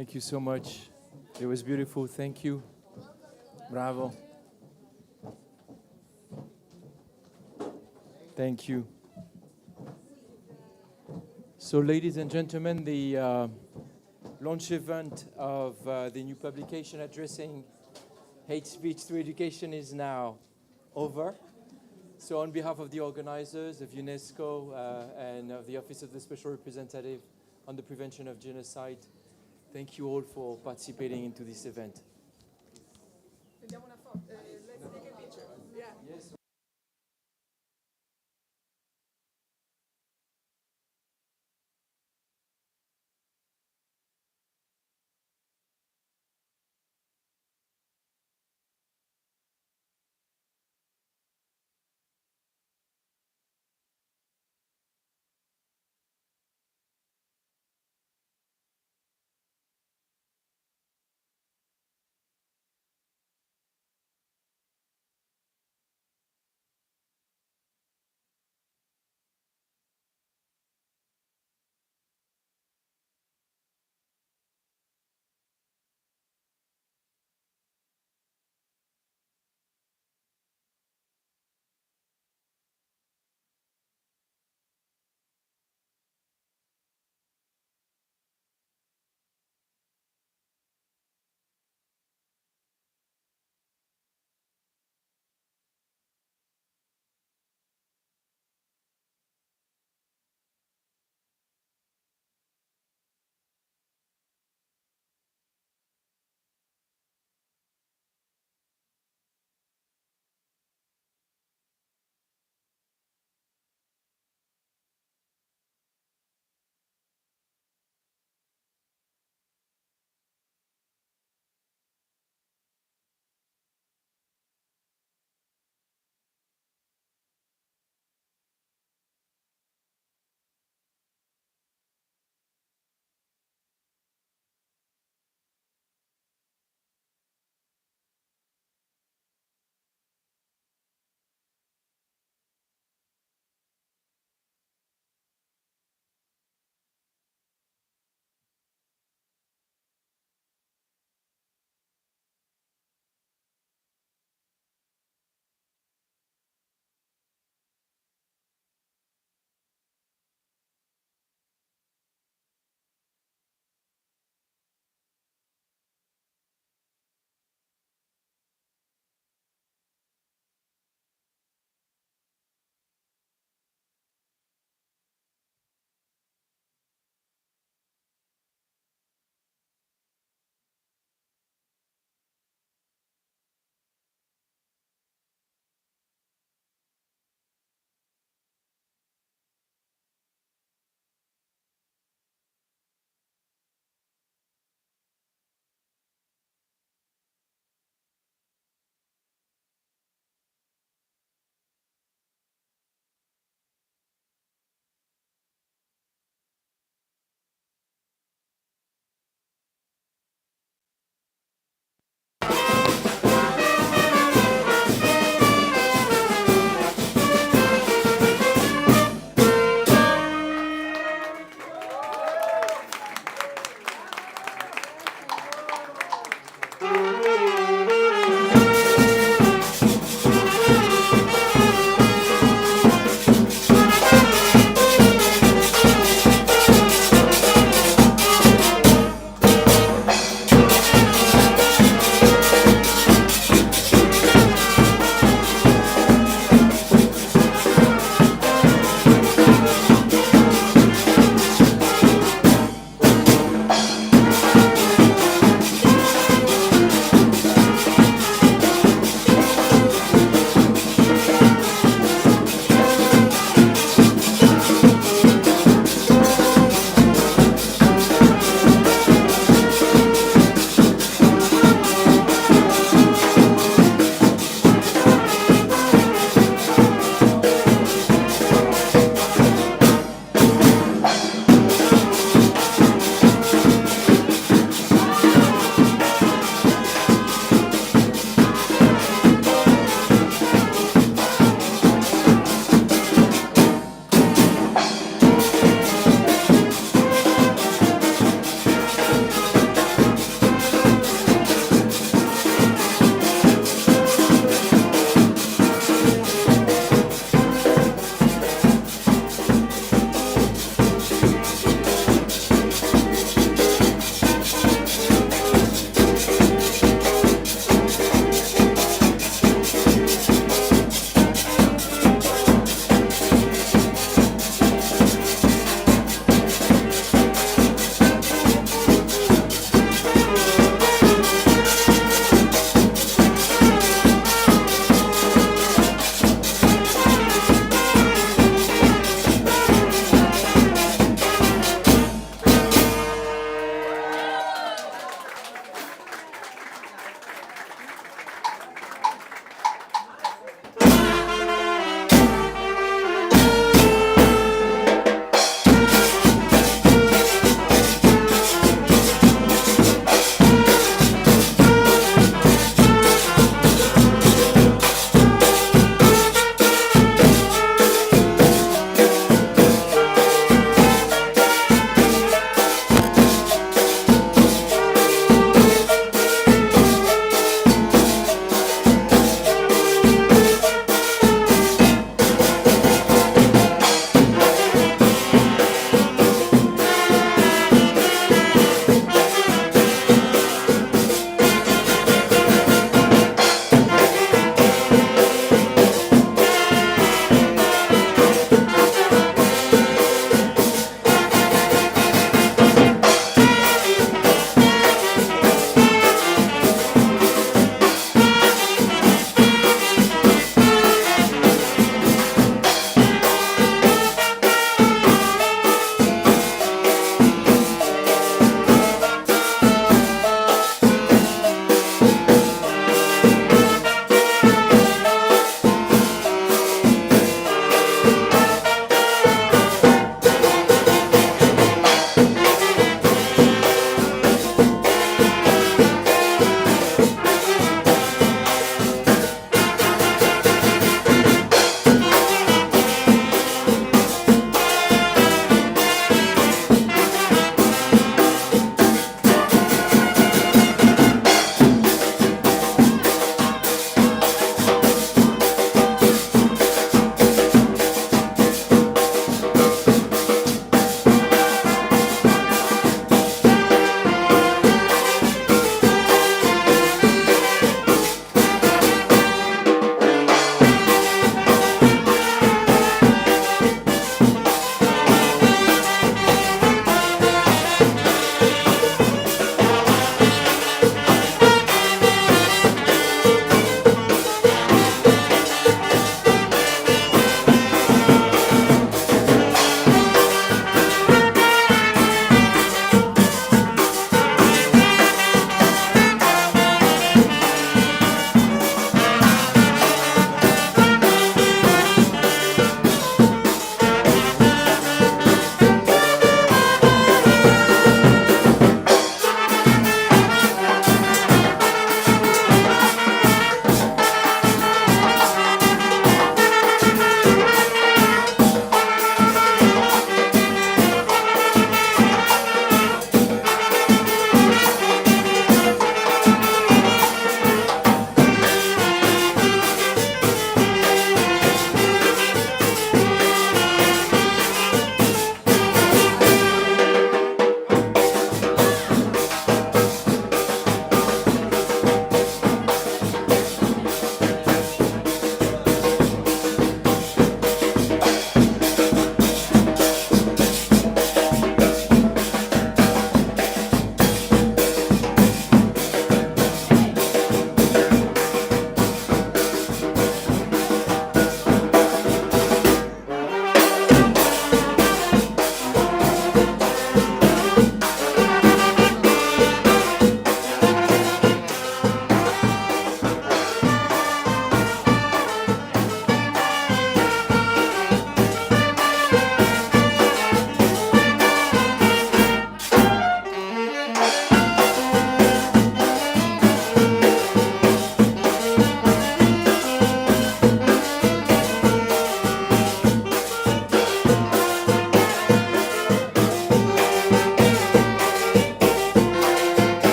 Thank you so much. It was beautiful. Thank you. Bravo. Thank you. So, ladies and gentlemen, the launch event of the new publication addressing hate speech through education is now over. So on behalf of the organizers, of UNESCO, and of the Office of the Special Representative on the Prevention of Genocide, thank you all for participating into this event.